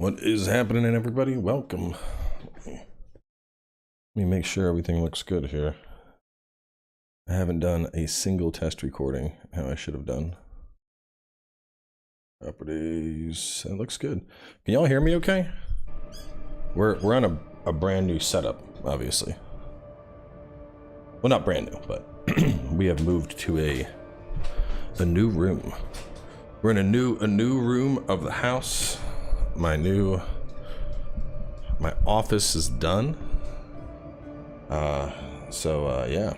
What is happening, everybody? Welcome. Let me make sure everything looks good here. I haven't done a single test recording how I should have done. Properties, it looks good. Can y'all hear me okay? We're on a brand new setup, obviously. Well, not brand new, but we have moved to a new room. We're in a new room of the house. My office is done. Yeah.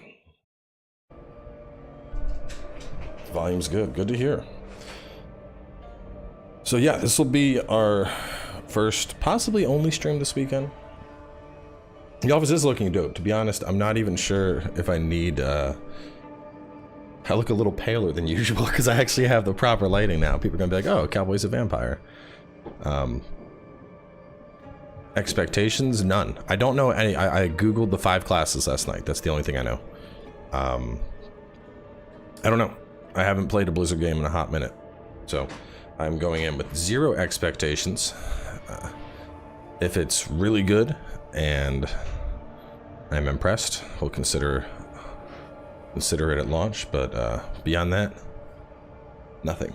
Volume's good. Good to hear. So yeah, this will be our first, possibly only stream this weekend. The office is looking dope. To be honest, I'm not even sure if I need, I look a little paler than usual because I actually have the proper lighting now. People are gonna be like, oh, Cowboy's a vampire. Expectations? None. I don't know any. I googled the 5 classes last night. That's the only thing I know. I don't know. I haven't played a Blizzard game in a hot minute. So I'm going in with 0 expectations. If it's really good and I'm impressed, we'll consider it at launch, but beyond that, nothing.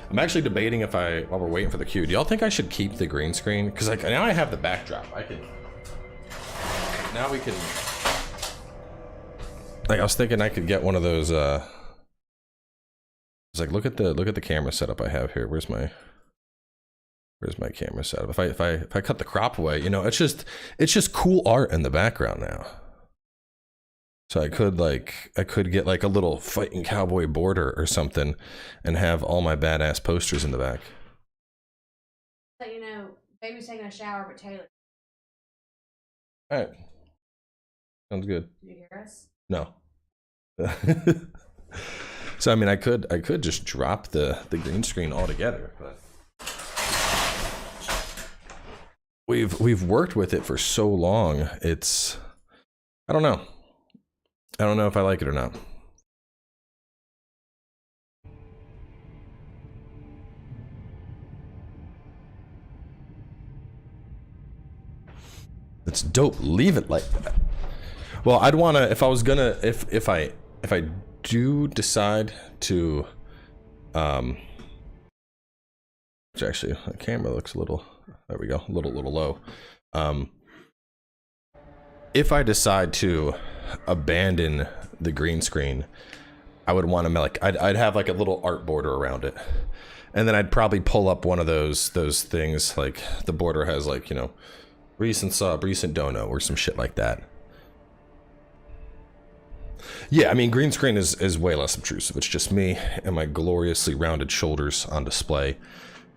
I'm actually debating if while we're waiting for the queue, do y'all think I should keep the green screen? Because like now I have the backdrop. Now we can, like I was thinking I could get one of those, it's like look at the camera setup I have here. Where's my camera setup? If I cut the crop away, you know, it's just cool art in the background now. So I could get like a little Fighting Cowboy border or something and have all my badass posters in the back. So, you know, baby's taking a shower, but Taylor. Alright. Sounds good. Did you hear us? No. So I mean I could just drop the green screen altogether, but we've worked with it for so long, it's, I don't know if I like it or not. It's dope. Leave it like that. Well, I'd wanna, if I do decide to, which actually the camera looks a little, there we go, a little low. If I decide to abandon the green screen, I would want to like I'd have like a little art border around it, and then I'd probably pull up one of those things, like the border has like, you know, recent sub, recent dono, or some shit like that. Yeah, I mean green screen is way less obtrusive. It's just me and my gloriously rounded shoulders on display.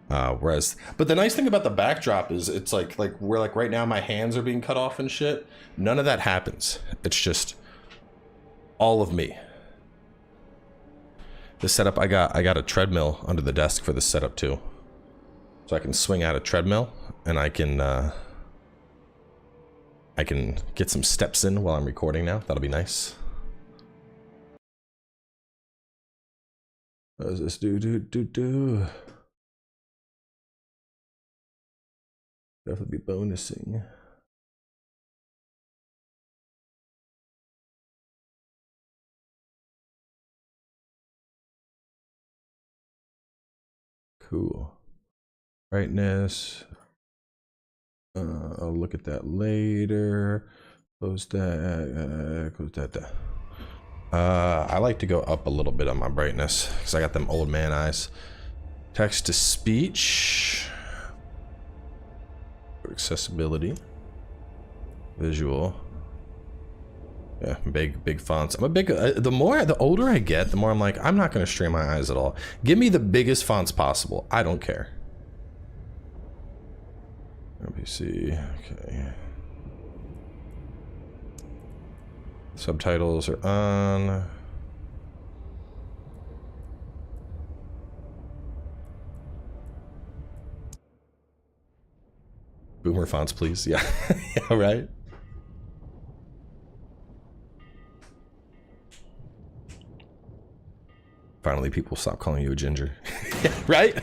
Whereas, but the nice thing about the backdrop is it's like where like right now my hands are being cut off and shit. None of that happens. It's just all of me. The setup, I got a treadmill under the desk for the setup too. So I can swing out a treadmill and I can get some steps in while I'm recording now. That'll be nice. What does this do? Definitely be bonusing. Cool. Brightness. I'll look at that later. Close that. Close that. I like to go up a little bit on my brightness because I got them old man eyes. Text to speech. Accessibility, visual, yeah, big fonts. I'm a big, the older I get, the more I'm like, I'm not going to strain my eyes at all. Give me the biggest fonts possible. I don't care. Let me see. Okay. Subtitles are on. Boomer fonts, please. Yeah. Yeah, right. Finally, people stop calling you a ginger. Yeah, right?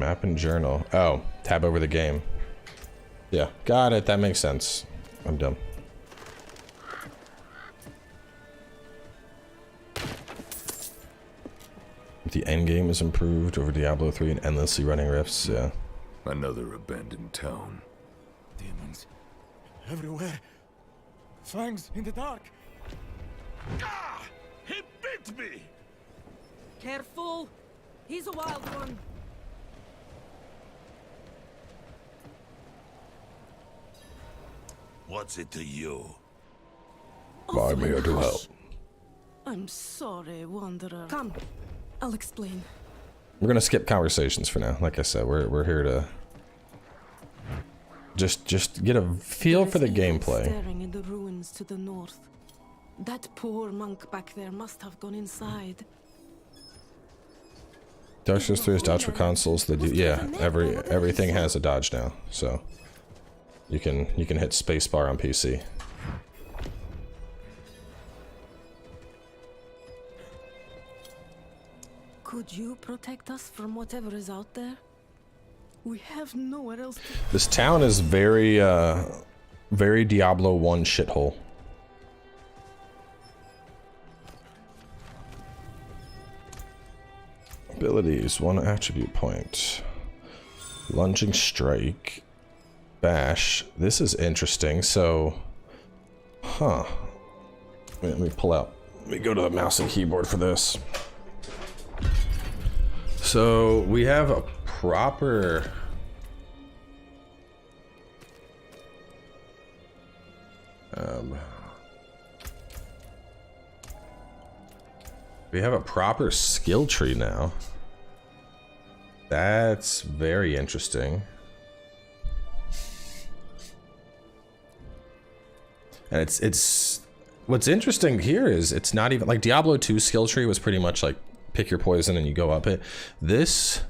Map and journal. Oh, tab over the game. Yeah, got it. That makes sense. I'm dumb. The end game is improved over Diablo 3 and endlessly running rifts. Yeah. Another abandoned town. Demons everywhere. Fangs in the dark. Ah! He bit me! Careful! He's a wild one. What's it to you? I'm here to help. I'm sorry, Wanderer. Come, I'll explain. We're gonna skip conversations for now. Like I said, we're here to just get a feel for the gameplay. Staring in the ruins to the north. That poor monk back there must have gone inside. Darkness 3 is dodge for consoles. Yeah, everything has a dodge now, so you can hit spacebar on PC. Could you protect us from whatever is out there? We have nowhere else to... This town is very very Diablo 1 shithole. Abilities, 1 attribute point. Lunging strike. Bash. This is interesting, so... Huh. Let me pull out. Let me go to the mouse and keyboard for this. So, we have a proper... we have a proper skill tree now. That's very interesting. And it's what's interesting here is it's not even like Diablo 2 skill tree was pretty much like pick your poison and you go up it. This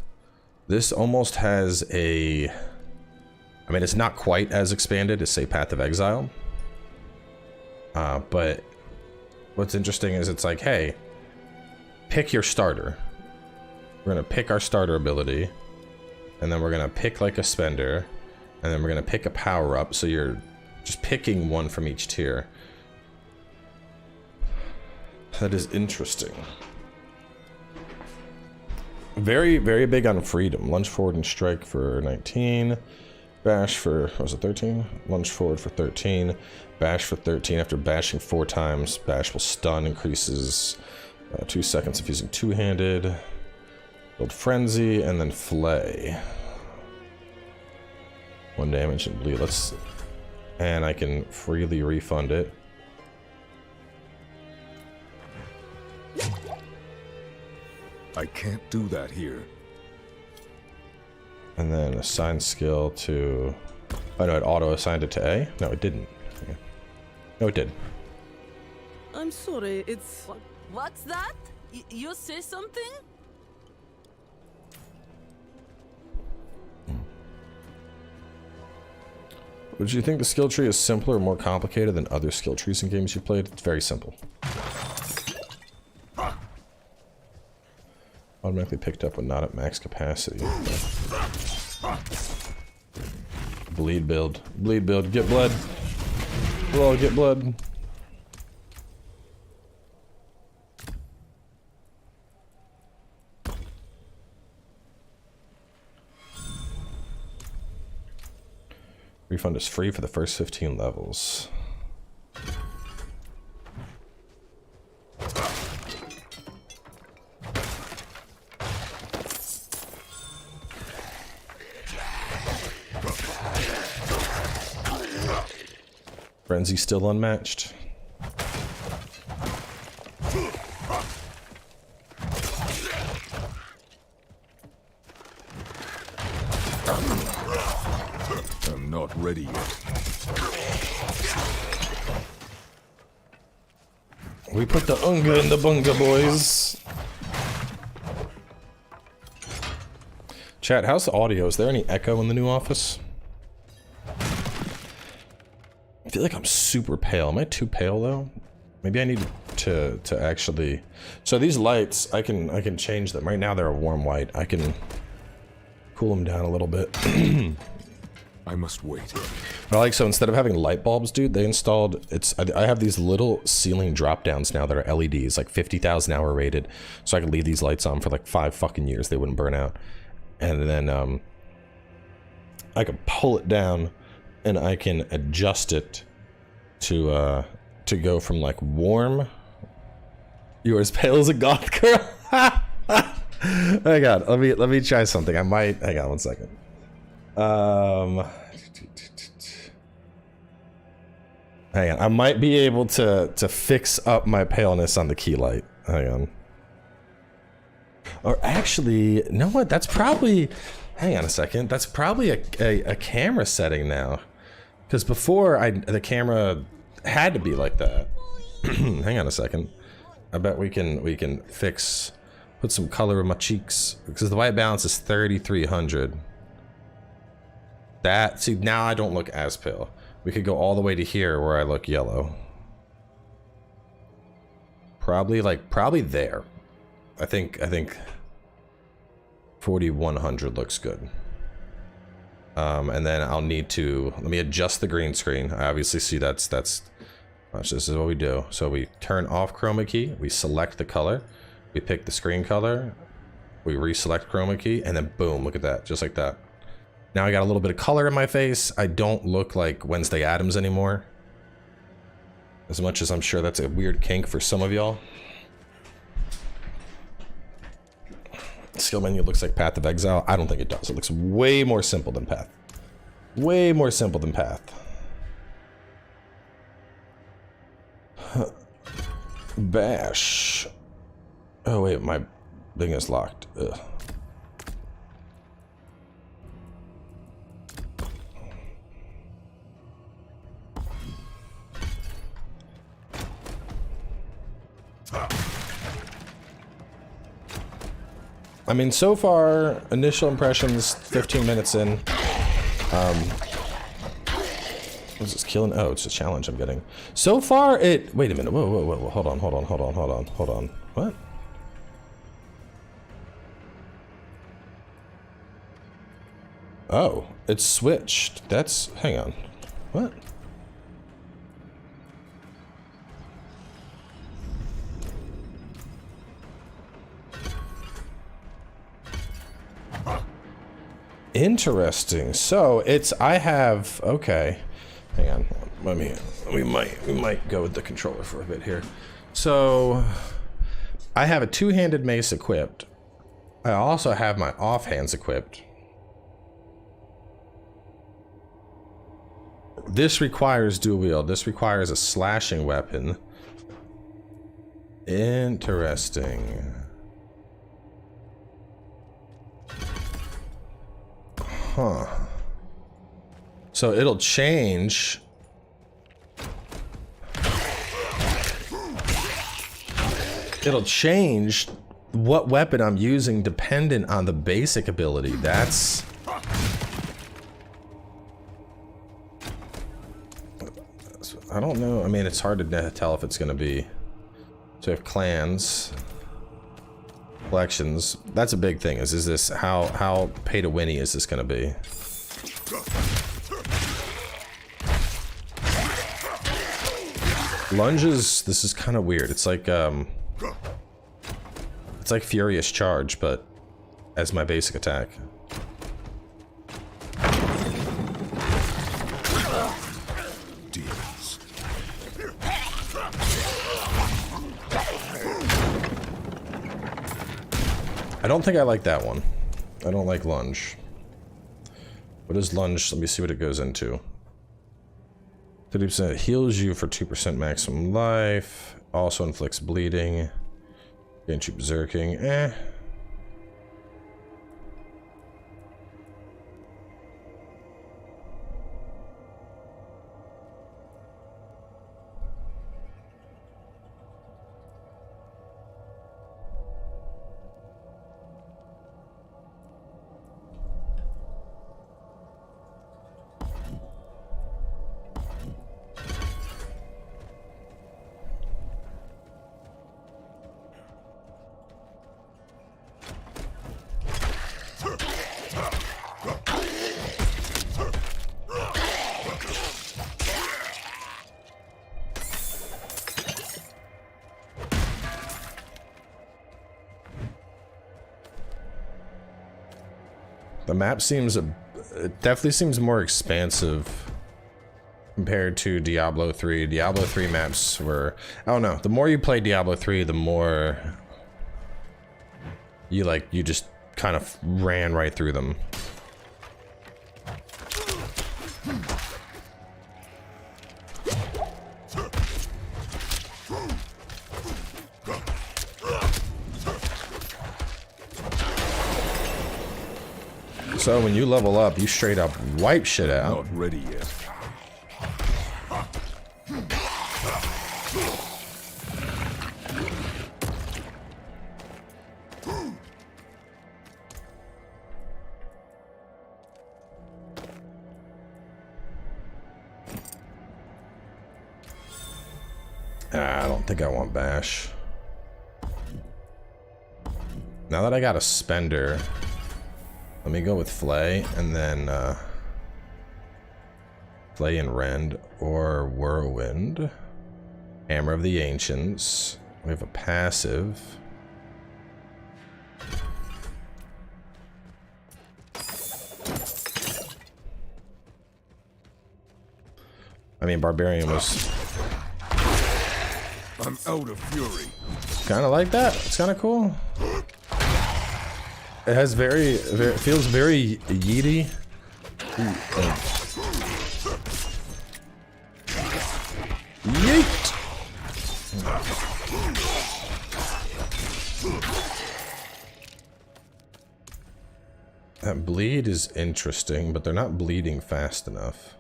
almost has a, I mean, it's not quite as expanded as say Path of Exile. But what's interesting is it's like, hey, pick your starter. We're gonna pick our starter ability, and then we're gonna pick like a spender, and then we're gonna pick a power up, so you're just picking one from each tier. That is interesting. Very, very big on freedom. Lunge forward and strike for 19. Bash for, what was it, 13? Lunge forward for 13. Bash for 13. After bashing 4 times, bash will stun, increases 2 seconds if using two-handed. Build frenzy, and then flay. 1 damage and bleed. Let's, and I can freely refund it. I can't do that here. And then assign skill to... Oh no, it auto-assigned it to A? No, it didn't. Okay. No, it did. I'm sorry, it's... What's that? You say something? Would you think the skill tree is simpler or more complicated than other skill trees in games you played? It's very simple. Automatically picked up when not at max capacity. Bleed build. Bleed build. Get blood. We'll all get blood. Refund is free for the first 15 levels. Frenzy still unmatched. I'm not ready yet. We put the unga in the bunga, boys. Chat, how's the audio? Is there any echo in the new office? I feel like I'm super pale. Am I too pale though? Maybe I need to actually. So these lights, I can change them. Right now they're a warm white. I can cool them down a little bit. I must wait. But like, so instead of having light bulbs, dude, they installed, I have these little ceiling drop downs now that are LEDs, like 50,000 hour rated, so I could leave these lights on for like 5 fucking years, they wouldn't burn out. And then I can pull it down and I can adjust it to go from like warm, you're as pale as a goth girl. Hang on, let me try something. I might, hang on 1 second. Hang on, I might be able to fix up my paleness on the key light. Hang on. Or actually, you know what? That's probably, hang on a second. That's probably a camera setting now. Because before, the camera had to be like that. Hang on a second. I bet we can fix, put some color in my cheeks. Because the white balance is 3300. That, see, now I don't look as pale. We could go all the way to here where I look yellow. Probably there. I think 4100 looks good. And then I'll need to, let me adjust the green screen. I obviously see that's watch, this is what we do. So we turn off chroma key, we select the color, we pick the screen color, we reselect chroma key, and then boom, look at that, just like that. Now I got a little bit of color in my face. I don't look like Wednesday Addams anymore. As much as I'm sure that's a weird kink for some of y'all. Skill menu looks like Path of Exile. I don't think it does. It looks way more simple than Path. Way more simple than Path. Bash. Oh wait, my thing is locked. Ugh. I mean, so far, initial impressions, 15 minutes in. What's this killing? Oh, it's a challenge I'm getting. So far, wait a minute. Whoa. Hold on. What? Oh, it's switched. Hang on. What? Interesting. So okay. Hang on. We might go with the controller for a bit here. So I have a two-handed mace equipped. I also have my offhands equipped. This requires dual wield. This requires a slashing weapon. Interesting. Huh. So it'll change. It'll change what weapon I'm using dependent on the basic ability. That's... I don't know. I mean, it's hard to tell if it's going to be... So we have clans. Collections. That's a big thing. Is this how pay to winny is this gonna be? Lunges, this is kind of weird. It's like Furious Charge, but as my basic attack. I don't think I like that one. I don't like lunge. What is lunge? Let me see what it goes into. 30% heals you for 2% maximum life. Also inflicts bleeding. Gains you berserking. The map seems, it definitely seems more expansive compared to Diablo 3. Diablo 3 maps were, I don't know, the more you play Diablo 3, the more you just kind of ran right through them. So when you level up, you straight up wipe shit out. Not ready yet. I don't think I want Bash. Now that I got a spender, let me go with Flay and then Flay and Rend or Whirlwind. Hammer of the Ancients. We have a passive. I mean, Barbarian was... I'm out of fury. Kind of like that. It's kind of cool. It has very feels very yeety. Yeet! That bleed is interesting, but they're not bleeding fast enough.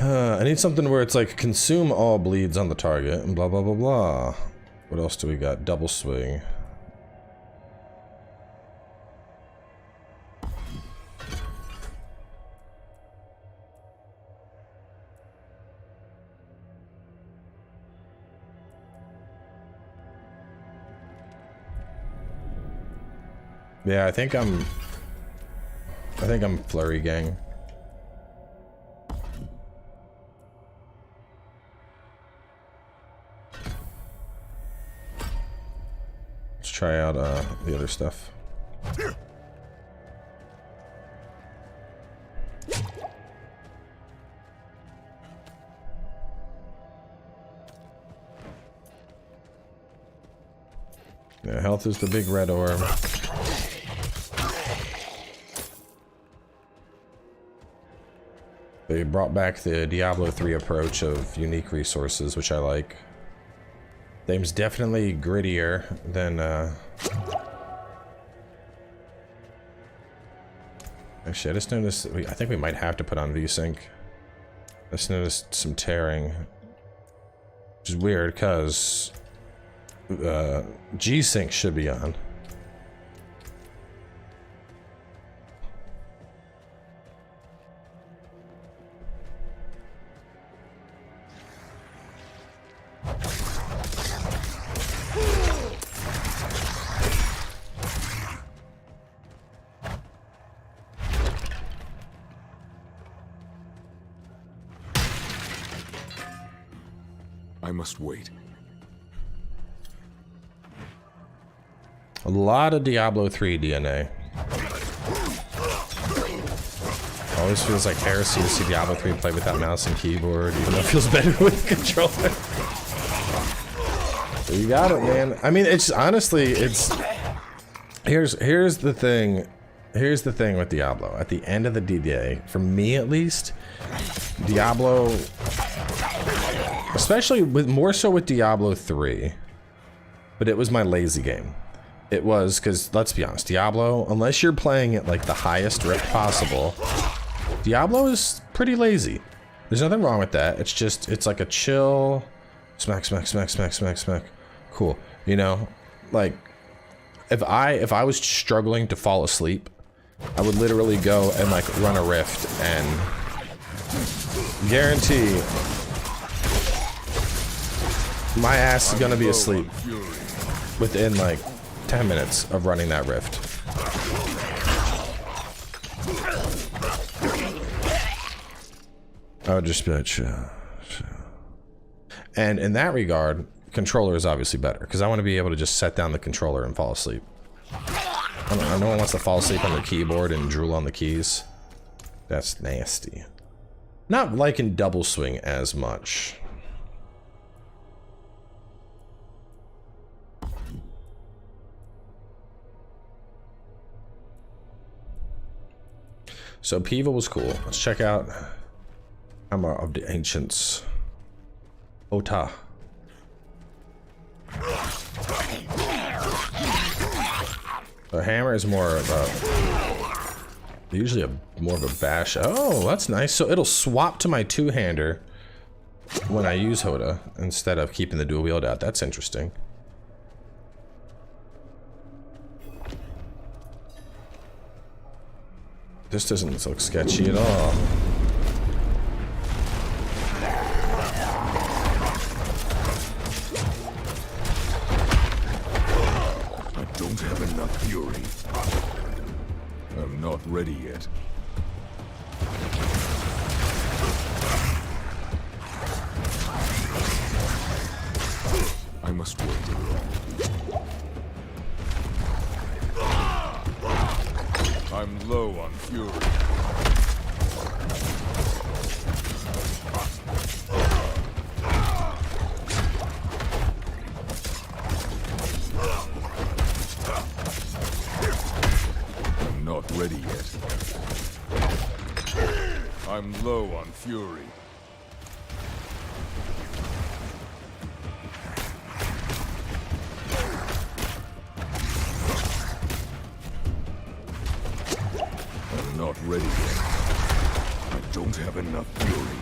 I need something where it's like consume all bleeds on the target and blah blah blah blah. What else do we got? Double swing. Yeah, I think I'm Flurry Gang. Let's try out the other stuff. Yeah, health is the big red orb. They brought back the Diablo 3 approach of unique resources, which I like. Game's definitely grittier than actually, I just noticed I think we might have to put on VSync. I just noticed some tearing, which is weird because G-Sync should be on. I must wait. A lot of Diablo 3 DNA. Always feels like heresy to see Diablo 3 play without mouse and keyboard, even though it feels better with a controller. So you got it, man. I mean, it's honestly, it's here's the thing. Here's the thing with Diablo. At the end of the day, for me at least, Diablo, especially with more so with Diablo 3, but it was my lazy game. It was because, let's be honest, Diablo, unless you're playing at like the highest rip possible, Diablo is pretty lazy. There's nothing wrong with that. It's just, it's like a chill smack, smack, smack, smack, smack, smack. Cool. You know, like if I was struggling to fall asleep, I would literally go and like run a rift and guarantee my ass is gonna be asleep within like 10 minutes of running that rift. I would just be like, sure. And in that regard, controller is obviously better because I want to be able to just set down the controller and fall asleep. No one wants to fall asleep on their keyboard and drool on the keys. That's nasty. Not liking double swing as much. So Piva was cool. Let's check out Hammer of the Ancients. Ota. The hammer is more of a, usually more of a bash. Oh, that's nice. So it'll swap to my two-hander when I use Hoda instead of keeping the dual wield out. That's interesting. This doesn't look sketchy at all. I don't have enough fury. I'm not ready yet. I must wait. I'm low on fury. I'm not ready yet. I'm low on fury. Not ready yet. I don't have enough fury.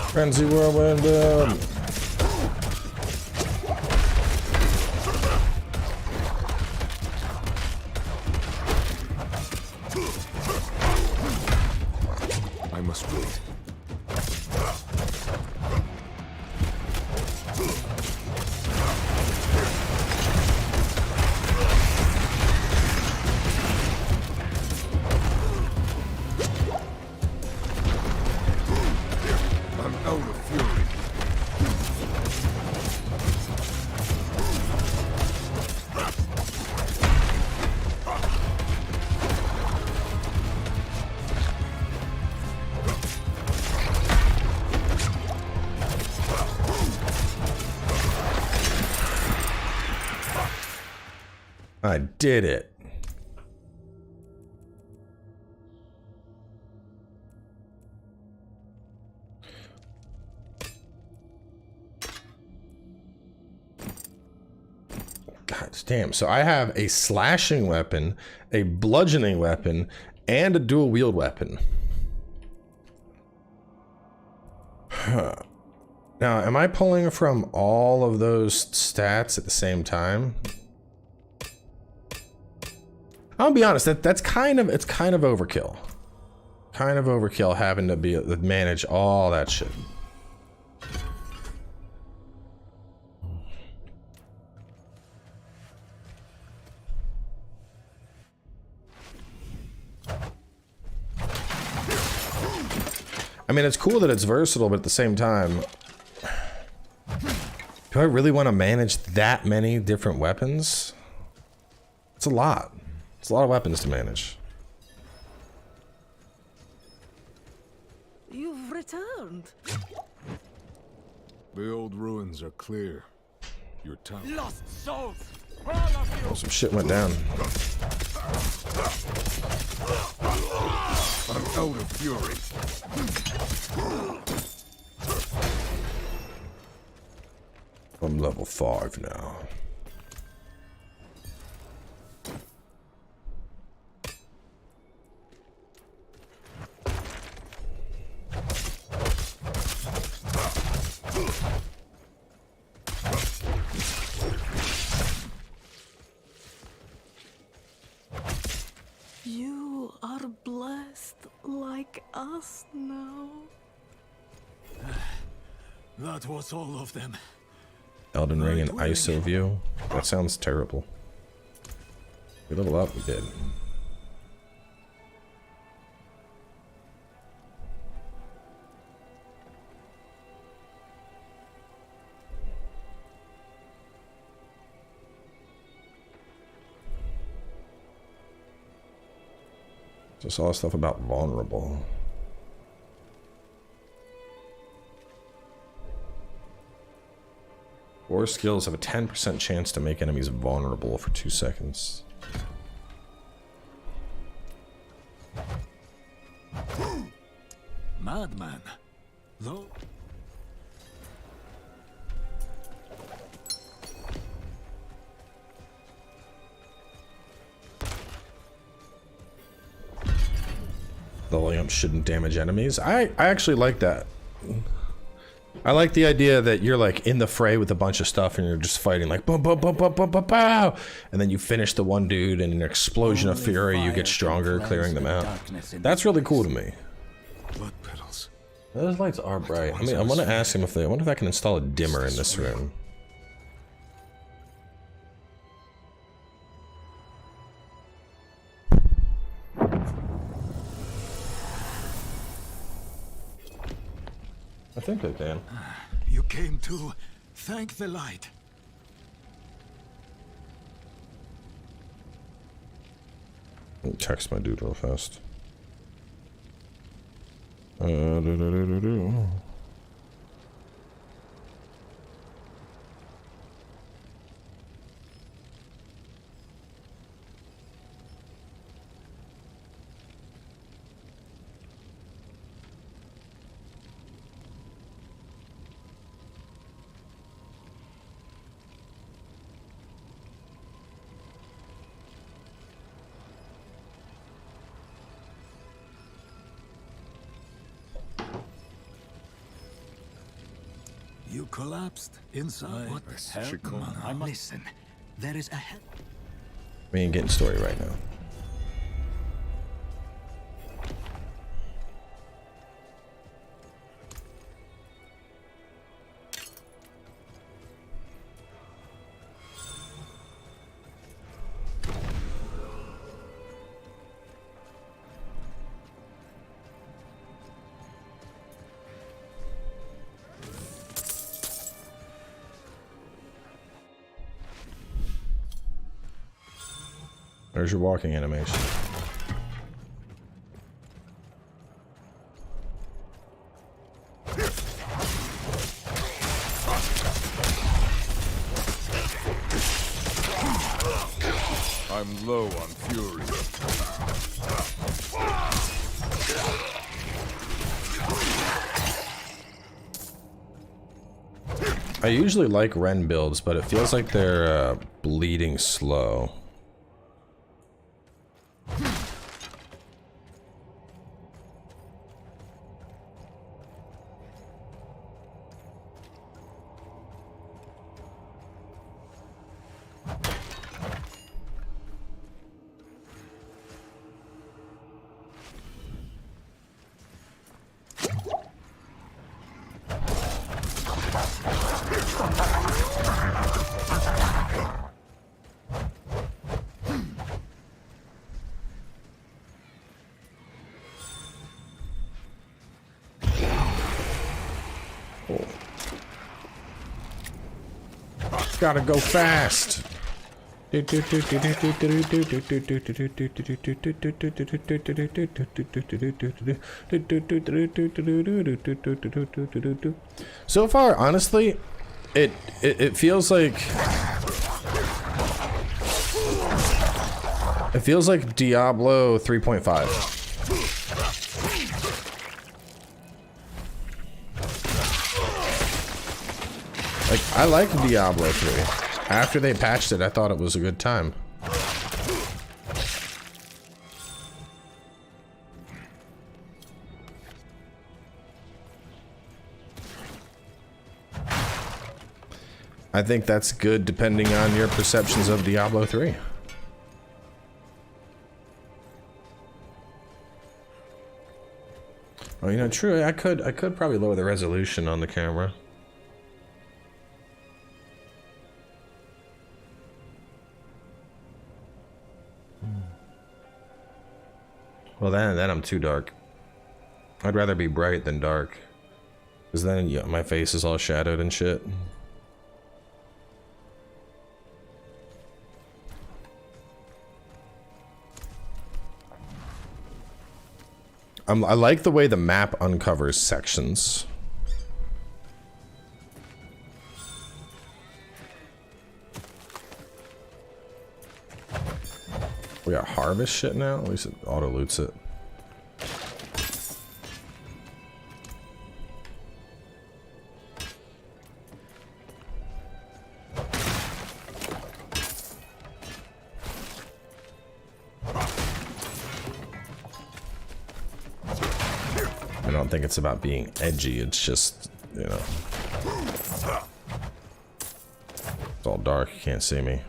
Frenzy whirlwind. I must wait. I did it. God damn. So I have a slashing weapon, a bludgeoning weapon, and a dual wield weapon. Huh. Now, am I pulling from all of those stats at the same time? I'll be honest, it's kind of overkill. Kind of overkill having to manage all that shit. I mean, it's cool that it's versatile, but at the same time, do I really want to manage that many different weapons? It's a lot. It's a lot of weapons to manage. You've returned. The old ruins are clear. Your town. Lost souls! All of you! Oh, some shit went down. I'm out of fury. I'm level 5 now. You are blessed like us now. That was all of them. Elden Ring and ISO view. That sounds terrible. We level up, we did. Just all stuff about vulnerable. War skills have a 10% chance to make enemies vulnerable for 2 seconds. Madman. Though. The lamp shouldn't damage enemies. I actually like that. I like the idea that you're like in the fray with a bunch of stuff and you're just fighting like boom, boom, boom, boom, boom, boom, pow, and then you finish the one dude and in an explosion of fury you get stronger, clearing them out. That's really cool to me. Blood petals. Those lights are bright. I mean, I want to ask him if I wonder if I can install a dimmer in this room. I think I can. You came to thank the light. Let me text my dude real fast. You collapsed inside. What the hell? Listen, there is a hell. We ain't getting story right now. There's your walking animation. I'm low on fury. I usually like Ren builds, but it feels like they're bleeding slow. Gotta go fast. So far, honestly, it feels like Diablo 3.5. Like, I like Diablo 3. After they patched it, I thought it was a good time. I think that's good depending on your perceptions of Diablo 3. Oh, you know, true, I could probably lower the resolution on the camera. Well, then I'm too dark. I'd rather be bright than dark. Because then yeah, my face is all shadowed and shit. I like the way the map uncovers sections. We got harvest shit now? At least it auto loots it. I don't think it's about being edgy, it's just, you know. It's all dark, you can't see me.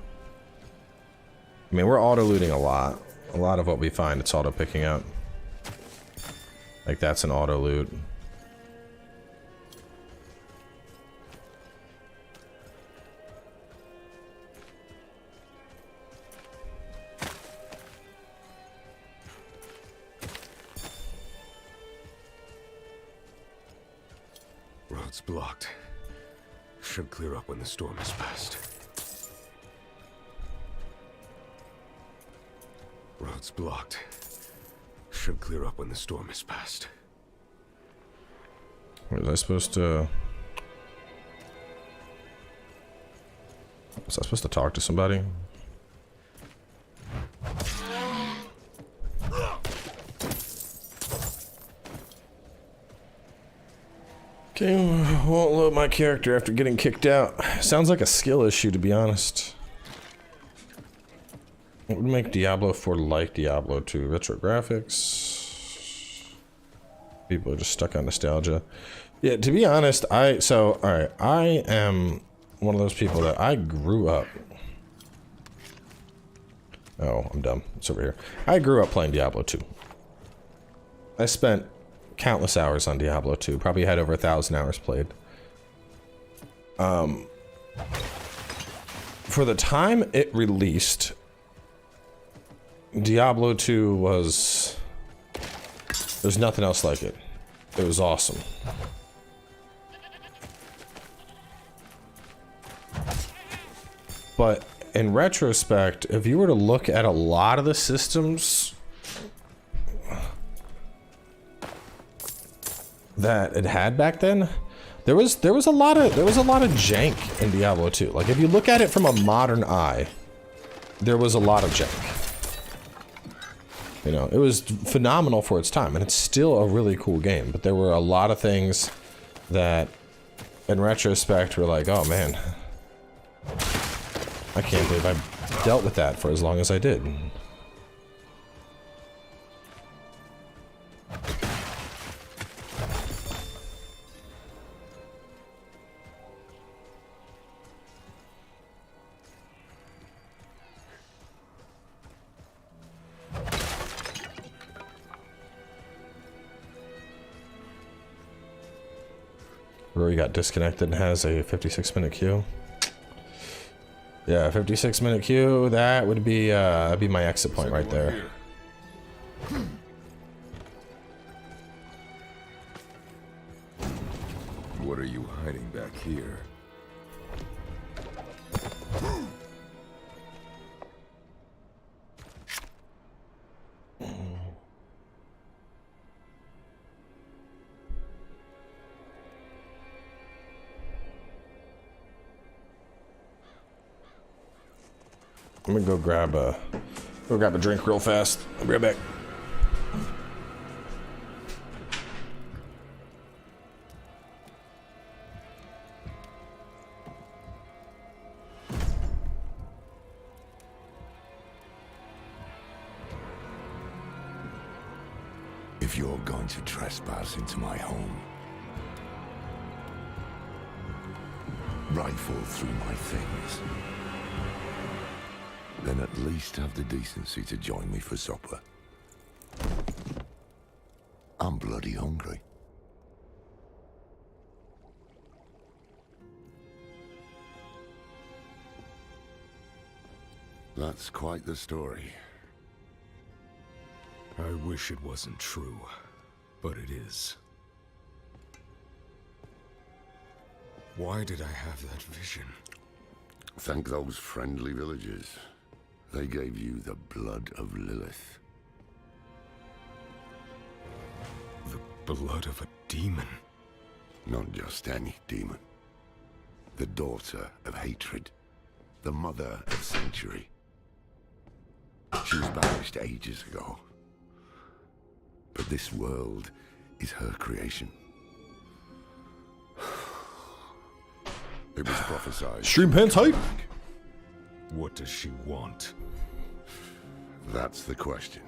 I mean, we're auto-looting a lot. A lot of what we find, it's auto-picking up. Like, that's an auto-loot. Road's blocked. Should clear up when the storm is past. Road's blocked. Should clear up when the storm is past. Was I supposed to... Was I supposed to talk to somebody? Okay, won't load my character after getting kicked out. Sounds like a skill issue, to be honest. What would make Diablo 4 like Diablo 2? Retro graphics. People are just stuck on nostalgia. Yeah, to be honest, alright, I am one of those people that I grew up. Oh, I'm dumb. It's over here. I grew up playing Diablo 2. I spent countless hours on Diablo 2. Probably had over 1,000 hours played. For the time it released, Diablo 2 was... There's nothing else like it. It was awesome. But in retrospect, if you were to look at a lot of the systems that it had back then, there was a lot of jank in Diablo 2. Like, if you look at it from a modern eye, there was a lot of jank. You know, it was phenomenal for its time, and it's still a really cool game, but there were a lot of things that, in retrospect, were like, oh man, I can't believe I dealt with that for as long as I did. Rory got disconnected and has a 56-minute queue. Yeah, 56-minute queue, that would be that'd be my exit point right there. What are you hiding back here? I'm gonna go grab a drink real fast. I'll be right back. If you're going to trespass into my home, rifle through my things, then at least have the decency to join me for supper. I'm bloody hungry. That's quite the story. I wish it wasn't true, but it is. Why did I have that vision? Thank those friendly villagers. They gave you the blood of Lilith. blood of a demon. Not just any demon. The daughter of hatred. The mother of sanctuary. She was banished ages ago. But this world is her creation. It was prophesied. Stream pants hype. What does she want? That's the question.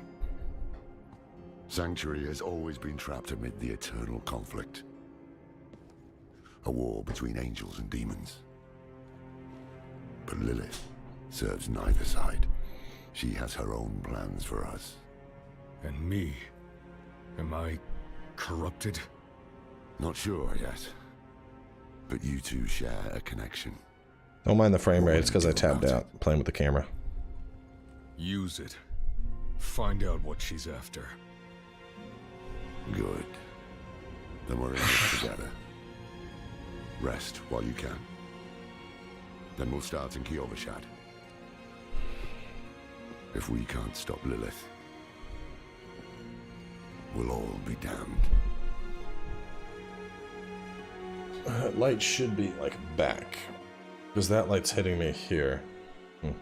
Sanctuary has always been trapped amid the eternal conflict. A war between angels and demons. But Lilith serves neither side. She has her own plans for us. And me? Am I corrupted? Not sure yet. But you two share a connection. Don't mind the frame rate, it's because I tabbed out playing with the camera. Use it. Find out what she's after. Good. Then we're in this together. Rest while you can. Then we'll start in Kyovashad. If we can't stop Lilith, we'll all be damned. That light should be like back, because that light's hitting me here. I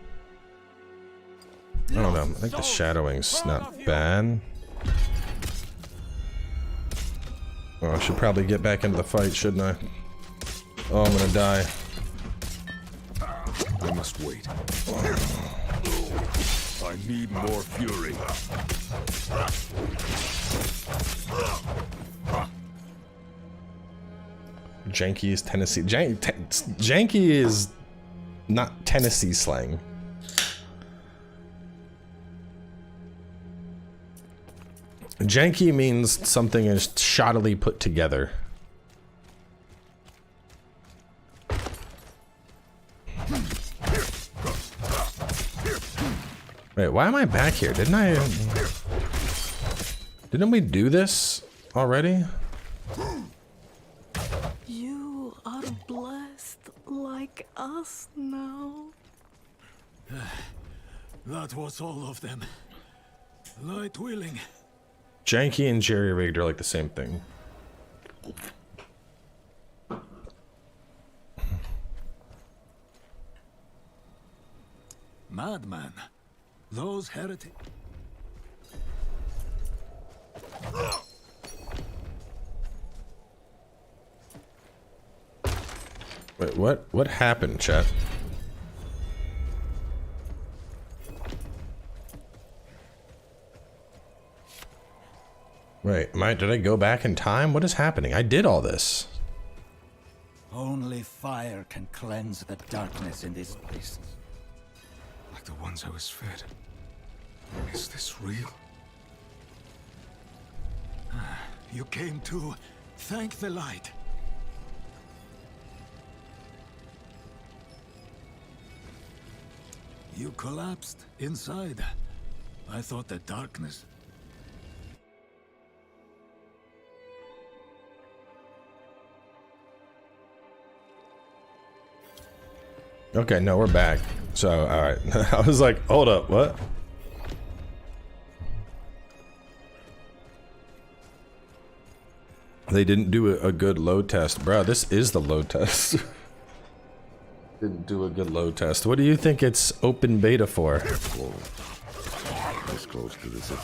don't know. I think the shadowing's not bad. Oh, I should probably get back into the fight, shouldn't I? Oh, I'm gonna die. I must wait. I need more fury. Janky is Tennessee. Janky is not Tennessee slang. Janky means something is shoddily put together. Wait, why am I back here? Didn't we do this already? You are blessed like us now. That was all of them. Light willing. Janky and jerry-rigged are like the same thing. Madman. Those heretics. Wait, what happened, chat? Wait, did I go back in time? What is happening? I did all this. Only fire can cleanse the darkness in this place. Like the ones I was fed. Is this real? You came to thank the light. You collapsed inside. I thought the darkness. Okay, no, we're back. So, alright. I was like, hold up, what? They didn't do a good load test. Bro, this is the load test. Didn't do a good load test. What do you think it's open beta for? This close to the city.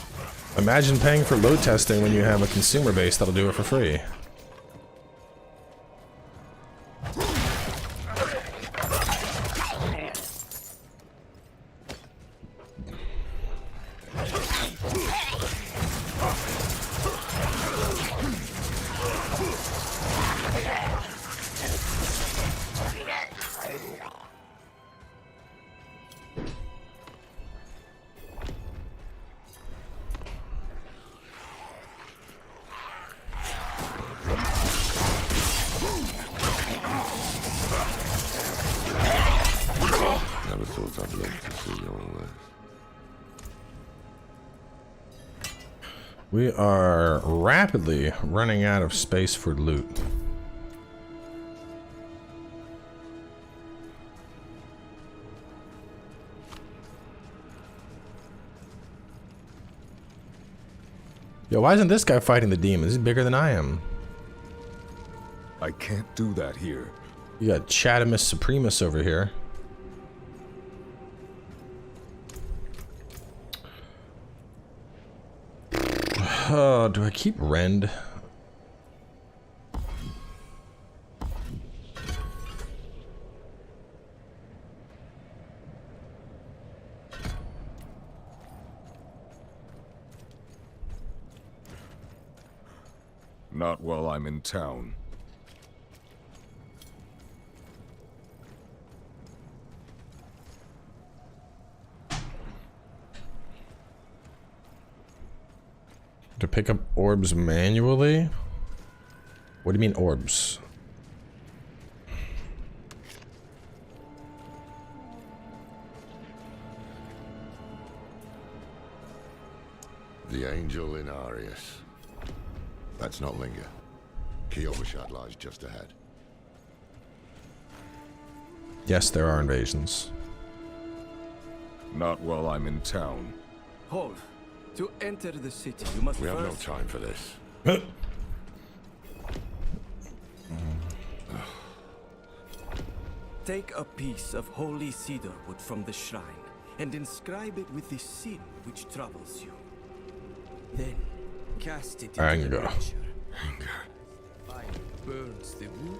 Imagine paying for load testing when you have a consumer base that'll do it for free. Never thought I'd live to see all this. We are rapidly running out of space for loot. Yo, why isn't this guy fighting the demons? He's bigger than I am. I can't do that here. You got Chatimus Supremus over here. Oh, do I keep Rend? Not while I'm in town. To pick up orbs manually? What do you mean orbs? The angel in Arius. That's not Linger. Kyovashad lies just ahead. Yes, there are invasions. Not while I'm in town. Hold. To enter the city, you must We have no first... time for this. Take a piece of holy cedar wood from the shrine and inscribe it with the sin which troubles you. Then cast it into Anger. the treasure. Fire burns the wood,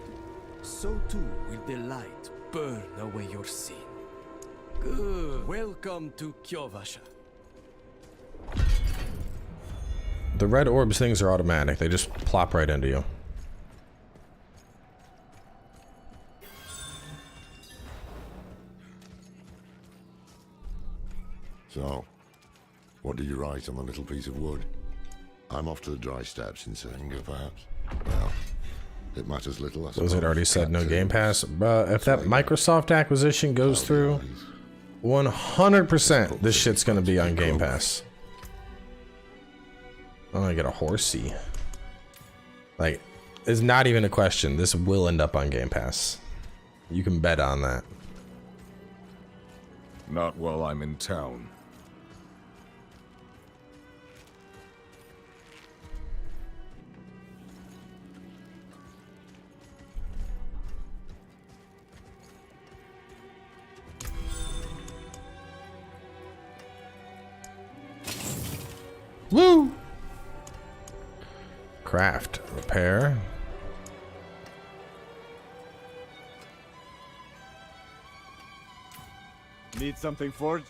so too will the light burn away your sin. Good. Welcome to Kyovashad. The red orbs things are automatic. They just plop right into you. So, what did you write on the little piece of wood? I'm off to the dry steps in Sanger, perhaps. Well, it matters little. Those had already said no Game Pass. But if that Microsoft acquisition goes through, 100% this shit's gonna be on Game Pass. Oh, I get a horsey. Like, it's not even a question. This will end up on Game Pass. You can bet on that. Not while I'm in town. Woo! Craft, repair. Need something forged?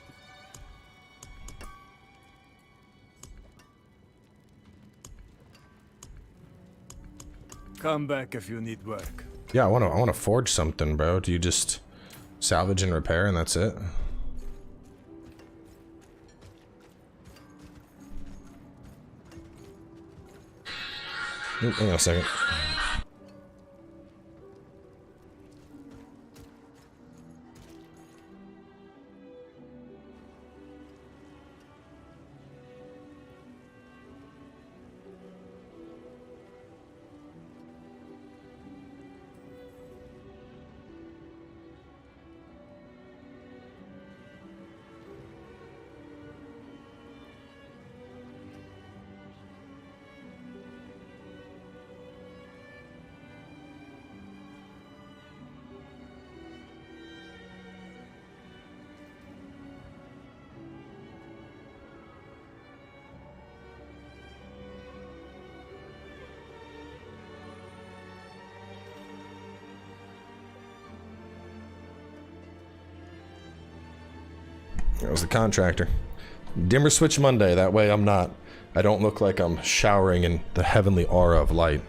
Come back if you need work. Yeah, I wanna forge something, bro. Do you just salvage and repair and that's it? Oop, hang on a second. That was the contractor. Dimmer switch Monday, that way I don't look like I'm showering in the heavenly aura of light.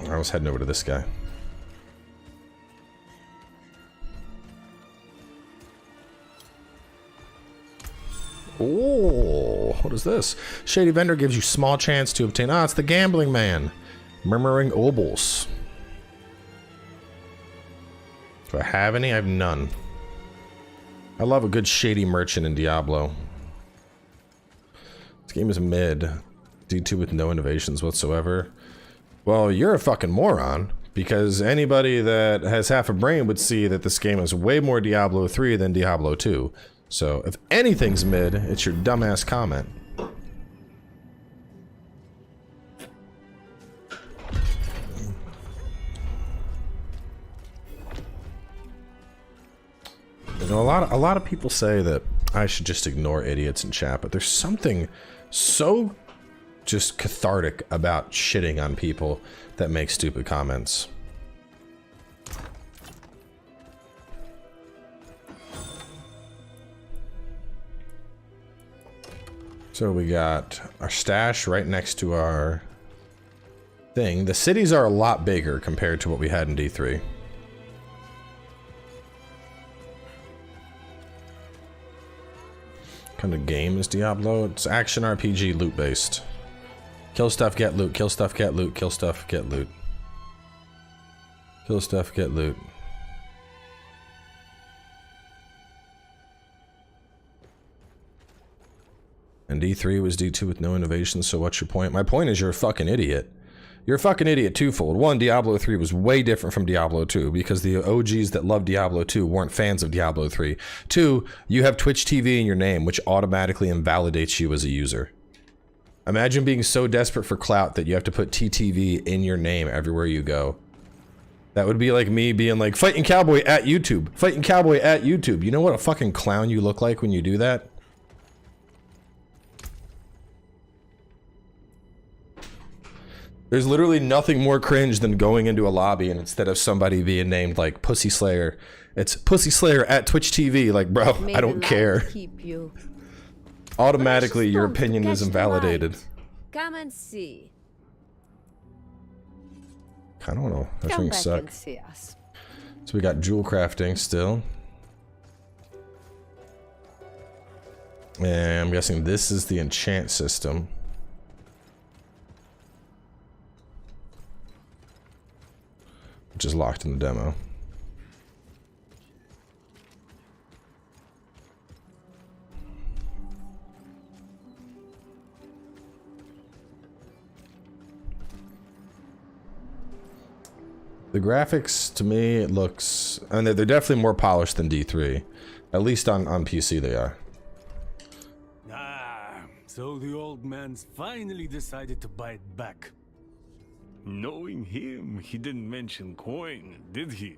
I was heading over to this guy. Oh, what is this? Shady vendor gives you small chance to obtain. Ah, it's the gambling man. Murmuring obols. Do I have any? I have none. I love a good shady merchant in Diablo. This game is mid. D2 with no innovations whatsoever. Well, you're a fucking moron. Because anybody that has half a brain would see that this game is way more Diablo 3 than Diablo 2. So if anything's mid, it's your dumbass comment. You know, a lot of people say that I should just ignore idiots in chat, but there's something so just cathartic about shitting on people that make stupid comments. So we got our stash right next to our thing. The cities are a lot bigger compared to what we had in D3. What kind of game is Diablo? It's action RPG, loot based. Kill stuff, get loot, kill stuff, get loot, kill stuff, get loot. Kill stuff, get loot. And D3 was D2 with no innovation, so what's your point? My point is you're a fucking idiot. You're a fucking idiot twofold. One, Diablo 3 was way different from Diablo 2 because the OGs that loved Diablo 2 weren't fans of Diablo 3. Two, you have Twitch TV in your name, which automatically invalidates you as a user. Imagine being so desperate for clout that you have to put TTV in your name everywhere you go. That would be like me being like, FightinCowboy at YouTube. FightinCowboy at YouTube. You know what a fucking clown you look like when you do that? There's literally nothing more cringe than going into a lobby and instead of somebody being named like Pussy Slayer, it's Pussy Slayer at Twitch TV. Like, bro, I don't care. Automatically, your opinion is invalidated. Come and see. I don't know. That thing suck. See us. So we got jewel crafting still. And I'm guessing this is the enchant system. Which is locked in the demo. The graphics, to me, it looks... I mean, they're definitely more polished than D3. At least on PC they are. Ah, so the old man's finally decided to buy it back. Knowing him, he didn't mention coin, did he?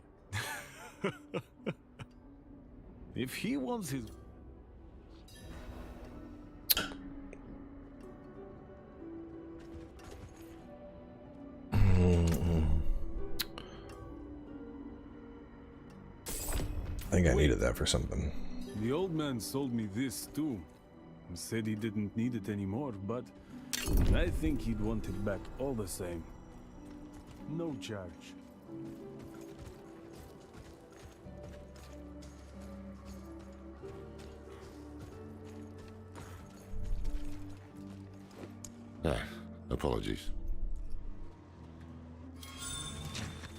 If he wants his... I think I needed that for something. The old man sold me this too. Said he didn't need it anymore, but I think he'd want it back all the same. No charge. Apologies.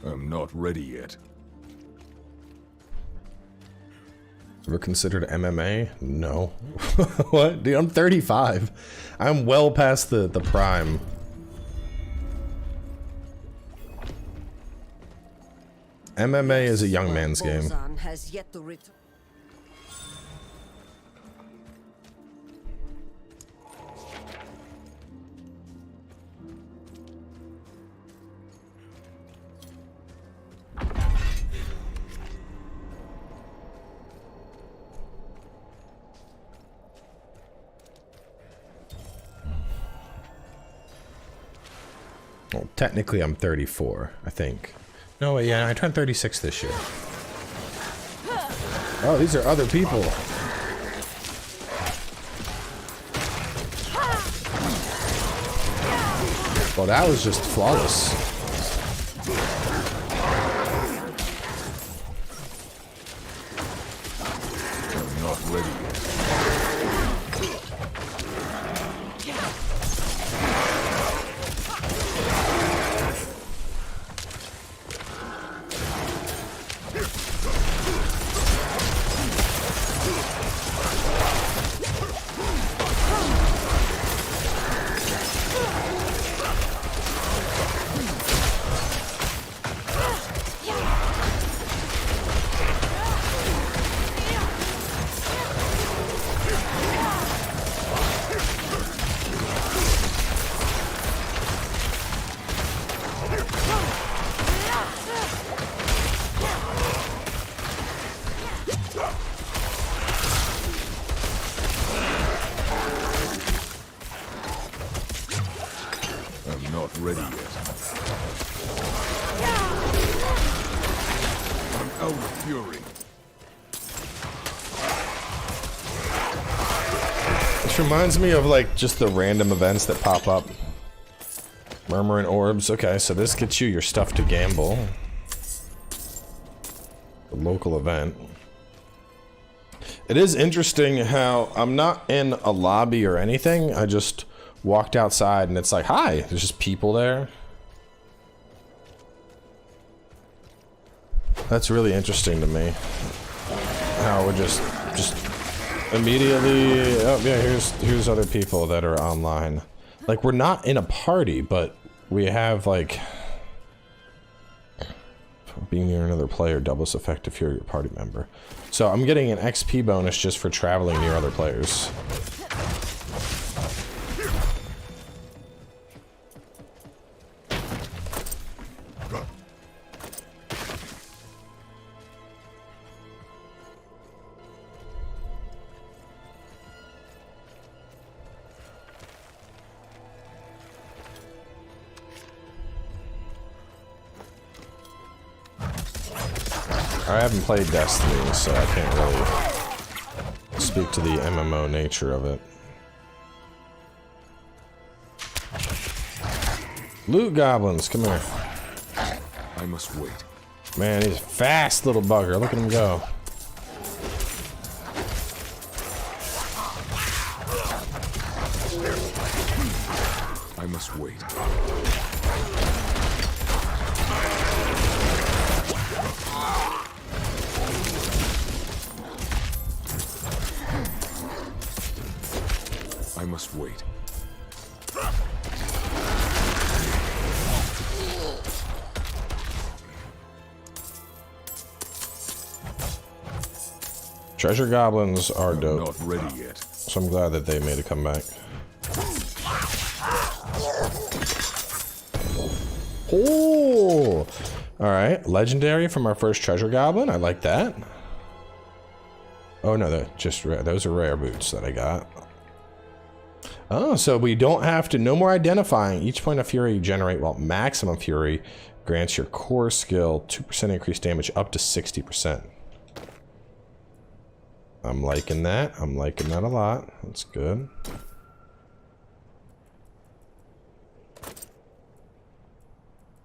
I'm not ready yet. Ever considered MMA? No. What? Dude, I'm 35. I'm well past the prime. MMA is a young man's game. Has yet to return. Well, technically I'm 34, I think. No, wait, yeah, I turned 36 this year. Oh, these are other people. Well, that was just flawless. I'm not ready yet. I'm out of fury. This reminds me of like just the random events that pop up. Murmuring orbs. Okay, so this gets you your stuff to gamble. The local event. It is interesting how I'm not in a lobby or anything. I just walked outside and it's like, hi, there's just people there. That's really interesting to me. How we're just immediately, oh yeah, here's other people that are online. Like, we're not in a party, but we have, like, being near another player doubles effect if you're your party member. So I'm getting an XP bonus just for traveling near other players. I haven't played Destiny, so I can't really speak to the MMO nature of it. Loot goblins, come here. I must wait. Man, he's a fast little bugger. Look at him go. I must wait. I must wait. Treasure goblins are dope. Not ready yet. So I'm glad that they made a comeback. Oh! Alright, legendary from our first treasure goblin. I like that. Oh no, those are rare boots that I got. Oh, so we don't have to, no more identifying. Each point of fury you generate while maximum fury grants your core skill 2% increased damage up to 60%. I'm liking that. I'm liking that a lot. That's good.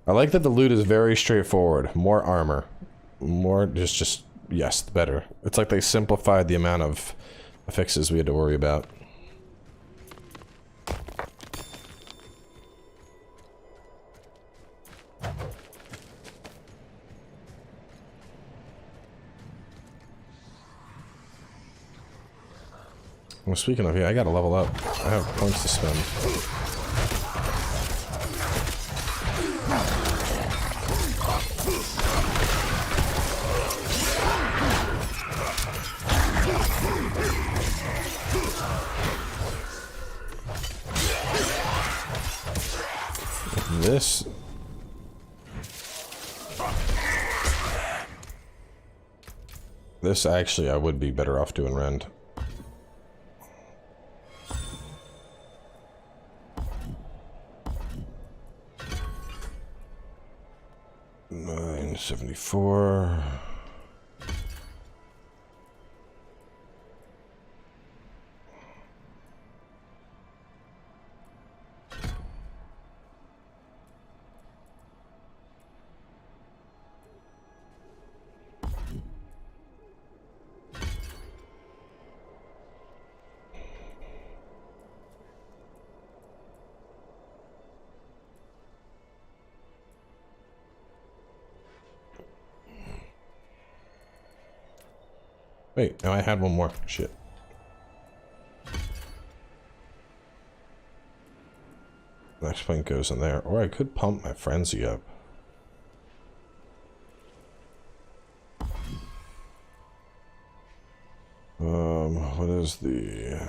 I like that the loot is very straightforward. More armor. More, just yes, better. It's like they simplified the amount of affixes we had to worry about. Well, speaking of, yeah, I gotta level up. I have points to spend. This actually, I would be better off doing rend. $974. Wait, no, I had one more. Shit. Next point goes in there. Or I could pump my frenzy up. What is the...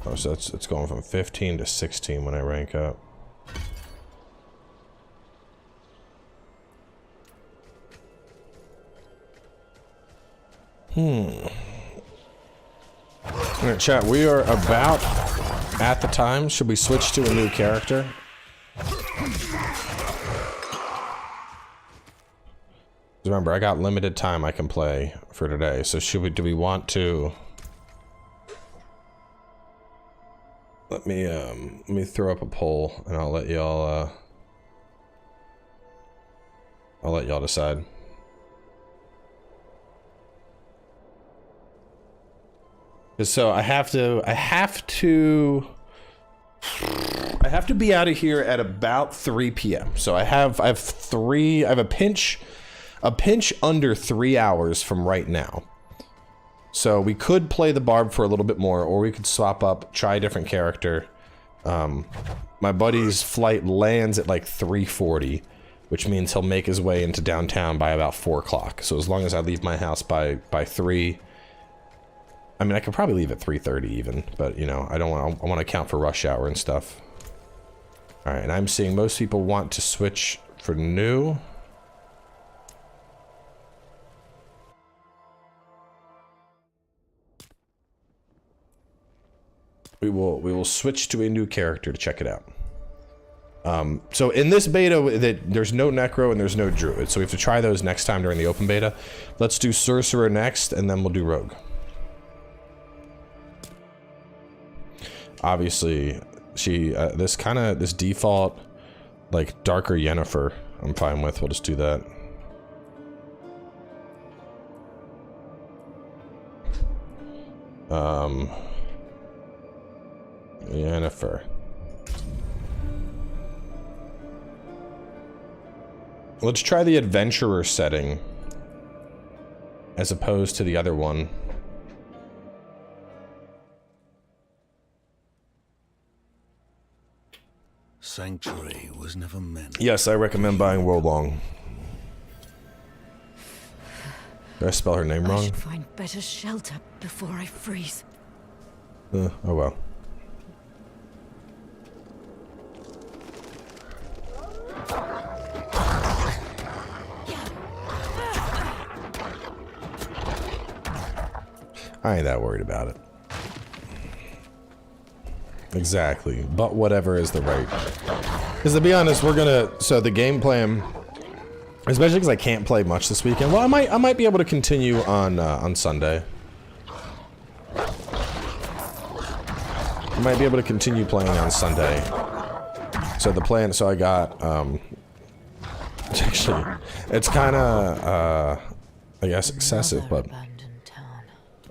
Oh, so it's going from 15 to 16 when I rank up. Alright, chat, we are about at the time. Should we switch to a new character? Remember, I got limited time I can play for today, so do we want to... Let me throw up a poll and I'll let y'all decide. So I have to be out of here at about 3 p.m. So I have a pinch under 3 hours from right now. So we could play the Barb for a little bit more, or we could swap up, try a different character. My buddy's flight lands at like 3:40, which means he'll make his way into downtown by about 4 o'clock. So as long as I leave my house by 3, I mean, I could probably leave at 3:30 even, but you know, I want to account for rush hour and stuff. All right, and I'm seeing most people want to switch for new. We will switch to a new character to check it out. So in this beta, there's no Necro and there's no Druid, so we have to try those next time during the open beta. Let's do Sorcerer next, and then we'll do Rogue. Obviously, this default, like, darker Yennefer, I'm fine with. We'll just do that. Yennefer. Let's try the adventurer setting as opposed to the other one. Sanctuary was never meant. Yes, I recommend buying Wolong. Did I spell her name wrong? I should find better shelter before I freeze. Oh well. I ain't that worried about it. Exactly, but whatever is the right. Because to be honest, so the game plan, especially because I can't play much this weekend. Well, I might be able to continue on Sunday. I might be able to continue playing on Sunday. So the plan, so I got actually, it's kind of I guess excessive, but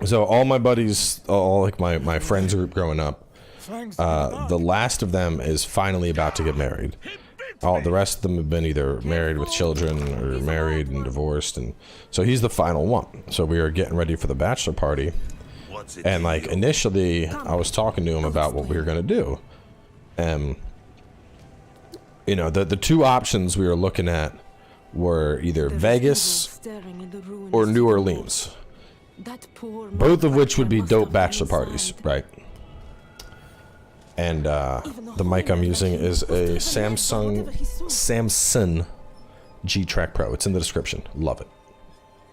so all my buddies, all like my friends group growing up. The last of them is finally about to get married. The rest of them have been either married with children or married and divorced, and so he's the final one. So we are getting ready for the bachelor party, and like initially I was talking to him about what we were gonna do, and you know the two options we were looking at were either Vegas or New Orleans, both of which would be dope bachelor parties, right? And the mic I'm using is a Samson G-Track Pro. It's in the description. Love it.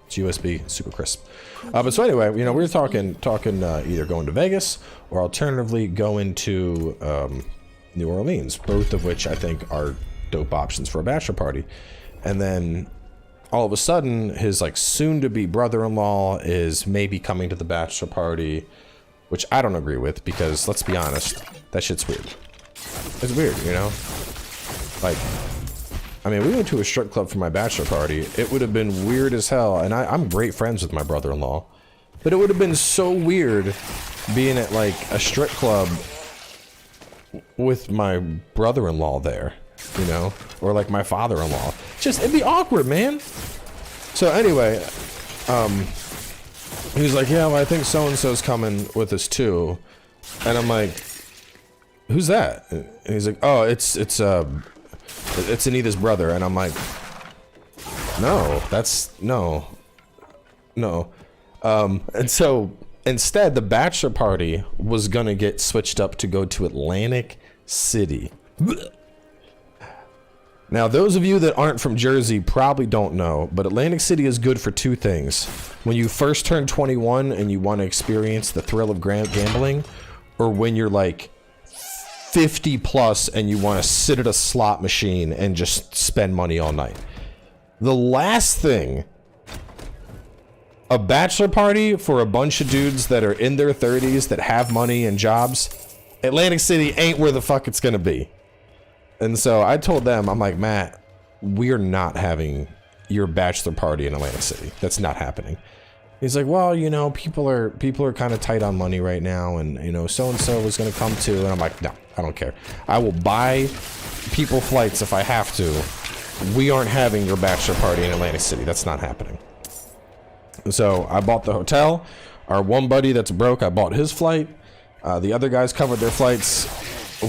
It's USB, super crisp. But so anyway, you know, we were talking either going to Vegas or alternatively going to New Orleans, both of which I think are dope options for a bachelor party. And then all of a sudden, his like soon-to-be brother-in-law is maybe coming to the bachelor party, which I don't agree with because let's be honest, that shit's weird. It's weird, you know? Like, I mean, we went to a strip club for my bachelor party. It would have been weird as hell, and I'm great friends with my brother-in-law, but it would have been so weird being at like a strip club with my brother-in-law there, you know? Or like my father-in-law. Just, it'd be awkward, man. So anyway, he was like, yeah, well, I think so-and-so's coming with us too. And I'm like, who's that? And he's like, oh, it's Anita's brother. And I'm like, no, no. And so instead, the bachelor party was gonna get switched up to go to Atlantic City. Now, those of you that aren't from Jersey probably don't know, but Atlantic City is good for two things. When you first turn 21 and you want to experience the thrill of gambling, or when you're like 50 plus and you want to sit at a slot machine and just spend money all night. The last thing, a bachelor party for a bunch of dudes that are in their 30s that have money and jobs, Atlantic City ain't where the fuck it's gonna be. And so I told them, I'm like, Matt, we're not having your bachelor party in Atlantic City. That's not happening. He's like, well, you know, people are kind of tight on money right now, and you know, so and so was gonna come too. And I'm like, no, I don't care. I will buy people flights if I have to. We aren't having your bachelor party in Atlantic City. That's not happening. So I bought the hotel. Our one buddy that's broke, I bought his flight. The other guys covered their flights.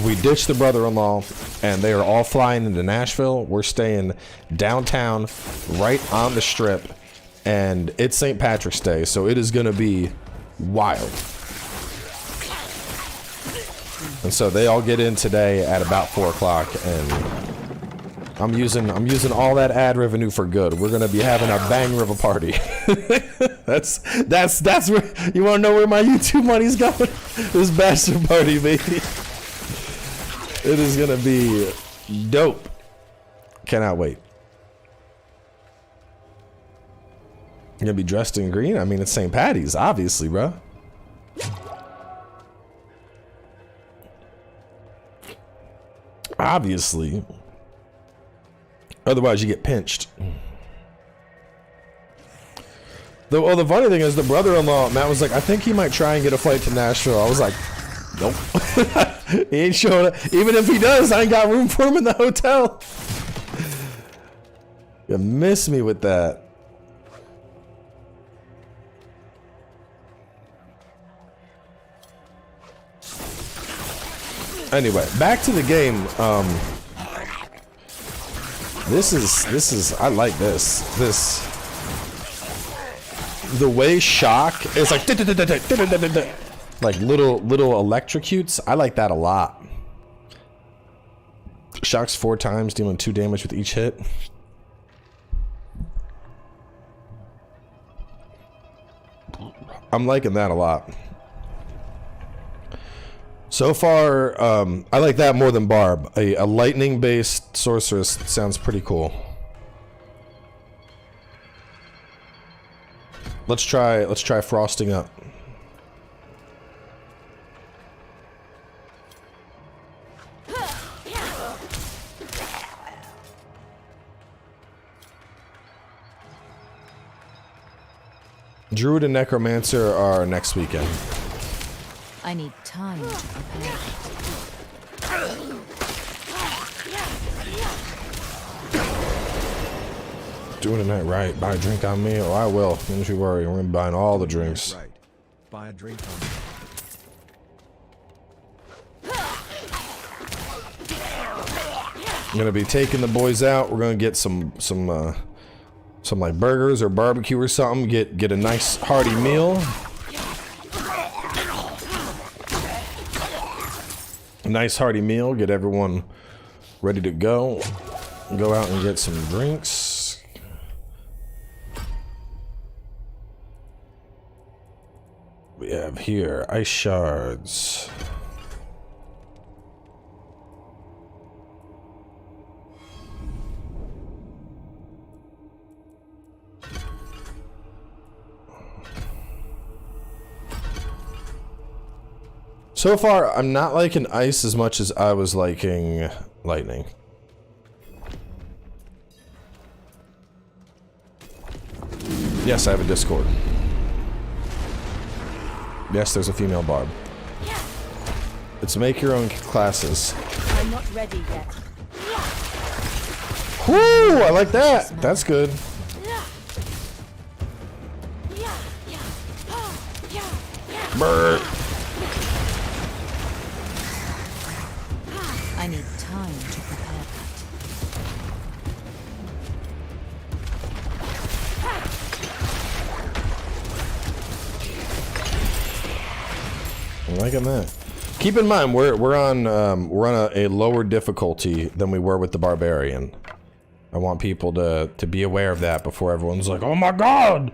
We ditched the brother-in-law, and they are all flying into Nashville. We're staying downtown, right on the strip, and it's St. Patrick's Day, so it is gonna be wild. And so they all get in today at about 4 o'clock, and I'm using all that ad revenue for good. We're gonna be having a banger of a party. that's where you wanna know where my YouTube money's going? This bachelor party, baby. It is gonna be dope. Cannot wait. You're gonna be dressed in green? I mean, it's St. Patty's, obviously, bro. Obviously. Otherwise, you get pinched. Well, the funny thing is, the brother-in-law, Matt was like, I think he might try and get a flight to Nashville. I was like, nope. He ain't showing up. Even if he does, I ain't got room for him in the hotel. You miss me with that. Anyway, back to the game. This is I like this. The way shock is like little electrocutes. I like that a lot. Shocks 4 times, dealing 2 damage with each hit. I'm liking that a lot. So far, I like that more than Barb. A lightning-based sorceress sounds pretty cool. Let's try frosting up. Druid and Necromancer are next weekend. I need time to prepare. Doing it night right. Buy a drink on me. Oh, I will. Don't you worry. We're gonna be buying all the drinks. Right. Buy a drink on me. I'm gonna be taking the boys out. We're gonna get some like burgers or barbecue or something. Get a nice hearty meal. A nice hearty meal. Get everyone ready to go. Go out and get some drinks. We have here ice shards. So far, I'm not liking ice as much as I was liking lightning. Yes, I have a Discord. Yes, there's a female barb. It's make your own classes. I'm not ready yet. Whoo! I like that. That's good. Brr. I need time to prepare I'm liking that. Keep in mind, we're on a lower difficulty than we were with the Barbarian. I want people to be aware of that before everyone's like, oh my god!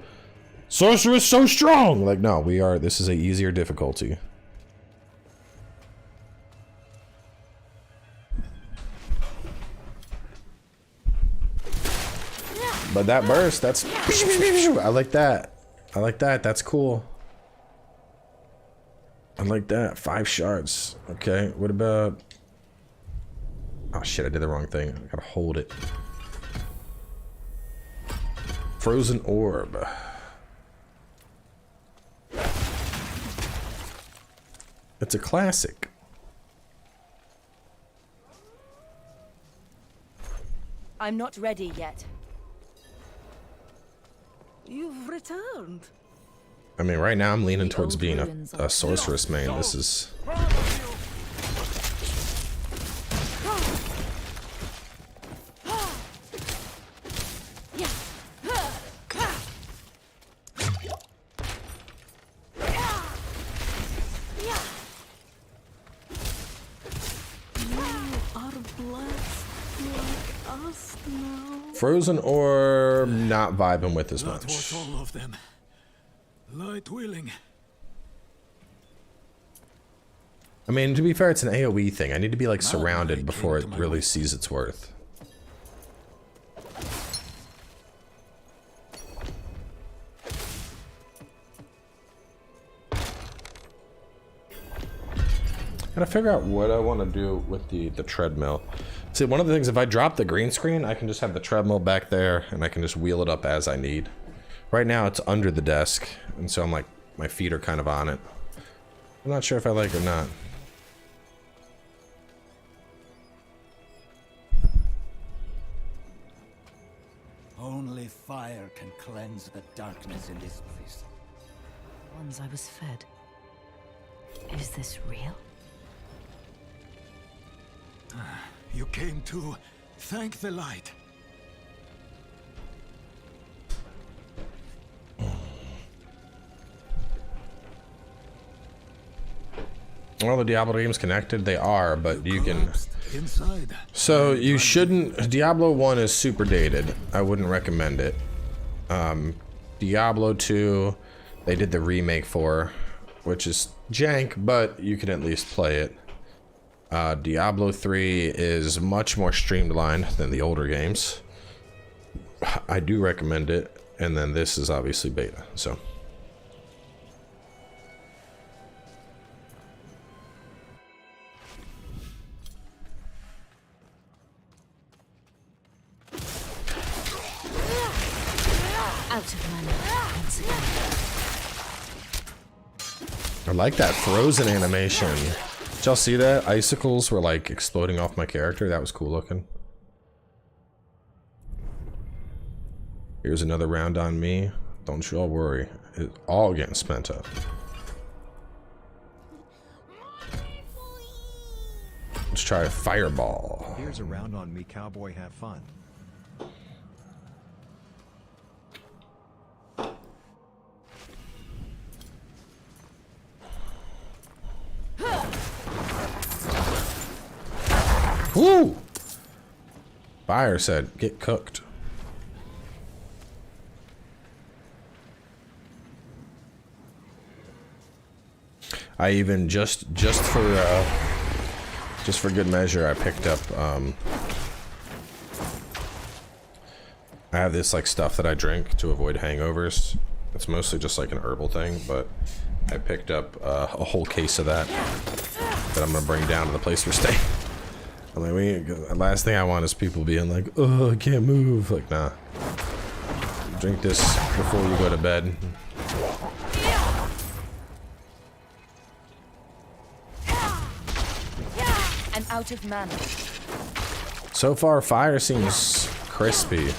Sorceress so strong! Like, no, this is a easier difficulty. But that burst, that's... I like that. I like that, that's cool. I like that. 5 shards. Okay, what about... Oh shit, I did the wrong thing. I gotta hold it. Frozen orb. It's a classic. I'm not ready yet. You've returned. I mean, right now I'm leaning towards being a sorceress main. This is... Frozen orb, not vibing with as much. Not worth all of them. Light willing. I mean, to be fair, it's an AoE thing. I need to be like surrounded before it really sees its worth. Gotta figure out what I want to do with the treadmill. See, one of the things, if I drop the green screen, I can just have the treadmill back there and I can just wheel it up as I need. Right now it's under the desk, and so I'm like, my feet are kind of on it. I'm not sure if I like it or not. Only fire can cleanse the darkness in this place. Once I was fed. Is this real? You came to thank the light. Well, the Diablo games connected, they are, but you can... Inside. So you shouldn't... Diablo 1 is super dated. I wouldn't recommend it. Diablo 2, they did the remake for, which is jank, but you can at least play it. Diablo 3 is much more streamlined than the older games. I do recommend it, and then this is obviously beta, so... Out of mana once again. I like that frozen animation. Did y'all see that? Icicles were like exploding off my character. That was cool looking. Here's another round on me. Don't y'all worry. It's all getting spent up. Let's try a fireball. Here's a round on me, cowboy. Have fun. Woo! Fire said, get cooked. I even just for good measure, I picked up I have this like stuff that I drink to avoid hangovers. It's mostly just like an herbal thing, but I picked up a whole case of that I'm gonna bring down to the place we're staying. I'm like, the last thing I want is people being like, oh, I can't move. Like, nah. Drink this before you go to bed. And out of mana. So far, fire seems crispy.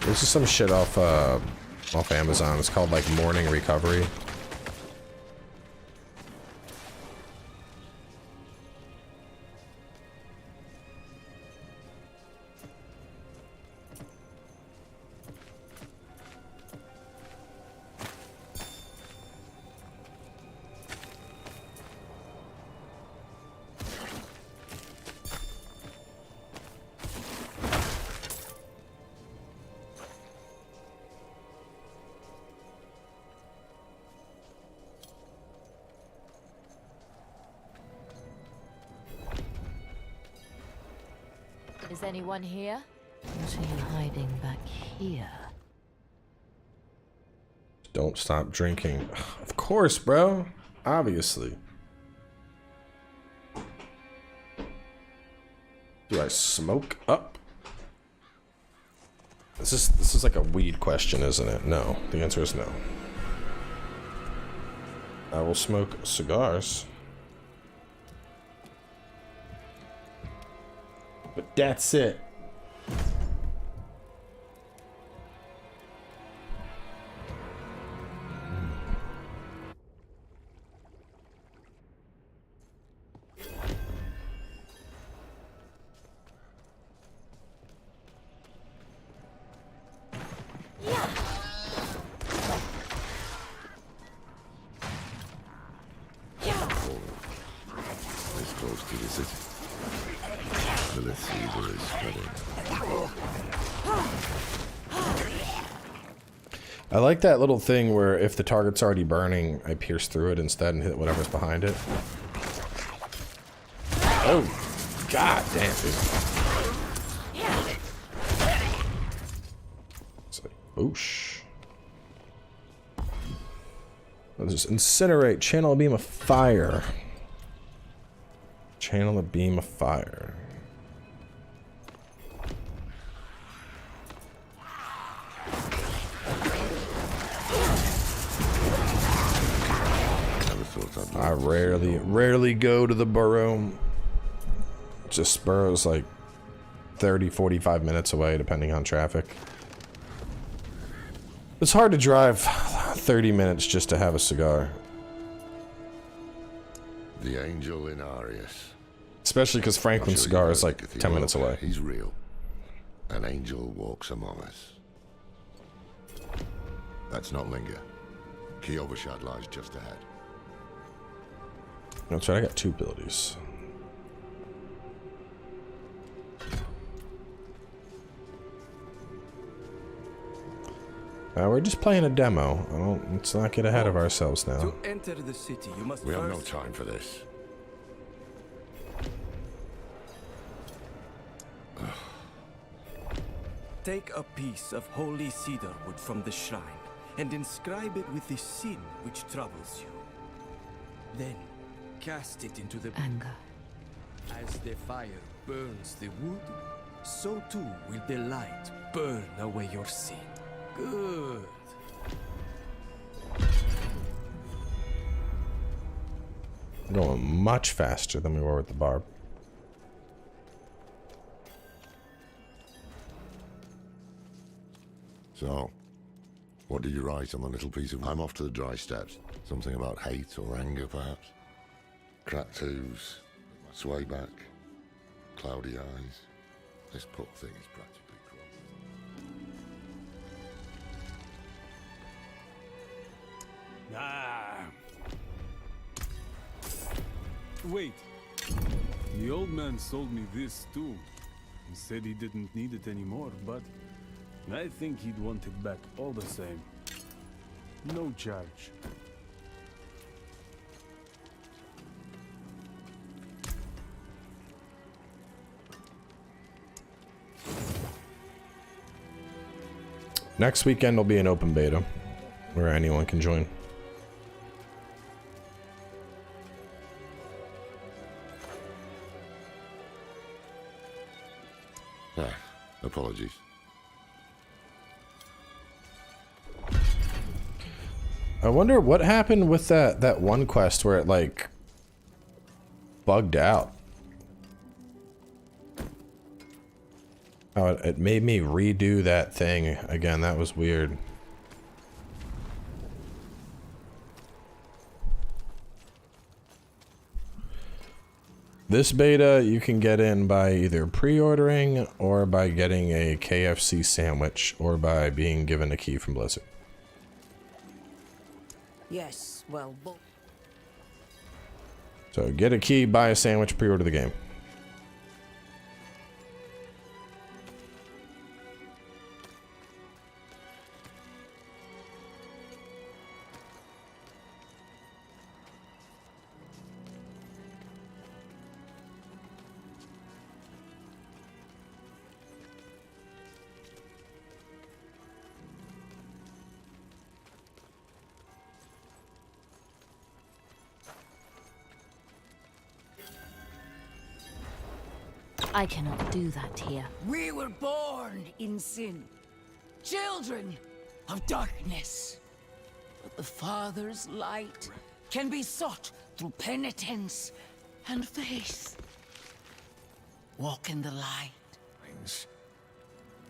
This is some shit off Amazon. It's called like morning recovery. anyone here? What are you hiding back here? Don't stop drinking. Of course, bro. Obviously. Do I smoke up? This is like a weed question, isn't it? No. The answer is no. I will smoke cigars. But that's it. I like that little thing where if the target's already burning, I pierce through it instead and hit whatever's behind it. Oh, god damn, dude. It's like, boosh. I'll just incinerate, channel a beam of fire. Channel a beam of fire. I rarely go to the burrow. Just burrow's like 30-45 minutes away depending on traffic. It's hard to drive 30 minutes just to have a cigar. The angel in Arius. Especially because Franklin's cigar is like 10 minutes away. He's real. An angel walks among us. Let's not linger. Kyovashad lies just ahead. That's right, I got 2 abilities. We're just playing a demo. Let's not get ahead of ourselves now. To enter the city, you must We have no time for this. Take a piece of holy cedar wood from the shrine and inscribe it with the sin which troubles you. Then cast it into the anger. As the fire burns the wood, so too will the light burn away your sin. Good. Going much faster than we were with the barb. So, what did you write on the little piece of... I'm off to the dry steps. Something about hate or anger, perhaps? Cracked hooves, sway back, cloudy eyes. This poor thing is practically crumpled. Ah. Wait. The old man sold me this too. He said he didn't need it anymore, but I think he'd want it back all the same. No charge. Next weekend will be an open beta where anyone can join. Apologies. I wonder what happened with that one quest where it like bugged out. Oh, it made me redo that thing again. That was weird. This beta you can get in by either pre-ordering or by getting a KFC sandwich or by being given a key from Blizzard. Yes, well, So get a key, buy a sandwich, pre-order the game. I cannot do that here. We were born in sin, children of darkness. But the Father's light can be sought through penitence and faith. Walk in the light.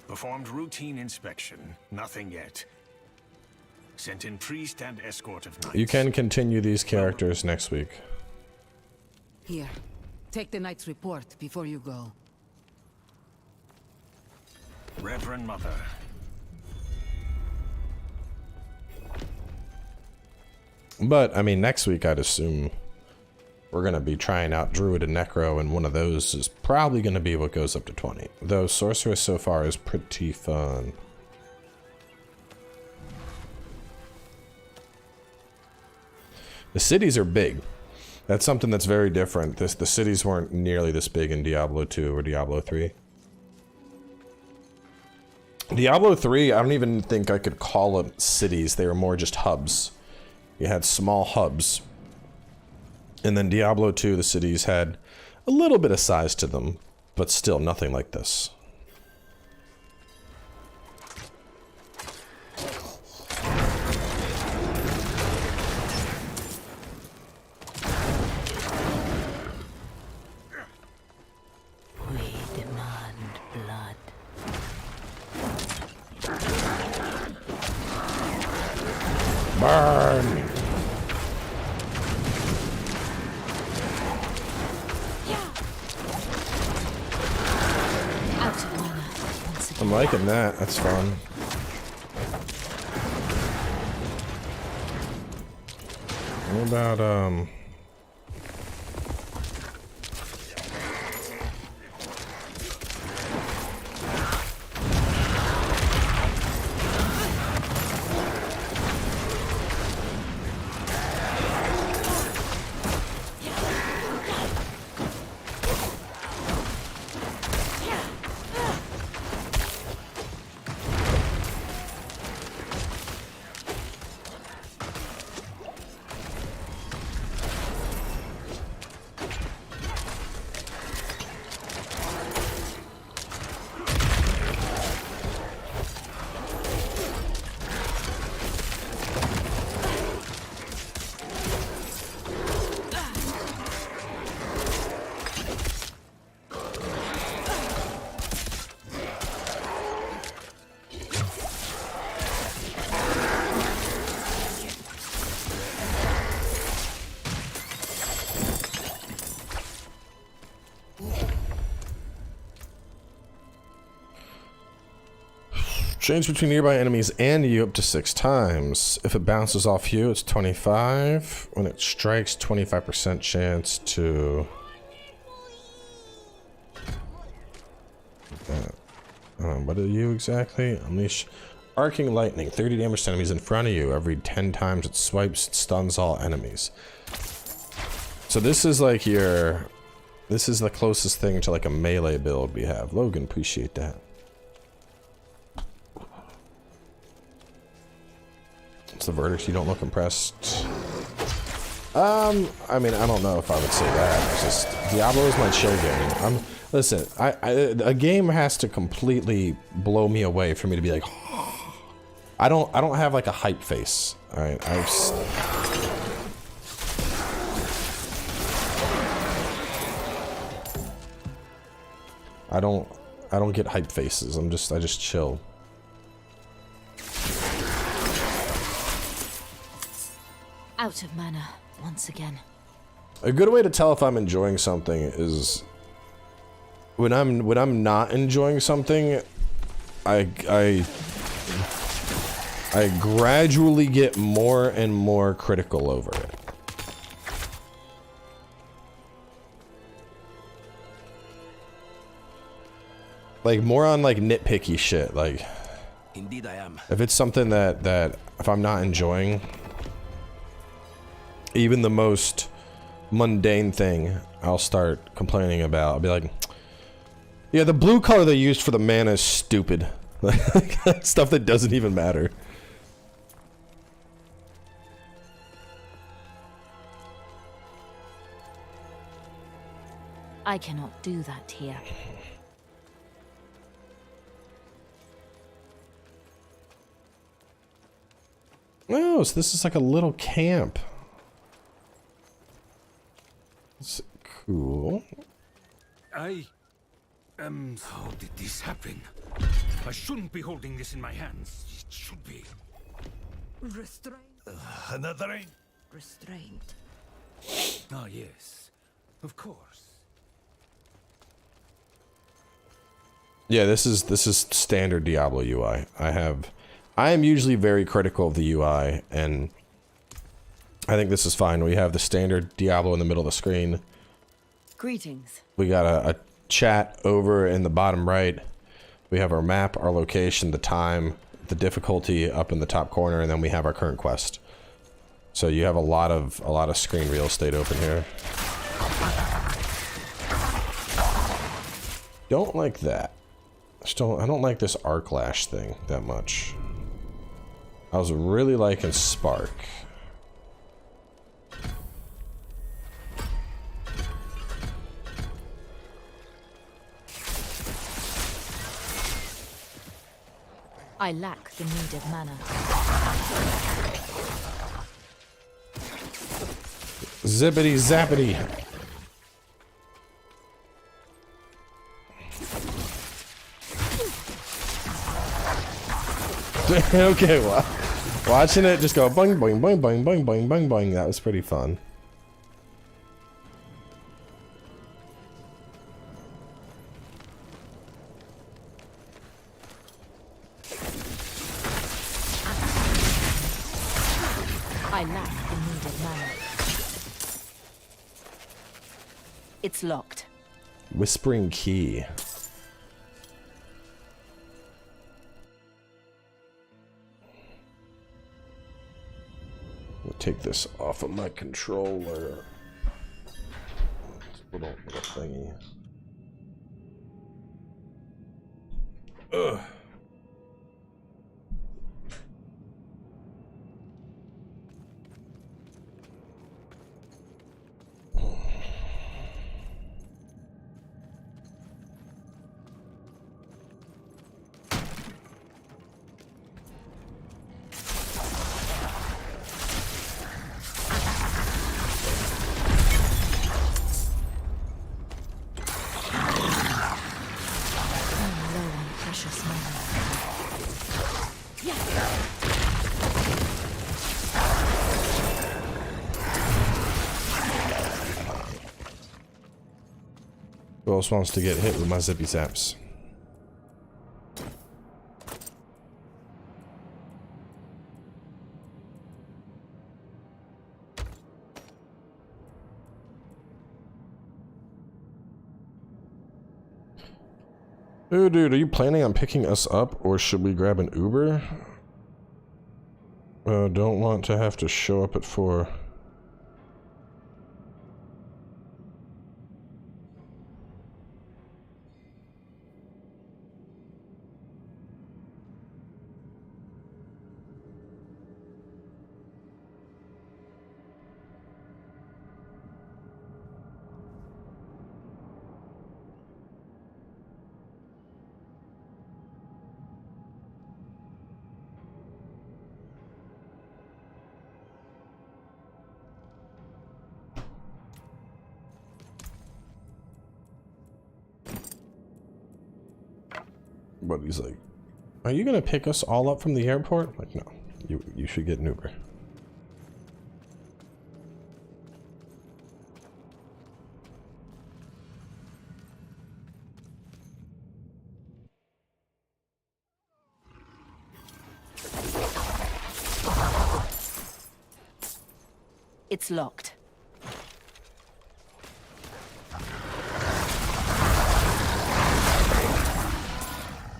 Performed routine inspection. Nothing yet. Sent in priest and escort of knights. You can continue these characters next week. Here, take the knight's report before you go. Reverend Mother. But, I mean, next week I'd assume we're going to be trying out Druid and Necro, and one of those is probably going to be what goes up to 20. Though Sorceress so far is pretty fun. The cities are big. That's something that's very different. The cities weren't nearly this big in Diablo 2 or Diablo 3. Diablo 3, I don't even think I could call them cities. They were more just hubs. You had small hubs. And then Diablo 2, the cities had a little bit of size to them, but still nothing like this. We demand blood. Burn! I'm liking that. That's fun. What about, change between nearby enemies and you up to 6 times. If it bounces off you, it's 25. When it strikes, 25% chance to... what are you exactly? Unleash arcing lightning. 30 damage to enemies in front of you. Every 10 times it swipes, it stuns all enemies. So this is like your... This is the closest thing to like a melee build we have. Logan, appreciate that. It's the verdict, you don't look impressed. I mean, I don't know if I would say that. It's just, Diablo is my chill game. Listen, a game has to completely blow me away for me to be like, I don't have like a hype face. Alright, I don't get hype faces. I just chill. Out of mana once again. A good way to tell if I'm enjoying something is when I'm not enjoying something, I gradually get more and more critical over it. Like more on like nitpicky shit. Like, indeed I am. If it's something that if I'm not enjoying, even the most mundane thing, I'll start complaining about. I'll be like, yeah, the blue color they used for the mana is stupid. Stuff that doesn't even matter. I cannot do that here. Oh, so this is like a little camp. It's cool. How did this happen? I shouldn't be holding this in my hands. It should be. Restraint. Another aim? Restraint. Ah, yes. Of course. Yeah, this is standard Diablo UI. I am usually very critical of the UI, and I think this is fine. We have the standard Diablo in the middle of the screen. Greetings. We got a chat over in the bottom right. We have our map, our location, the time, the difficulty up in the top corner, and then we have our current quest. So you have a lot of screen real estate open here. Don't like that. I don't like this arc lash thing that much. I was really liking Spark. I lack the needed mana. Zippity zappity. Okay, well, watching it just go boing boing boing boing boing boing boing boing. That was pretty fun. I lack the needed mana. It's locked. Whispering key. I'll take this off of my controller. Little thingy. Ugh. Who else wants to get hit with my zippy zaps? Oh, dude, are you planning on picking us up, or should we grab an Uber? Don't want to have to show up at 4. But he's like, are you gonna pick us all up from the airport? Like, no, you should get an Uber. It's locked.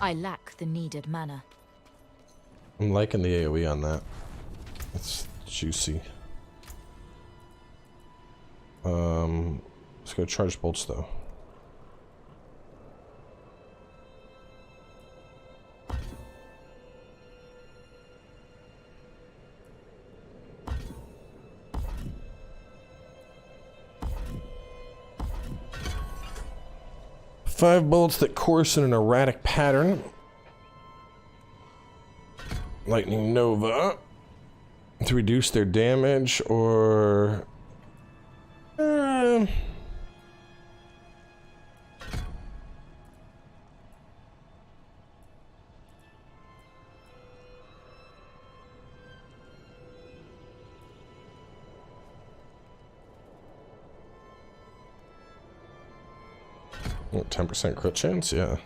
I lack the needed mana. I'm liking the AoE on that. It's juicy. Let's go charge bolts though. 5 bolts that course in an erratic pattern. Lightning Nova. To reduce their damage or... 10% crit chance, yeah.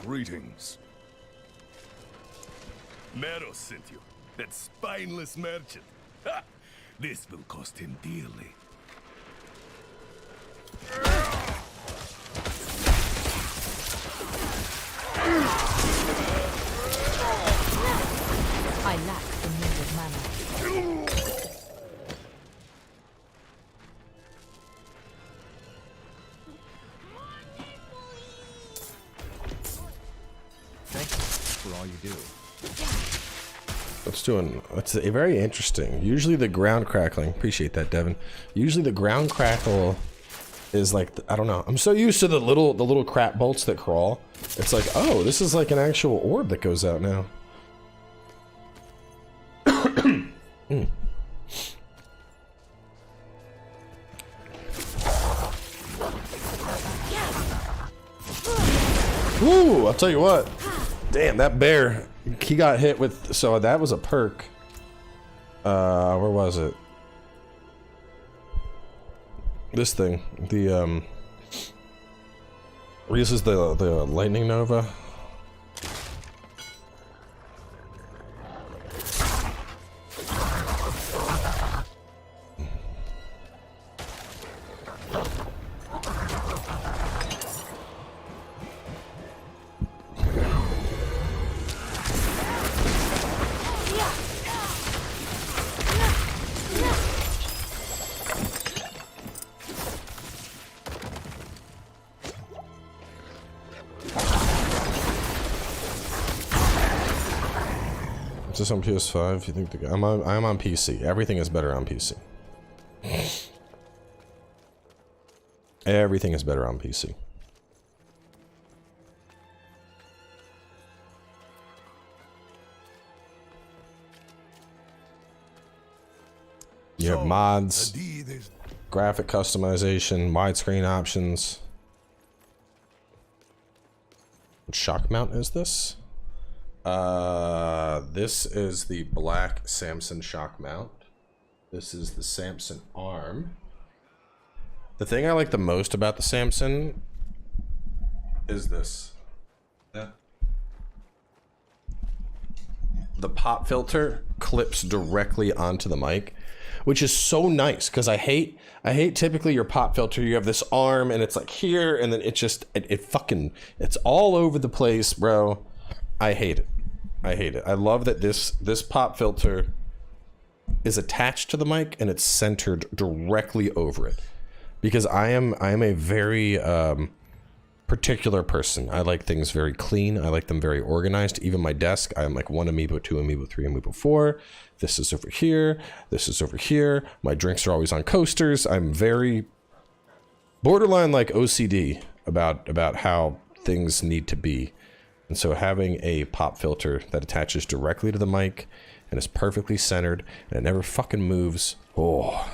Greetings. Meros sent you. That spineless merchant. Ha! This will cost him dearly. I lack the needed mana. Thank you for all you do. It's very interesting. Usually the ground crackling, appreciate that, Devin. Usually the ground crackle is like, I don't know. I'm so used to the little crap bolts that crawl. It's like, oh, this is like an actual orb that goes out now. Woo! I'll tell you what. Damn, that bear, he got hit with, so that was a perk. Where was it? This thing, this is the Lightning Nova. Is this on PS5? You think I'm on PC. Everything is better on PC. Everything is better on PC. You have mods, graphic customization, widescreen options. What shock mount is this? This is the black Samson shock mount. This is the Samson arm. The thing I like the most about the Samson is this. The pop filter clips directly onto the mic, which is so nice because I hate typically your pop filter. You have this arm and it's like here and then it's all over the place, bro. I hate it. I hate it. I love that this pop filter is attached to the mic and it's centered directly over it. Because I am a very particular person. I like things very clean. I like them very organized. Even my desk, I am like 1 amiibo, 2 amiibo, 3 amiibo, 4. This is over here. This is over here. My drinks are always on coasters. I'm very borderline like OCD about how things need to be. And so having a pop filter that attaches directly to the mic and is perfectly centered and it never fucking moves, oh,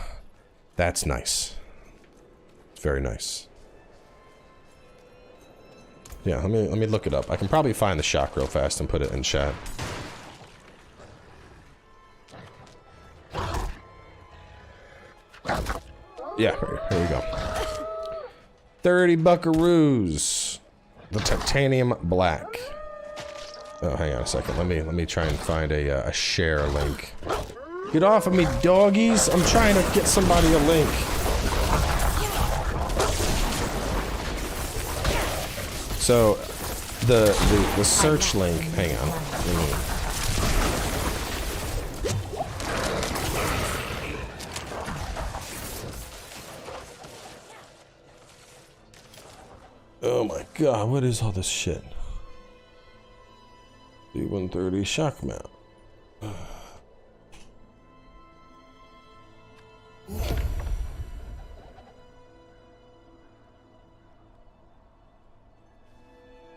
that's nice. It's very nice. Yeah, let me look it up. I can probably find the shock real fast and put it in chat. Yeah, here we go. 30 buckaroos. The titanium black. Oh, hang on a second. Let me try and find a share link. Get off of me, doggies! I'm trying to get somebody a link. So the search link. Hang on. Oh my god, what is all this shit? D130 shock mount.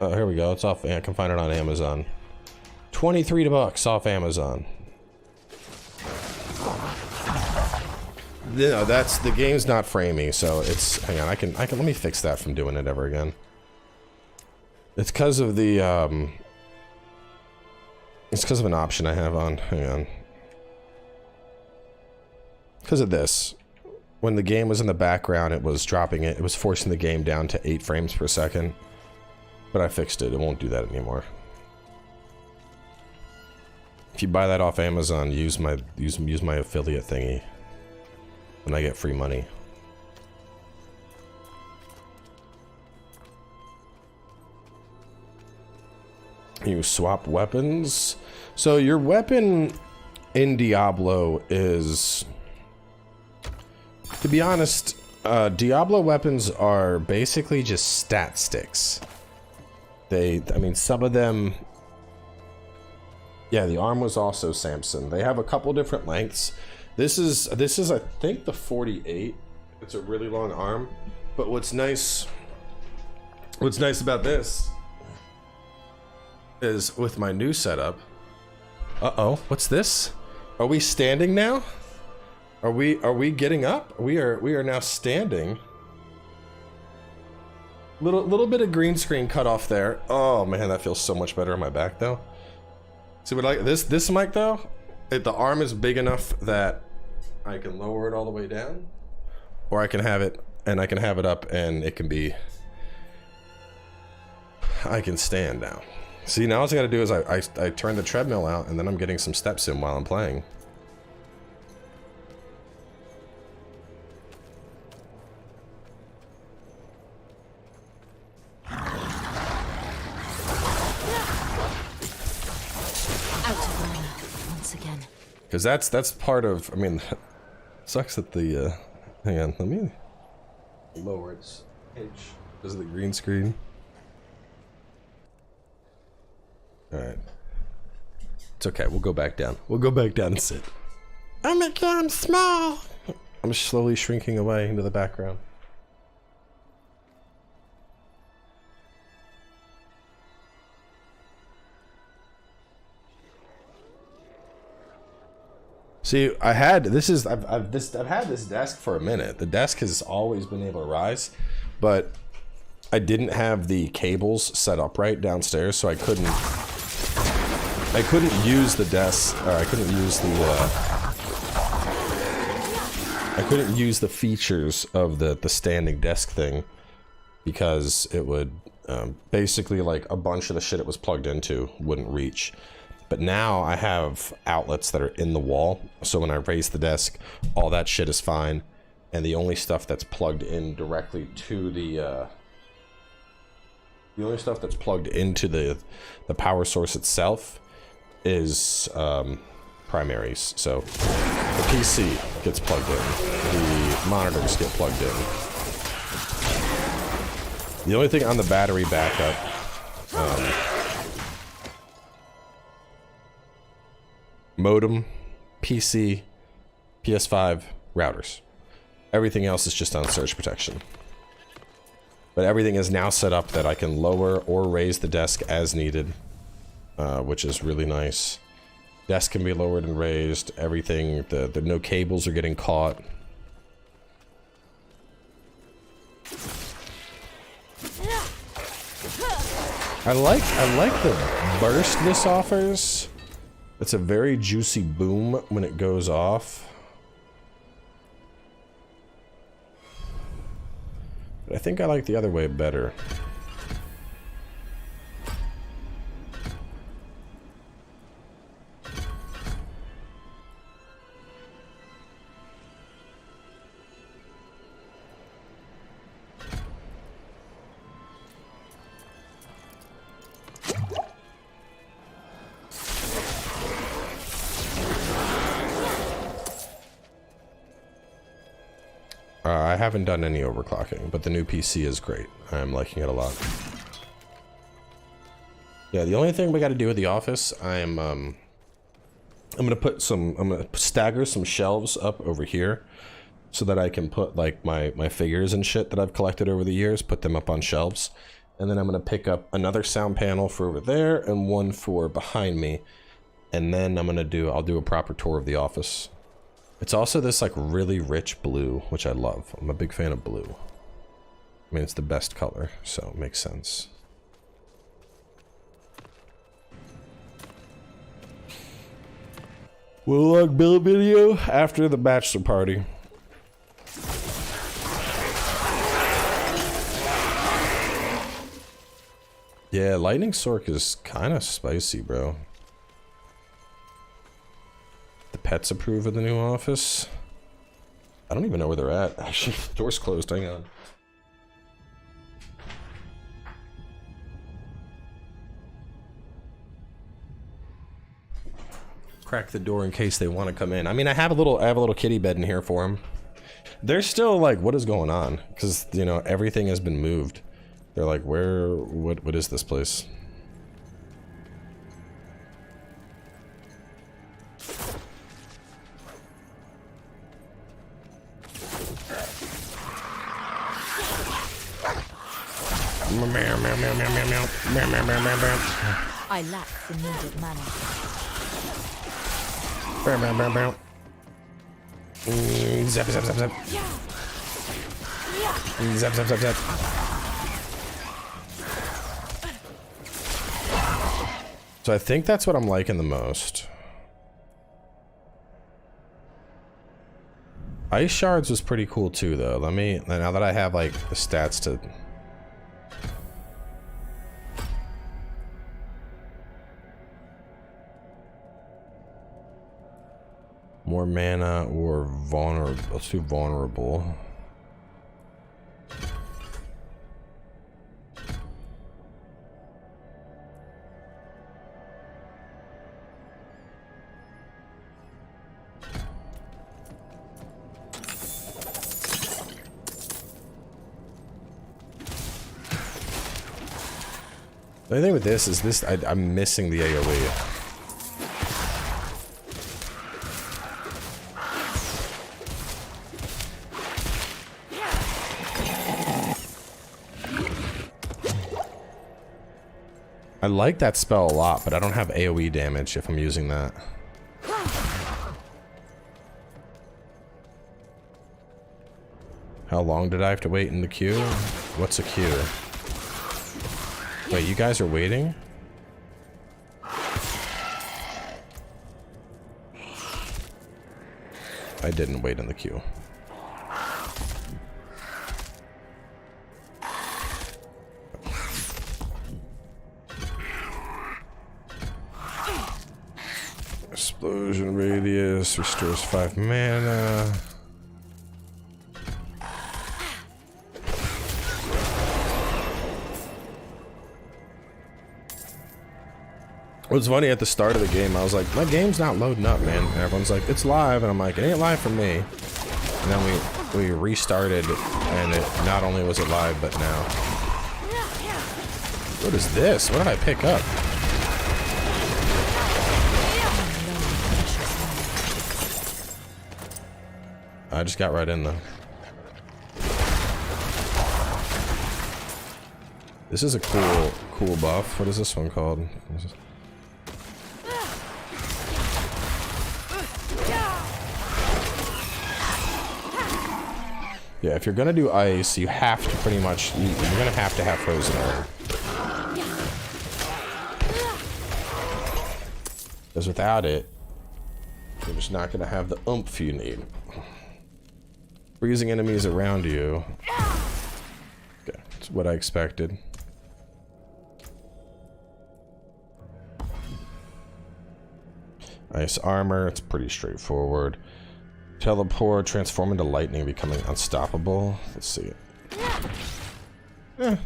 Oh, here we go. It's off. I can find it on Amazon. $23 off Amazon. No, that's the game's not framing, so it's. Hang on, I can. Let me fix that from doing it ever again. It's because of the. It's because of an option I have on. Hang on. Because of this. When the game was in the background, it was dropping it. It was forcing the game down to 8 frames per second. But I fixed it. It won't do that anymore. If you buy that off Amazon, use my affiliate thingy, and I get free money. You swap weapons. So your weapon in Diablo is, to be honest, Diablo weapons are basically just stat sticks. I mean, some of them. Yeah, the arm was also Samson. They have a couple different lengths. This is I think the 48. It's a really long arm. But what's nice about this is with my new setup. Uh-oh, what's this? Are we standing now? Are we getting up? We are now standing. Little bit of green screen cut off there. Oh man, that feels so much better on my back though. See what this mic though? The arm is big enough that I can lower it all the way down, or I can have it up and it can be. I can stand now. See, now all I gotta do is I turn the treadmill out and then I'm getting some steps in while I'm playing. Because that's part of. I mean, sucks that the. Hang on, let me lower its edge because of the green screen. All right, it's okay. We'll go back down. We'll go back down and sit. Oh my god, I'm small. I'm slowly shrinking away into the background. See, I've had this desk for a minute. The desk has always been able to rise, but I didn't have the cables set up right downstairs, so I couldn't use the desk, or I couldn't use the features of the standing desk thing, because it would basically, like, a bunch of the shit it was plugged into wouldn't reach. But now I have outlets that are in the wall, so when I raise the desk, all that shit is fine, and the only stuff that's plugged in directly to the only stuff that's plugged into the power source itself is primaries. So the PC gets plugged in, the monitors get plugged in. The only thing on the battery backup, modem, PC, PS5, routers. Everything else is just on surge protection. But everything is now set up that I can lower or raise the desk as needed, which is really nice. Desk can be lowered and raised. Everything, the no cables are getting caught. I like the burst this offers. It's a very juicy boom when it goes off. But I think I like the other way better. I haven't done any overclocking, but the new PC is great. I'm liking it a lot. Yeah, the only thing we got to do with the office, I'm gonna stagger some shelves up over here, so that I can put like my figures and shit that I've collected over the years, put them up on shelves, and then I'm gonna pick up another sound panel for over there and one for behind me, and then I'll do a proper tour of the office. It's also this like really rich blue, which I love. I'm a big fan of blue. I mean, it's the best color, so it makes sense. We'll log build video after the bachelor party. Yeah, Lightning Sork is kind of spicy, bro. The pets approve of the new office. I don't even know where they're at. Actually, the door's closed. Hang on. Crack the door in case they want to come in. I mean, I have a little kitty bed in here for them. They're still like, what is going on? Because, you know, everything has been moved. They're like, what is this place? I lack the needed mana. Zap, zap, zap, zap. Zap, zap, zap, zap. So I think that's what I'm liking the most. Ice shards was pretty cool too, though. Now that I have like the stats to. More mana or vulnerable. Let's do vulnerable. The only thing with this is I'm missing the AoE. I like that spell a lot, but I don't have AoE damage if I'm using that. How long did I have to wait in the queue? What's a queue? Wait, you guys are waiting? I didn't wait in the queue. Explosion radius restores 5 mana. It was funny at the start of the game, I was like, my game's not loading up, man. And everyone's like, it's live, and I'm like, it ain't live for me. And then we restarted, and it not only was it live, but now. What is this? What did I pick up? I just got right in though. This is a cool buff. What is this one called? Yeah, if you're gonna do ice, you have to pretty much, you're gonna have to have frozen air. Because without it, you're just not gonna have the oomph you need. Freezing enemies around you. Okay, that's what I expected. Ice armor, it's pretty straightforward. Teleport, transform into lightning, becoming unstoppable. Let's see it. Eh.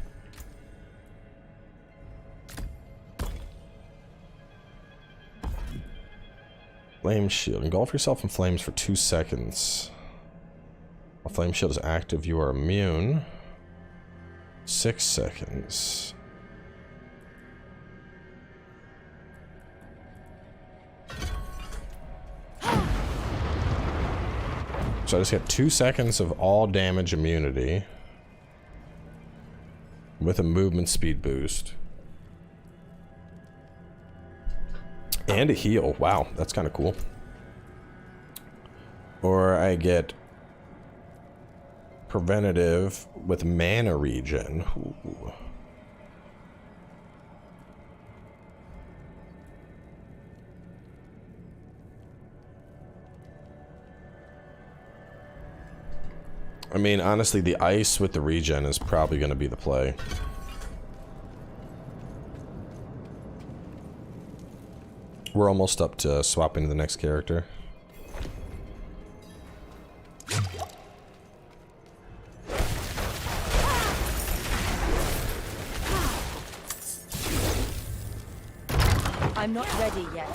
Flame shield. Engulf yourself in flames for 2 seconds. A flame shield is active. You are immune. 6 seconds. So I just get 2 seconds of all damage immunity with a movement speed boost. And a heal. Wow, that's kind of cool. Or I get preventative with mana regen. Ooh. I mean, honestly, the ice with the regen is probably going to be the play. We're almost up to swapping to the next character. I'm not ready yet.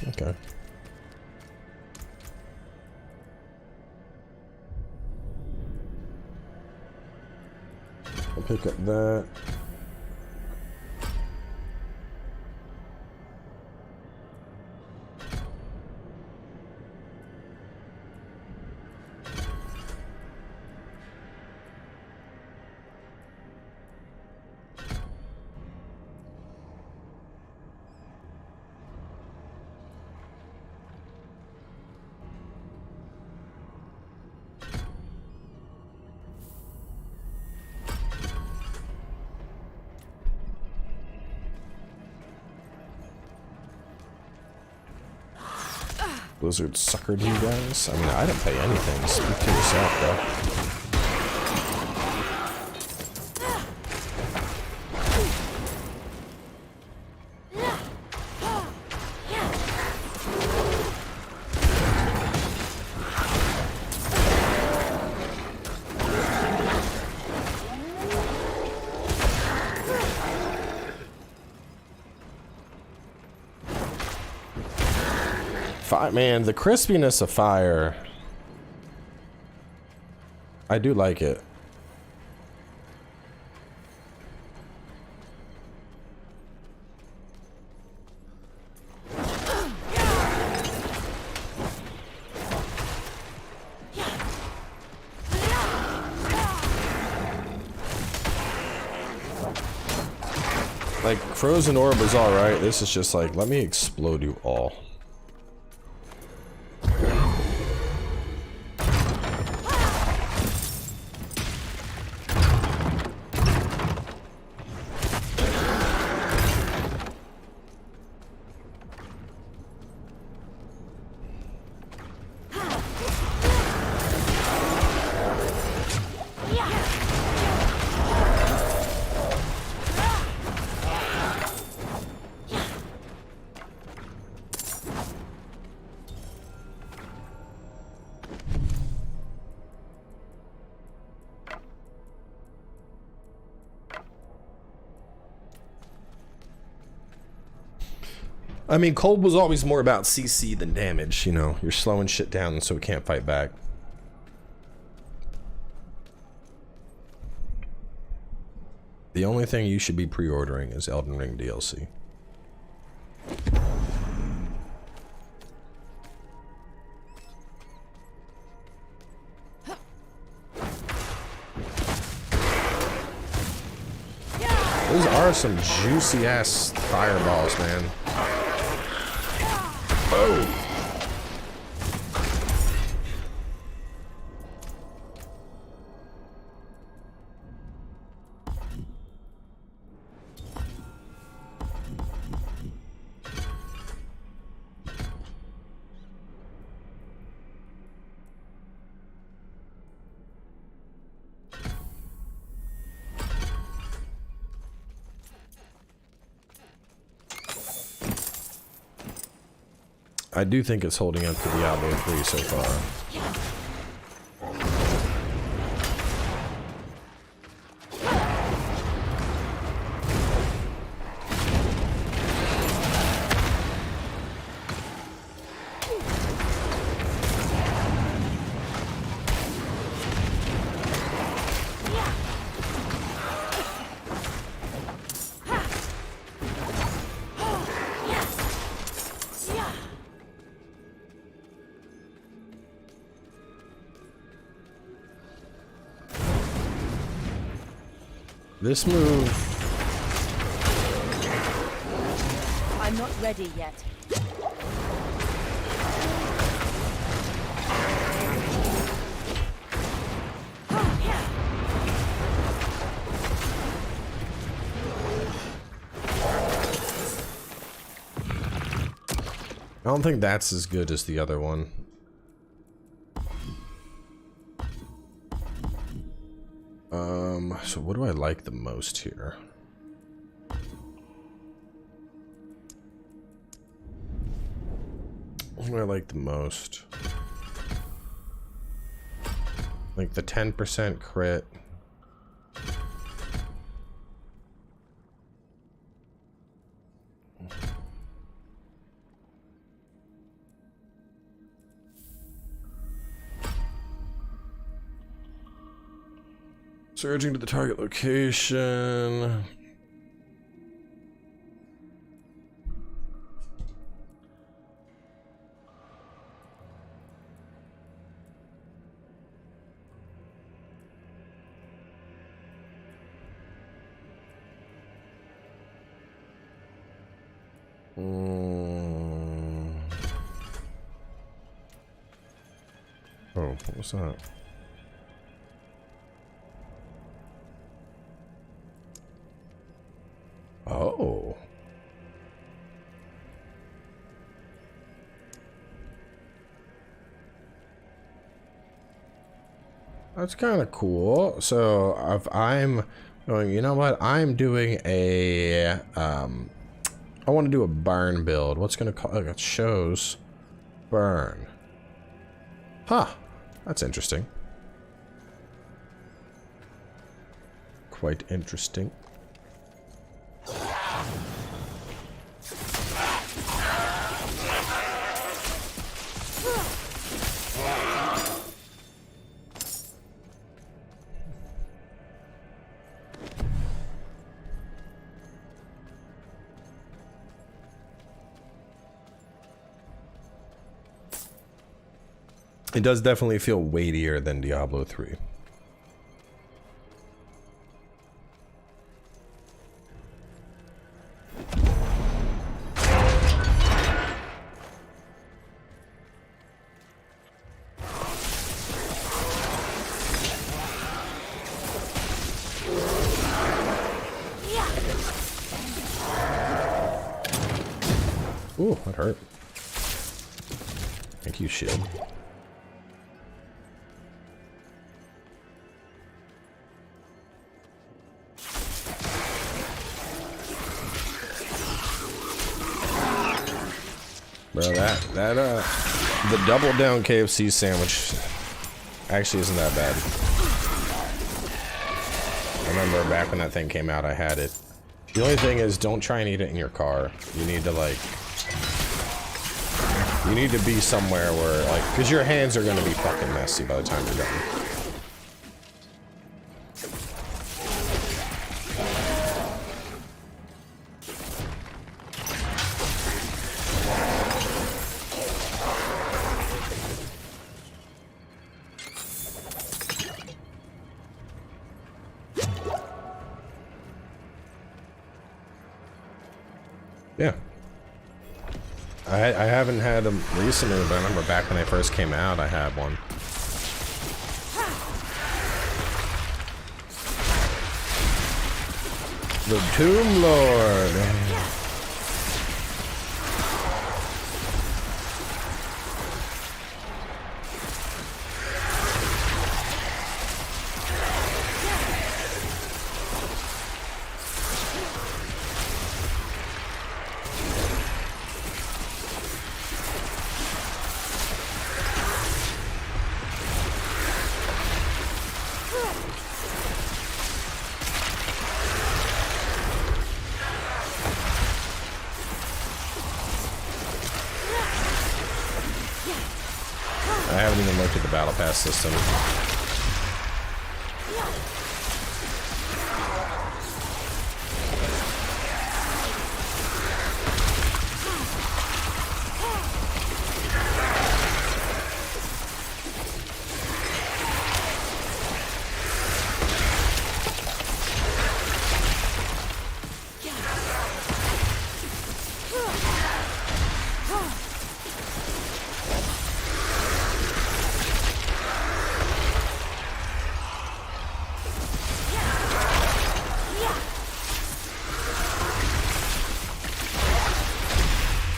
Okay. I'll pick up that. Blizzard suckered you guys? I mean, I didn't pay anything. Speak to yourself, bro. Man, the crispiness of fire. I do like it. Like, Frozen Orb is alright. This is just like, let me explode you all. I mean, cold was always more about CC than damage, you know. You're slowing shit down so it can't fight back. The only thing you should be pre-ordering is Elden Ring DLC. Those are some juicy ass fireballs, man. Oh. I do think it's holding up to Diablo 3 so far. This move. I'm not ready yet. I don't think that's as good as the other one. So what do I like the most here? What do I like the most? Like the 10% crit. Surging to the target location. Oh, what was that? Oh. That's kind of cool. So if I'm going, you know what? I'm doing a, I want to do a burn build. What's going to call it? Shows burn. Huh. That's interesting. Quite interesting. It does definitely feel weightier than Diablo 3. Ooh, that hurt. Thank you, shield. Bro, the double down KFC sandwich actually isn't that bad. I remember back when that thing came out, I had it. The only thing is, don't try and eat it in your car. You need to be somewhere where, like, because your hands are gonna be fucking messy by the time you're done. Yeah. I haven't had them recently, but I remember back when they first came out, I had one. The Tomb Lord. I haven't even looked at the battle pass system.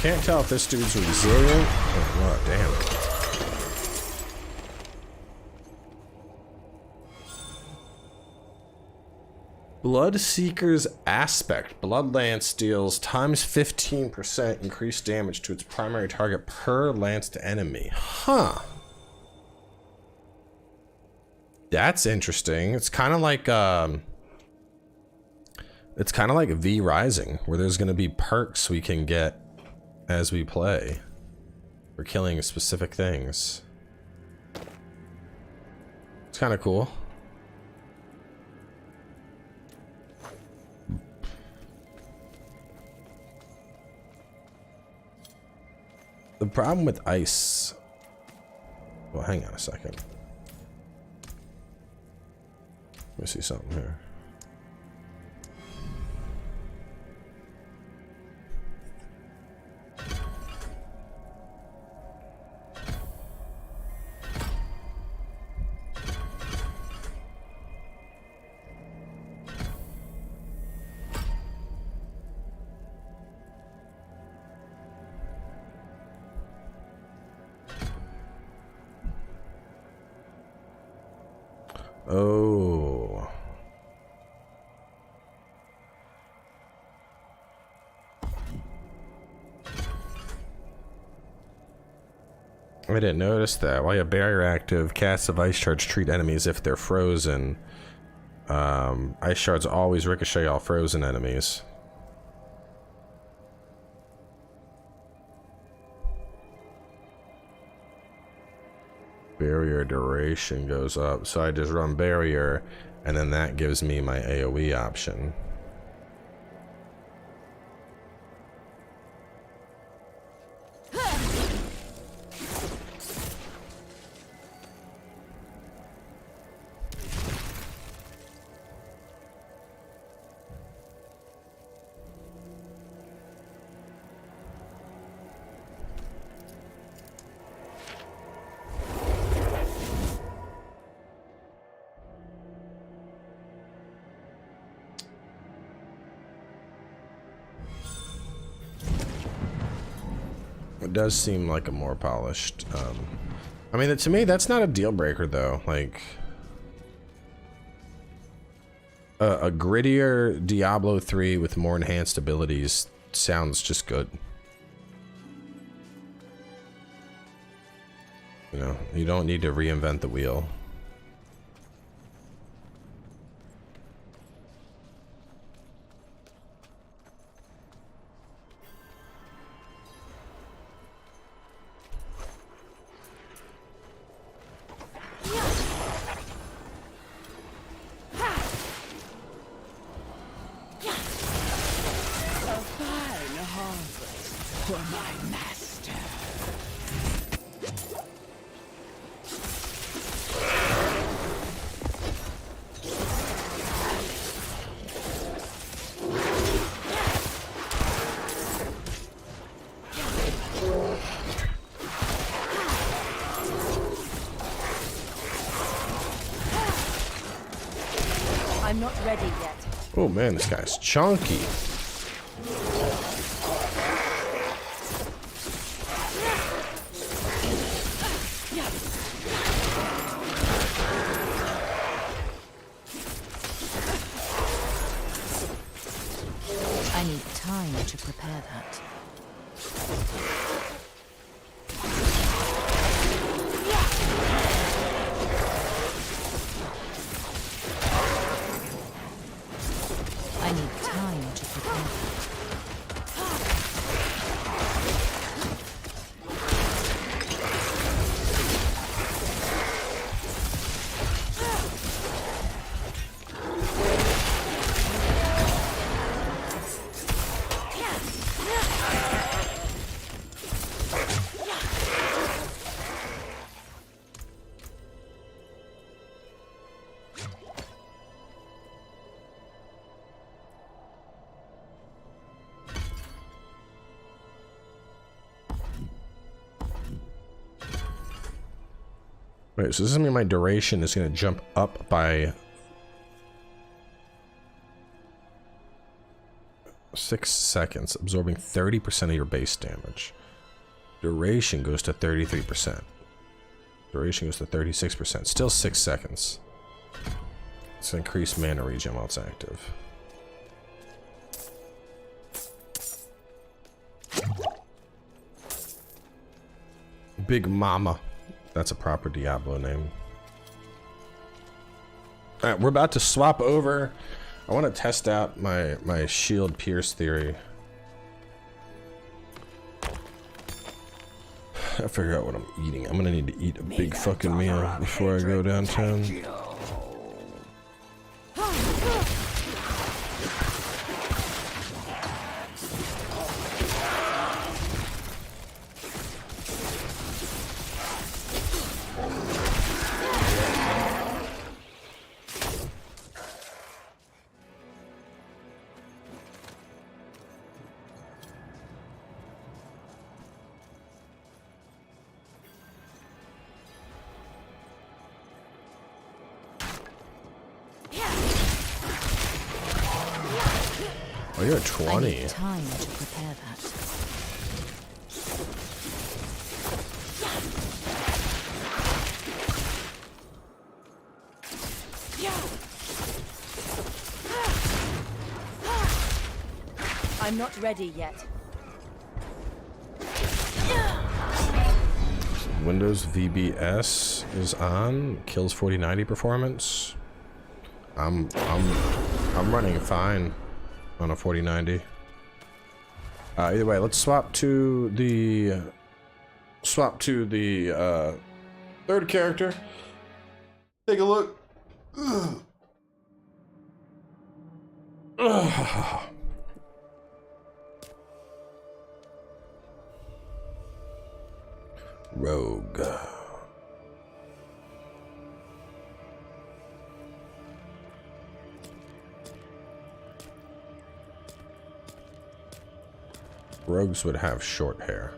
Can't tell if this dude's resilient. Oh, damn. Bloodseeker's Aspect. Blood Lance deals times 15% increased damage to its primary target per lanced enemy. Huh. That's interesting. It's kind of like V Rising, where there's going to be perks we can get as we play for killing specific things. It's kind of cool. The problem with ice... Well, hang on a second. Let me see something here. Oh. I didn't notice that. While you have barrier active, casts of ice shards treat enemies if they're frozen. Ice shards always ricochet all frozen enemies. Barrier duration goes up, so I just run barrier, and then that gives me my AoE option. It does seem like a more polished, I mean, to me, that's not a deal breaker though. Like, a grittier Diablo 3 with more enhanced abilities sounds just good. You know, you don't need to reinvent the wheel. I'm not ready yet. Oh man, this guy's chunky. I need time to prepare that. I need time to prepare that. Wait, so this is mean my duration is going to jump up by 6 seconds, absorbing 30% of your base damage. Duration goes to 33%. Duration goes to 36%. Still 6 seconds. Let's increase mana regen while it's active. Big Mama. That's a proper Diablo name. Alright, we're about to swap over. I want to test out my shield pierce theory. I figure out what I'm eating. I'm gonna need to eat a big fucking meal before I go downtown. Oh, you're 20. I need time to prepare that. I'm not ready yet. Windows VBS is on. Kills 4090 performance. I'm running fine on a 4090. Either way, let's swap to the third character. Take a look. Ugh. Ugh. Rogue. Rogues would have short hair.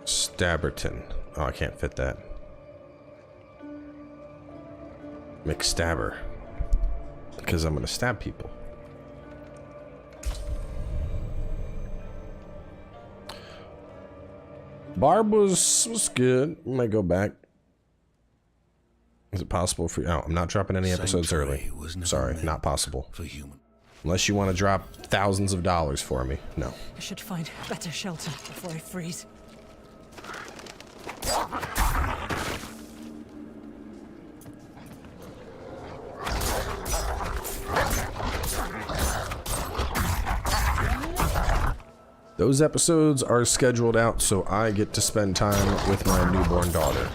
Stabberton. Oh, I can't fit that. McStabber. Because I'm gonna stab people. Barb was good. We might go back. Is it possible for you? Oh, I'm not dropping any episodes early. Sorry, not possible. For human. Unless you want to drop thousands of dollars for me. No. I should find better shelter before I freeze. Those episodes are scheduled out so I get to spend time with my newborn daughter.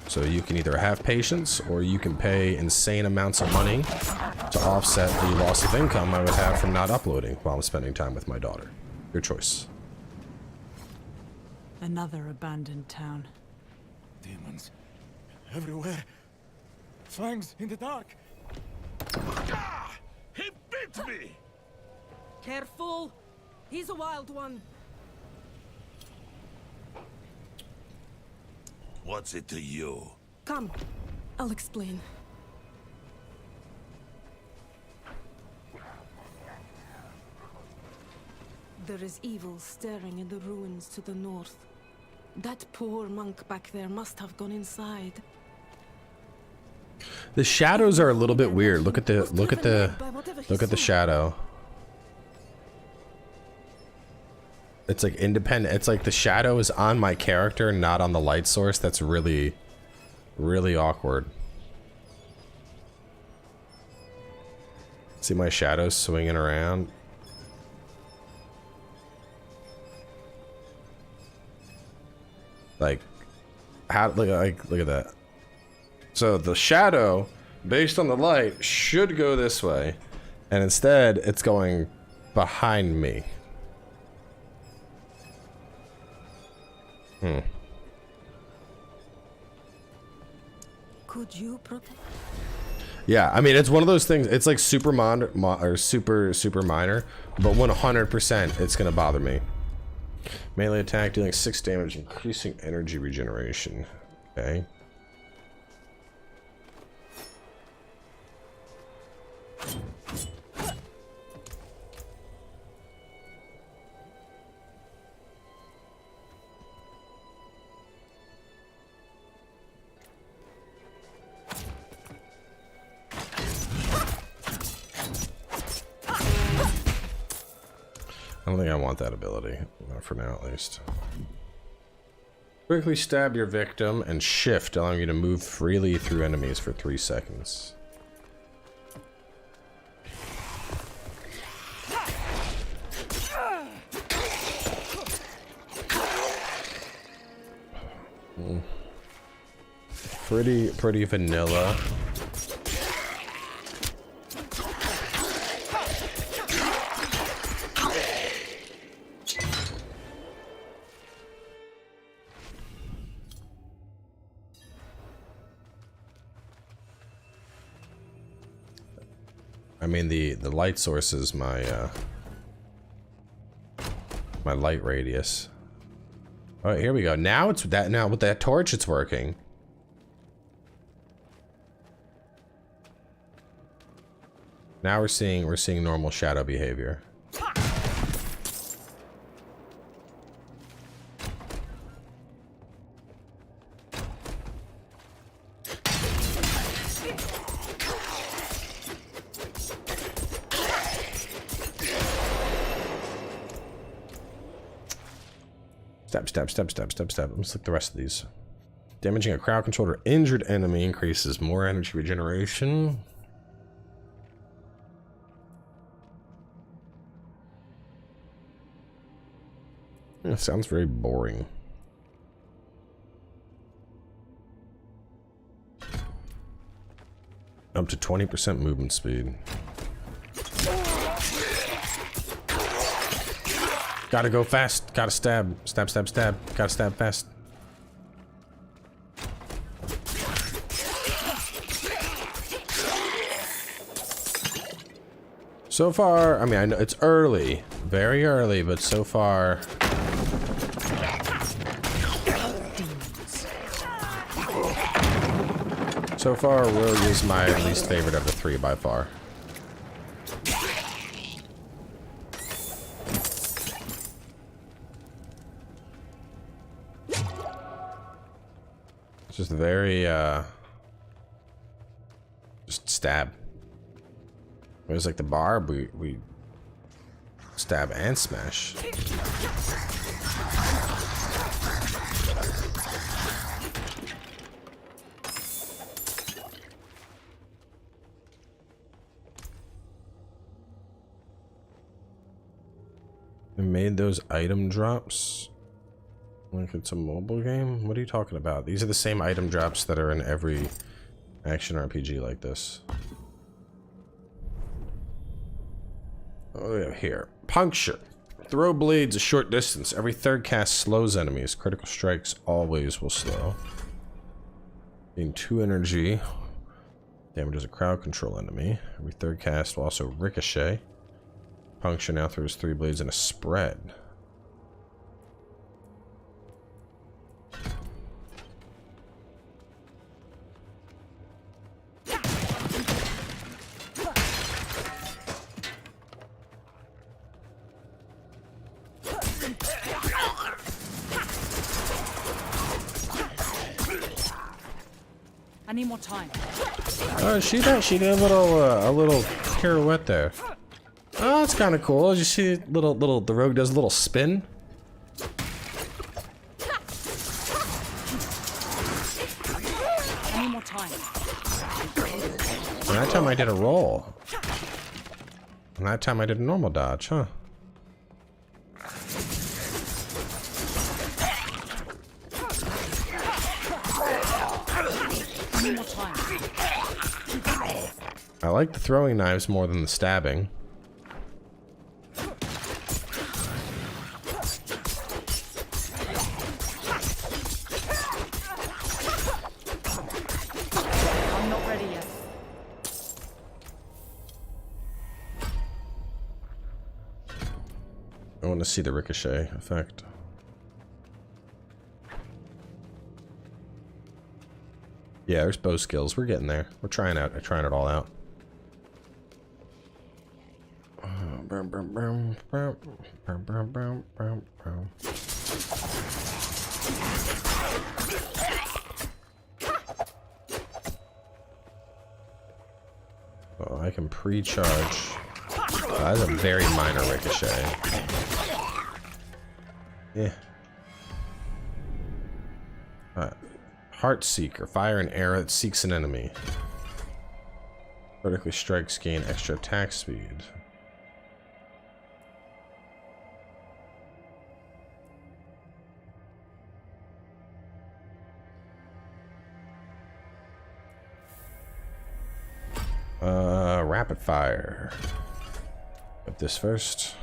So you can either have patience or you can pay insane amounts of money to offset the loss of income I would have from not uploading while I'm spending time with my daughter. Your choice. Another abandoned town. Demons everywhere. Fangs in the dark. Ah! He bit me! Careful! He's a wild one. What's it to you? Come, I'll explain. There is evil staring in the ruins to the north. That poor monk back there must have gone inside. The shadows are a little bit weird. Look at the shadow. It's like independent. It's like the shadow is on my character, not on the light source. That's really, really awkward. See my shadow swinging around? Like, how? Look at that. So the shadow, based on the light, should go this way, and instead it's going behind me. Could you protect? Yeah, I mean, it's one of those things. It's like super minor, but 100% it's gonna bother me. Melee attack dealing 6 damage, increasing energy regeneration. Okay. I don't think I want that ability, not for now at least. Quickly stab your victim and shift, allowing you to move freely through enemies for 3 seconds. Pretty vanilla. I mean, the light source is my my light radius. All right, here we go. Now it's that. Now with that torch, it's working. Now we're seeing normal shadow behavior. Stab. Let's look at the rest of these. Damaging a crowd controlled or injured enemy increases more energy regeneration. That sounds very boring. Up to 20% movement speed. Gotta go fast. Gotta stab. Stab. Gotta stab fast. So far, I mean, I know it's early. Very early, but so far... So far, Rogue is my least favorite of the 3 by far. It's just very, just stab. It was like the barb, we stab and smash. They made those item drops like it's a mobile game? What are you talking about? These are the same item drops that are in every action RPG like this. Oh, yeah, here. Puncture. Throw blades a short distance. Every third cast slows enemies. Critical strikes always will slow. Gain 2 energy. Damages a crowd control enemy. Every third cast will also ricochet. Puncture now throws 3 blades in a spread. I need more time. Oh, she did a little pirouette there. Oh, that's kind of cool. Did you see the rogue does a little spin? I need more time. And that time I did a roll. And that time I did a normal dodge, huh? I like the throwing knives more than the stabbing. I'm not ready yet. I want to see the ricochet effect. Yeah, there's bow skills. We're getting there. We're trying it all out. Oh, I can pre-charge. That's a very minor ricochet. Yeah. Heart Seeker. Fire an arrow that seeks an enemy. Vertically strikes gain extra attack speed. Rapid fire. Put this first.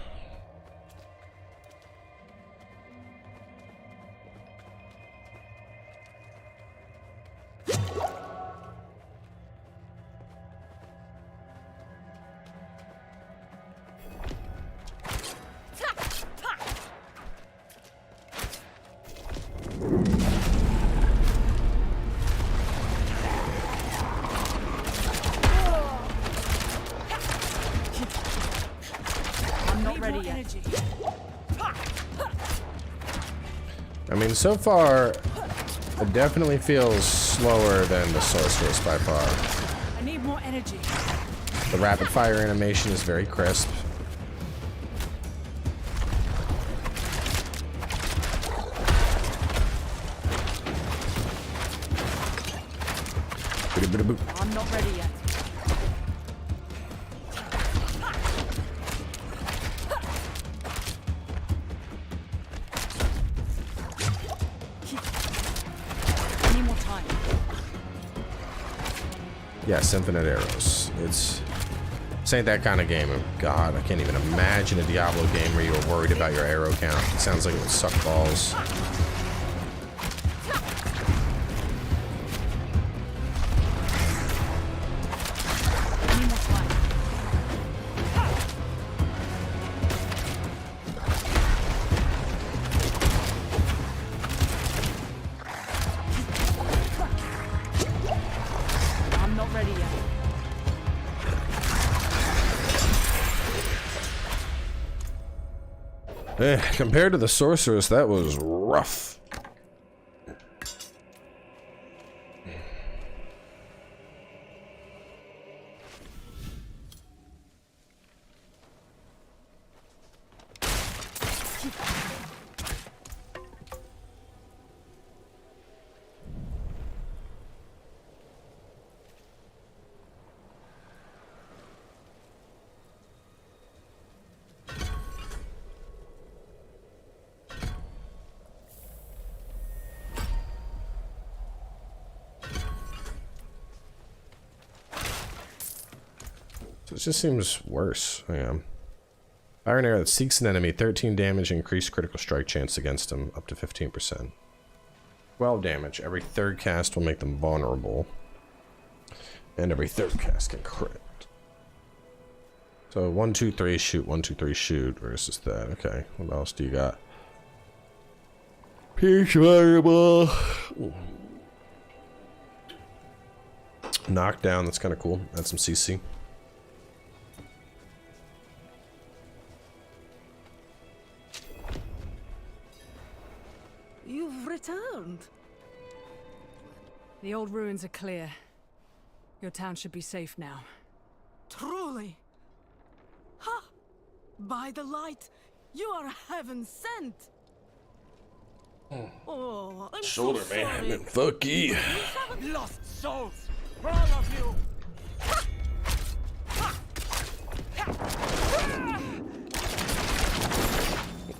I mean, so far, it definitely feels slower than the Sorceress by far. I need more energy. The rapid fire animation is very crisp. I'm not ready yet. Yes, infinite arrows. This ain't that kind of game. Oh, God, I can't even imagine a Diablo game where you were worried about your arrow count. It sounds like it would suck balls. Compared to the Sorceress, that was rough. It just seems worse. Yeah. Fire an arrow that seeks an enemy, 13 damage, increased critical strike chance against him, up to 15%. 12 damage. Every third cast will make them vulnerable. And every third cast can crit. So 1, 2, 3, shoot, 1, 2, 3, shoot versus that. Okay, what else do you got? Pierce variable. Knockdown, that's kind of cool. That's some CC. You've returned. The old ruins are clear. Your town should be safe now. Truly. Ha! By the light, you are heaven sent. Oh, I'm Shoulder so man, sorry. and fuck you. Lost souls, for all of you.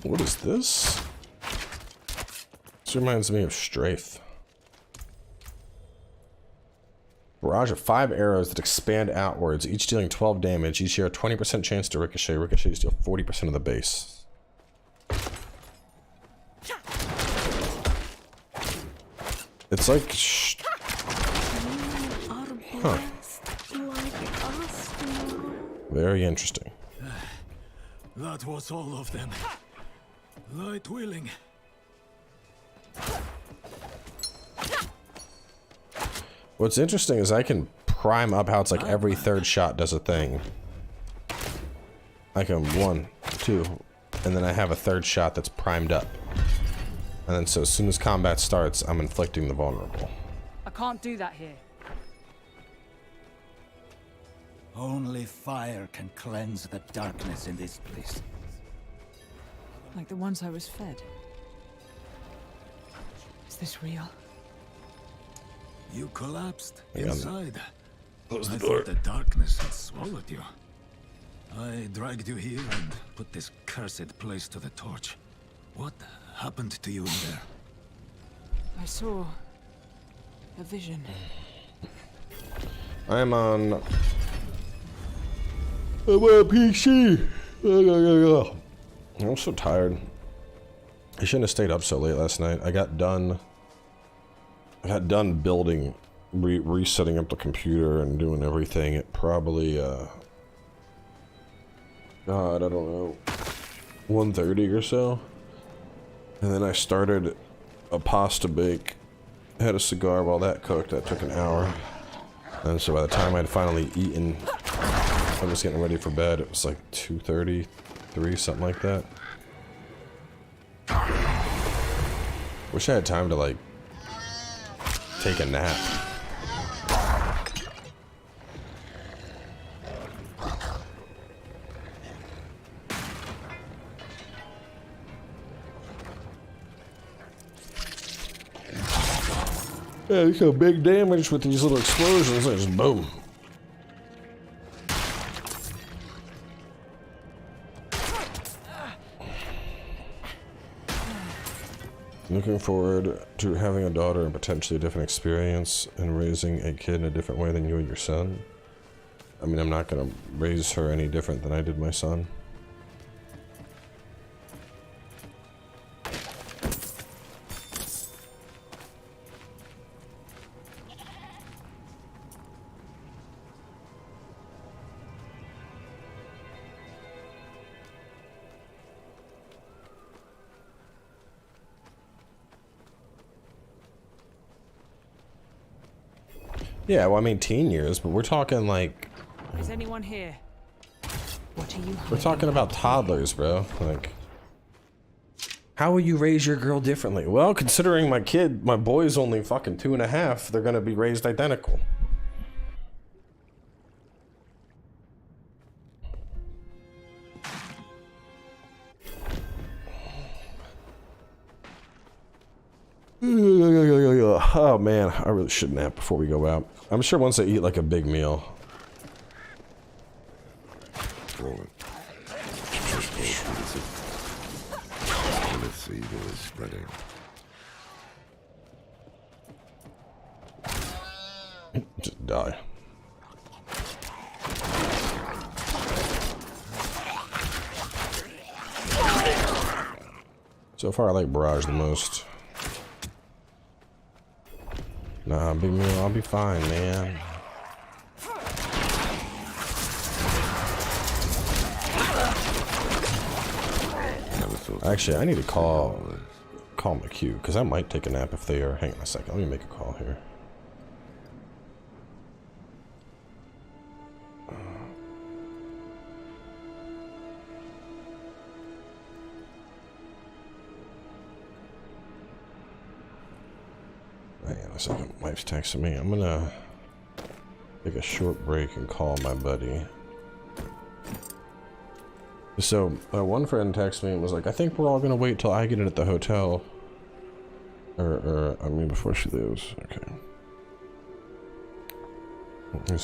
What is this? This reminds me of Strafe. Barrage of 5 arrows that expand outwards, each dealing 12 damage. Each year, a 20% chance to ricochet. Ricochets deal 40% of the base. It's like... Huh. Very interesting. That was all of them. Light willing. What's interesting is I can prime up how it's like every third shot does a thing. I can 1, 2, and then I have a third shot that's primed up. And then so as soon as combat starts, I'm inflicting the vulnerable. I can't do that here. Only fire can cleanse the darkness in this place. Like the ones I was fed. Is this real? You collapsed Hang on. inside. Close the I door. thought the darkness had swallowed you. I dragged you here and put this cursed place to the torch. What happened to you in there? I saw a vision. I'm on PC. I'm so tired. I shouldn't have stayed up so late last night. I got done building, resetting up the computer and doing everything at probably, God, I don't know, 1:30 or so. And then I started a pasta bake, had a cigar while that cooked. That took an hour. And so by the time I'd finally eaten, I was getting ready for bed. It was like 2:30, 3, something like that. Wish I had time to like take a nap. Yeah, there's no big damage with these little explosions. They just boom. Looking forward to having a daughter and potentially a different experience and raising a kid in a different way than you and your son. I mean, I'm not gonna raise her any different than I did my son. Yeah, well, I mean teen years, but we're talking like... Is anyone here? What are you We're talking about toddlers, bro. Like... How will you raise your girl differently? Well, considering my boy's only fucking 2.5, they're gonna be raised identical. Oh man, I really should nap before we go out. I'm sure once I eat like a big meal. Just die. So far I like Barrage the most. Nah, big meal, I'll be fine, man. Actually, I need to call McHugh, because I might take a nap if they are. Hang on a second, let me make a call here. Hang on a second, wife's texting me. I'm gonna take a short break and call my buddy. So, one friend texted me and was like, I think we're all gonna wait till I get in at the hotel. I mean, before she leaves. Okay. Let's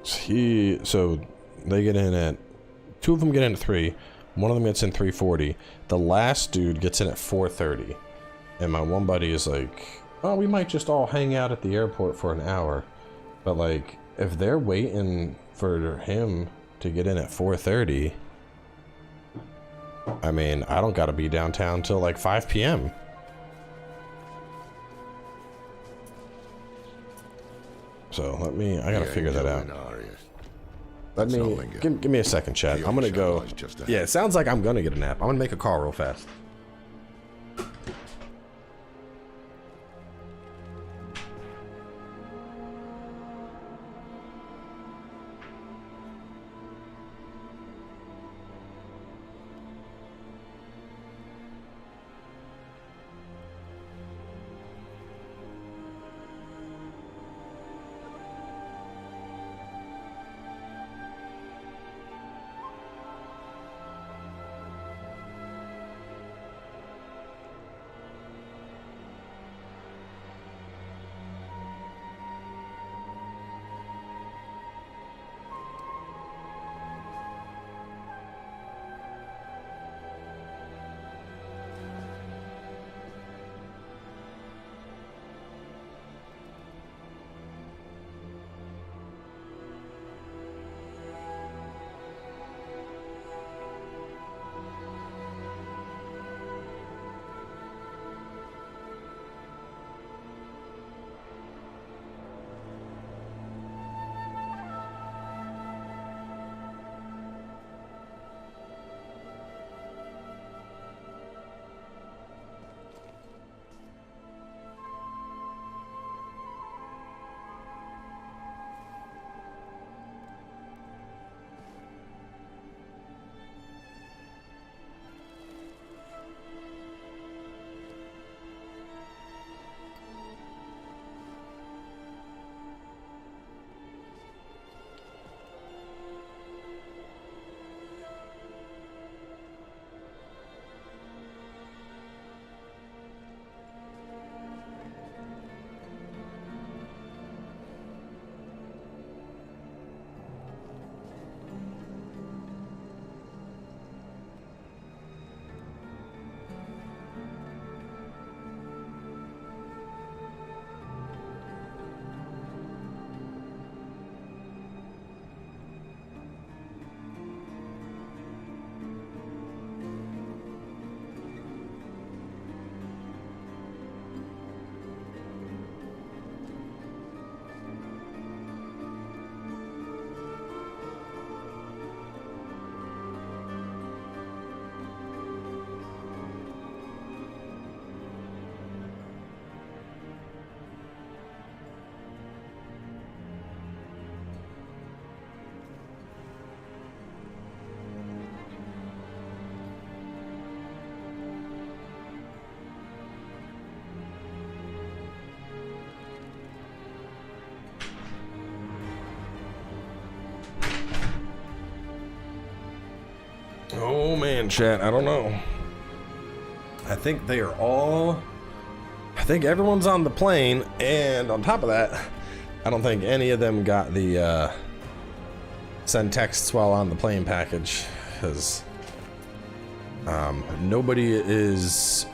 see. So, they get in at, 2 of them get in at 3. One of them gets in 3:40. The last dude gets in at 4:30. And my one buddy is like, oh, we might just all hang out at the airport for an hour. But like, if they're waiting for him to get in at 4:30, I mean, I don't gotta be downtown till like 5 p.m. So I gotta figure that out. Give me a second, chat. I'm gonna go. Yeah, it sounds like I'm gonna get a nap. I'm gonna make a call real fast. man, chat. I don't know. I think they are all... I think everyone's on the plane, and on top of that, I don't think any of them got the send texts while on the plane package, because nobody is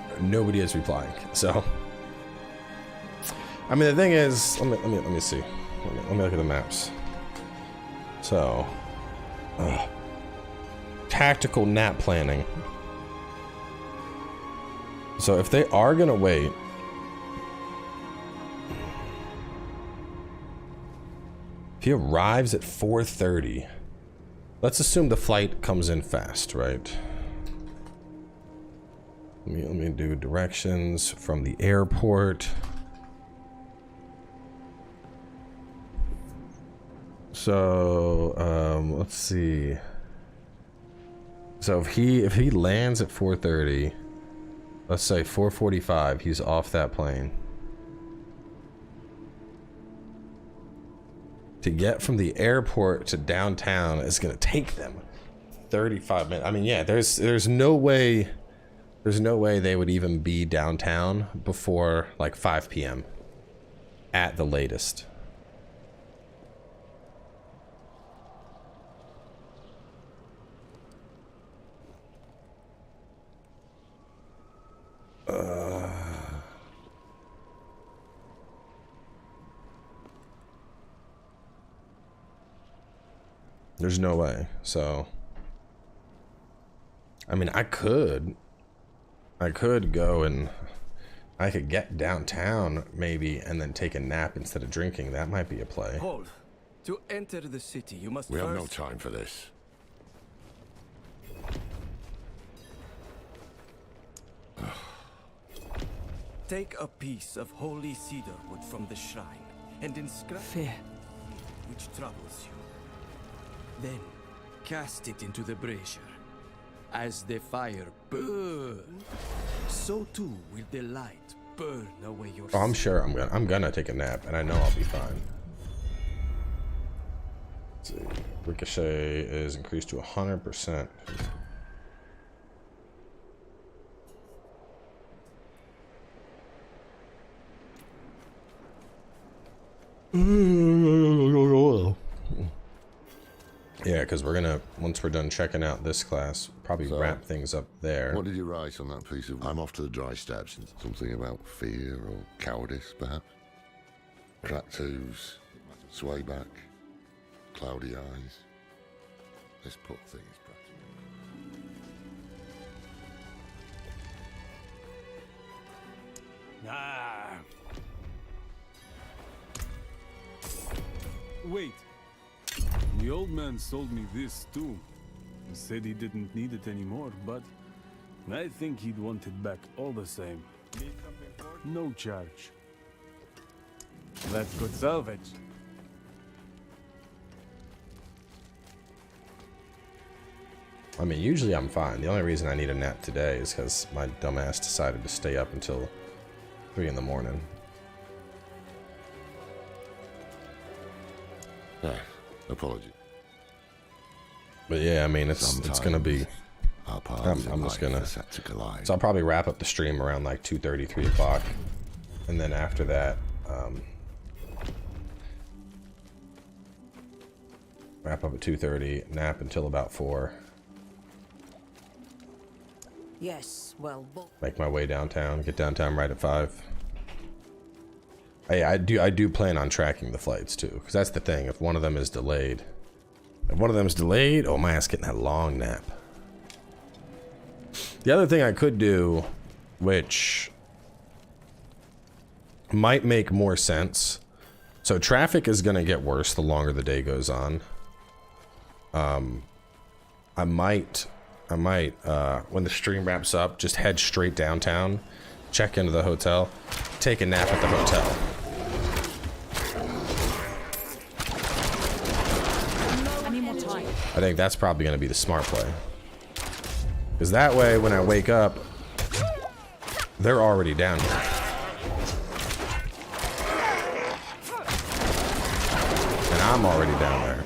replying. So, I mean, the thing is, let me see. Let me look at the maps. So, tactical nap planning. So if they are gonna wait, if he arrives at 4:30, let's assume the flight comes in fast, right? Let me do directions from the airport. So let's see. So if he lands at 4:30, let's say 4:45, he's off that plane. To get from the airport to downtown is gonna take them 35 minutes. I mean, yeah, there's no way they would even be downtown before like 5 p.m. at the latest. There's no way. So, I mean, I could go and I could get downtown maybe and then take a nap instead of drinking. That might be a play. Hold. To enter the city, you must We have no time for this. Take a piece of holy cedar wood from the shrine and inscribe fear which troubles you. Then cast it into the brazier. As the fire burns, so too will the light burn away your Oh, I'm sure I'm gonna take a nap, and I know I'll be fine. Let's see. Ricochet is increased to 100%. Yeah, because we're gonna, once we're done checking out this class, probably wrap things up there. What did you write on that piece of... I'm off to the dry steps. Something about fear or cowardice, perhaps? Cracked hooves, sway back, cloudy eyes. Let's put things practically. Ah. Wait. The old man sold me this too. He said he didn't need it anymore, but I think he'd want it back all the same. Need something for it? No charge. That's good salvage. I mean, usually I'm fine. The only reason I need a nap today is because my dumbass decided to stay up until 3 in the morning. Apology. But yeah, I mean, it's gonna be. I'm just gonna. So I'll probably wrap up the stream around like 2:30, 3 o'clock, and then after that, wrap up at 2:30, nap until about 4. Yes, well, Make my way downtown. Get downtown right at 5. Hey, I do plan on tracking the flights too, because that's the thing. If one of them is delayed, oh my ass getting that long nap. The other thing I could do, which might make more sense. So traffic is gonna get worse the longer the day goes on. I might when the stream wraps up, just head straight downtown, check into the hotel, take a nap at the hotel. I think that's probably going to be the smart play. Because that way, when I wake up, they're already down here. And I'm already down there.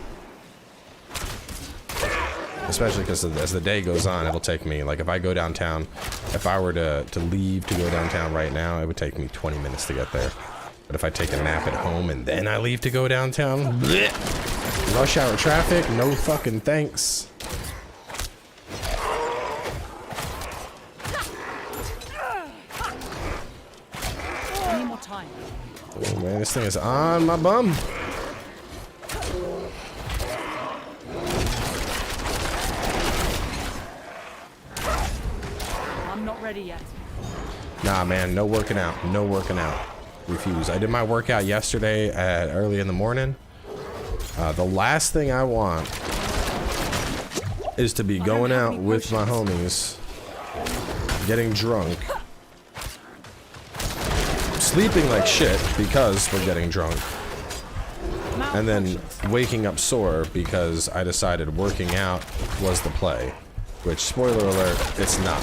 especially because as the day goes on, it'll take me, like if I go downtown, if I were to leave to go downtown right now, it would take me 20 minutes to get there. But if I take a nap at home and then I leave to go downtown, bleh, rush hour traffic, no fucking thanks. Any more time? Oh man, this thing is on my bum. I'm not ready yet. Nah, man, no working out. No working out. Refuse. I did my workout yesterday at early in the morning. The last thing I want is to be going out with my homies, getting drunk, sleeping like shit because we're getting drunk, and then waking up sore because I decided working out was the play. Which, spoiler alert, it's not.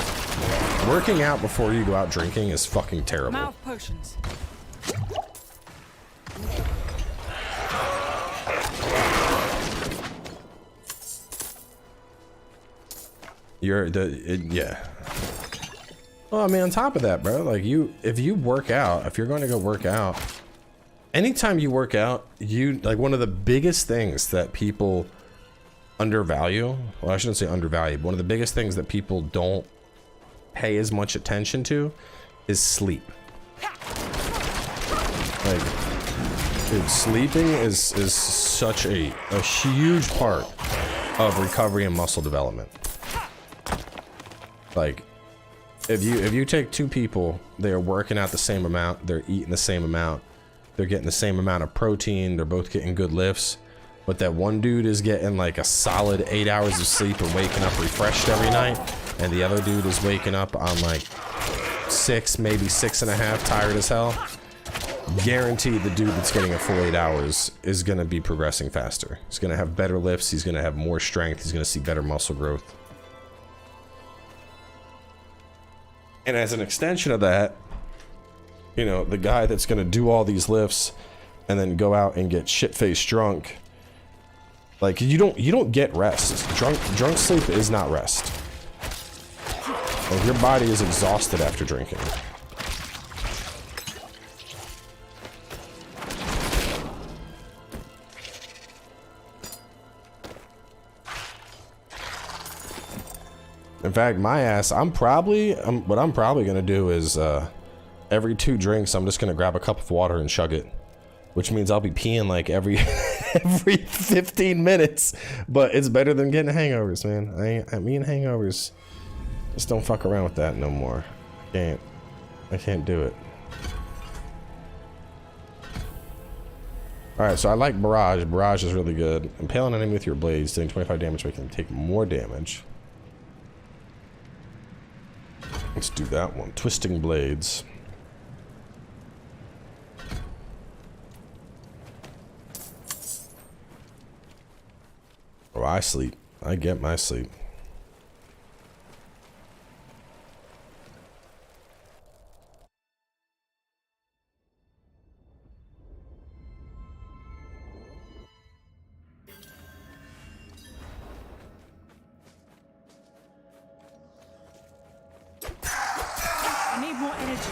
Working out before you go out drinking is fucking terrible. Mouth potions. Yeah. Well, I mean, on top of that, bro, like if you work out, if you're going to go work out, anytime you work out, like one of the biggest things that people undervalue, well, I shouldn't say undervalue, but one of the biggest things that people don't pay as much attention to is sleep. Like, dude, sleeping is such a huge part of recovery and muscle development. Like, if you take two people, they are working out the same amount, they're eating the same amount, they're getting the same amount of protein, they're both getting good lifts, but that one dude is getting like a solid 8 hours of sleep and waking up refreshed every night, and the other dude is waking up on like 6, maybe 6.5, tired as hell. Guaranteed the dude that's getting a full 8 hours is gonna be progressing faster. He's gonna have better lifts, he's gonna have more strength, he's gonna see better muscle growth. And as an extension of that, you know, the guy that's gonna do all these lifts and then go out and get shit-faced drunk, like you don't get rest. Drunk sleep is not rest. Like, your body is exhausted after drinking. In fact, my ass, what I'm probably gonna do is every 2 drinks, I'm just gonna grab a cup of water and chug it, which means I'll be peeing like every 15 minutes. But it's better than getting hangovers, man. Me and hangovers, just don't fuck around with that no more. I can't do it. All right, so I like barrage. Barrage is really good. Impale an enemy with your blades, doing 25 damage, making them take more damage. Let's do that one. Twisting blades. Oh, I sleep. I get my sleep. I need more energy.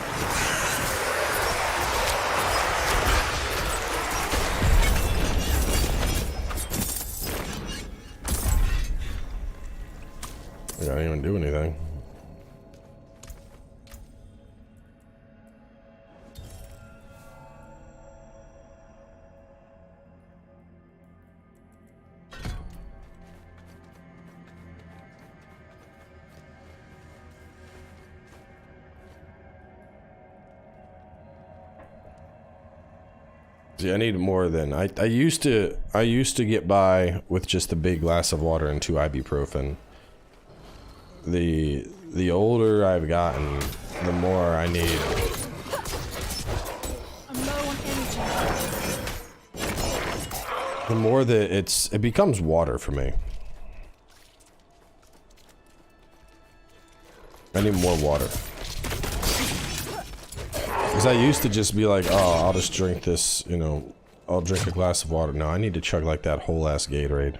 I didn't even do anything. See, I need more than I used to get by with just a big glass of water and 2 ibuprofen. The older I've gotten, the more I need. I'm low on energy. The more that it becomes water for me. I need more water. Because I used to just be like, oh, I'll just drink this, you know, I'll drink a glass of water. No, I need to chug like that whole ass Gatorade.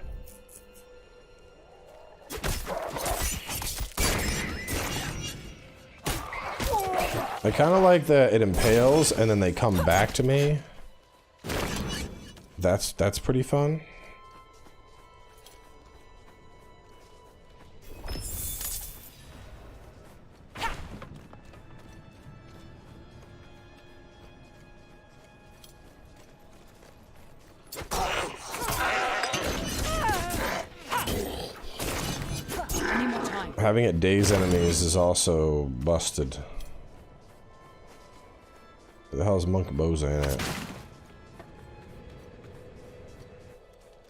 I kind of like that it impales and then they come back to me. That's pretty fun. Having it daze enemies is also busted. Where the hell is Monk Boza in it?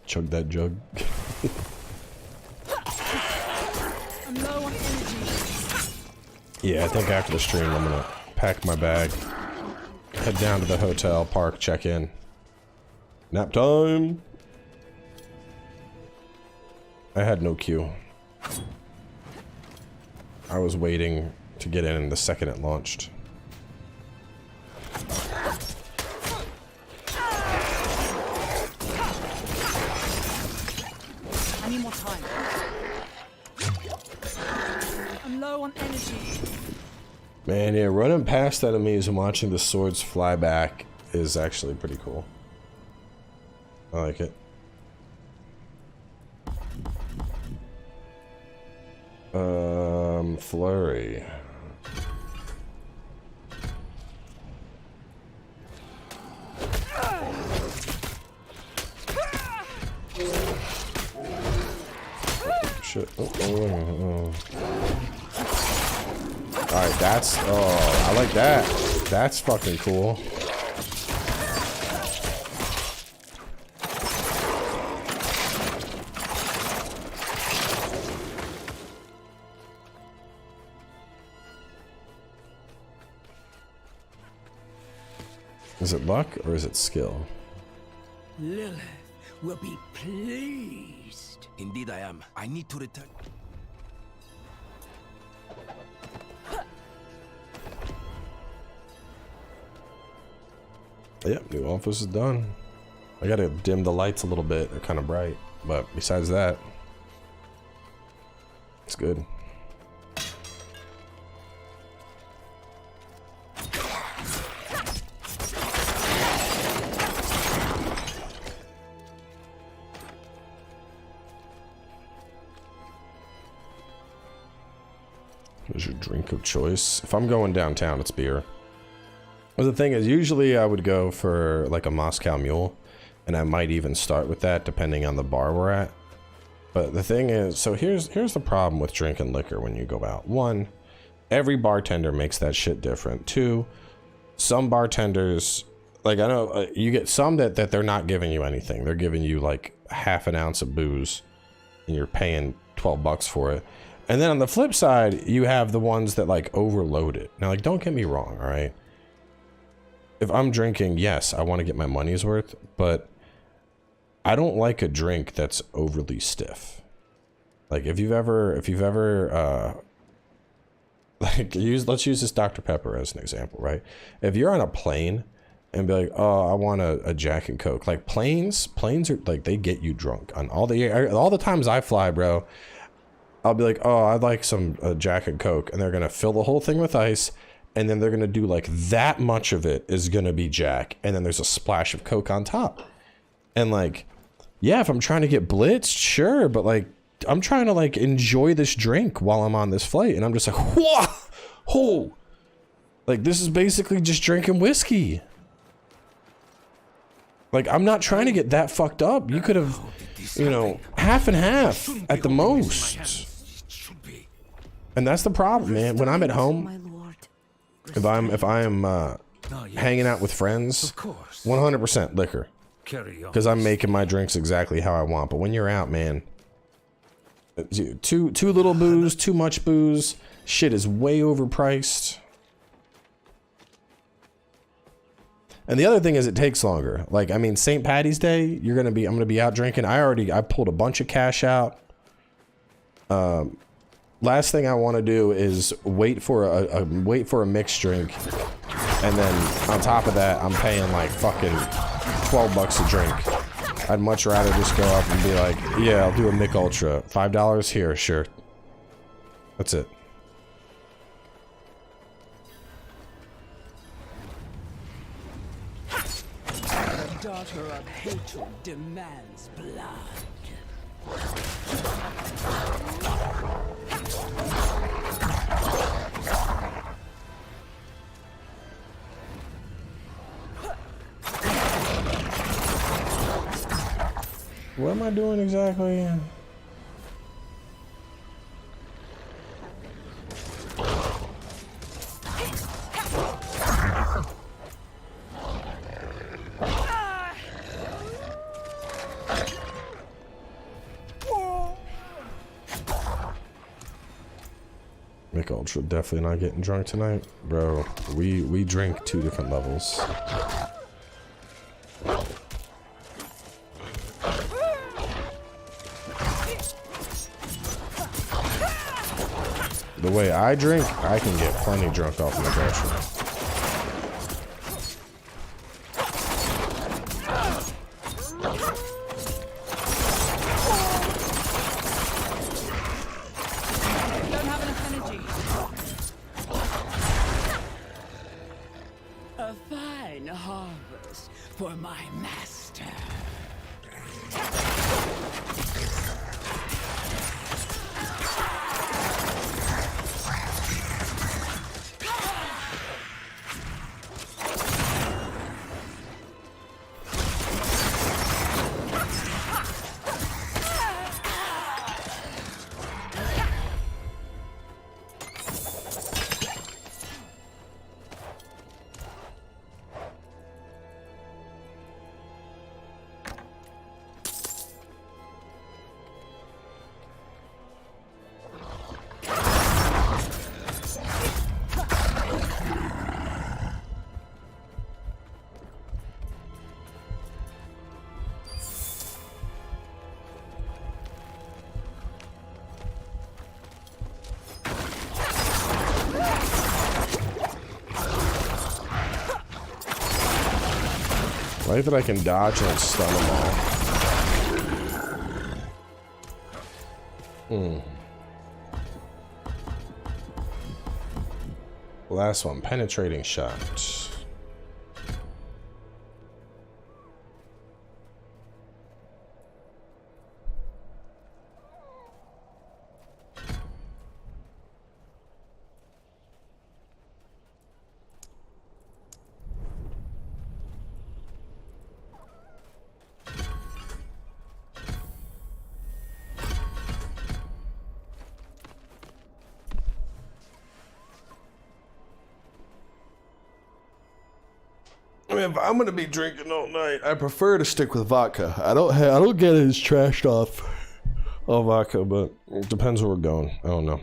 Chug that jug. I'm low on energy. Yeah, I think after the stream I'm gonna pack my bag, head down to the hotel, park, check in. Nap time! I had no queue. I was waiting to get in the second it launched. I need more time. I'm low on energy. Man, yeah, running past enemies and watching the swords fly back is actually pretty cool. I like it. Flurry. Shit. Oh. Alright, that's... Oh, I like that. That's fucking cool. Is it luck or is it skill? Lilith will be pleased. Indeed I am. I need to return. Yep, new office is done. I gotta dim the lights a little bit. They're kind of bright. But besides that, it's good. What's your drink of choice? If I'm going downtown, it's beer. Well, the thing is, usually I would go for like a Moscow Mule, and I might even start with that depending on the bar we're at. But the thing is, so here's the problem with drinking liquor when you go out. One, every bartender makes that shit different. Two, some bartenders, like I know you get some that they're not giving you anything. They're giving you like half an ounce of booze, and you're paying $12 for it. And then on the flip side, you have the ones that like overload it. Now, like, don't get me wrong, all right? If I'm drinking, yes, I want to get my money's worth, but I don't like a drink that's overly stiff. Like, if you've ever, like, let's use this Dr. Pepper as an example, right? If you're on a plane and be like, oh, I want a Jack and Coke. Like, planes are, like, they get you drunk. On all the times I fly, bro, I'll be like, oh, I'd like some Jack and Coke, and they're gonna fill the whole thing with ice, and then they're gonna do like that much of it is gonna be Jack, and then there's a splash of Coke on top. And like, yeah, if I'm trying to get blitzed, sure, but like, I'm trying to like enjoy this drink while I'm on this flight, and I'm just like, whoa, oh, like this is basically just drinking whiskey. Like, I'm not trying to get that fucked up. You could have, you know, half and half at the most. And that's the problem, man. When I'm at home, if I am hanging out with friends, 100% liquor, because I'm making my drinks exactly how I want. But when you're out, man, too little booze, too much booze, shit is way overpriced. And the other thing is, it takes longer. Like, I mean, St. Patty's Day, I'm gonna be out drinking. I pulled a bunch of cash out. Last thing I want to do is wait for a mixed drink, and then on top of that, I'm paying like fucking $12 a drink. I'd much rather just go up and be like, yeah, I'll do a Mick Ultra, $5 here, sure. That's it. daughter of hatred demands blood. What am I doing exactly? Mick Ultra definitely not getting drunk tonight, bro. We drink 2 different levels. The way I drink, I can get plenty drunk off my aggression. Don't have enough energy. A fine harvest for my master. I like that I can dodge and stun them all. Last one, penetrating shot. If I'm gonna be drinking all night, I prefer to stick with vodka. I don't get as trashed off on vodka, but it depends where we're going. I don't know.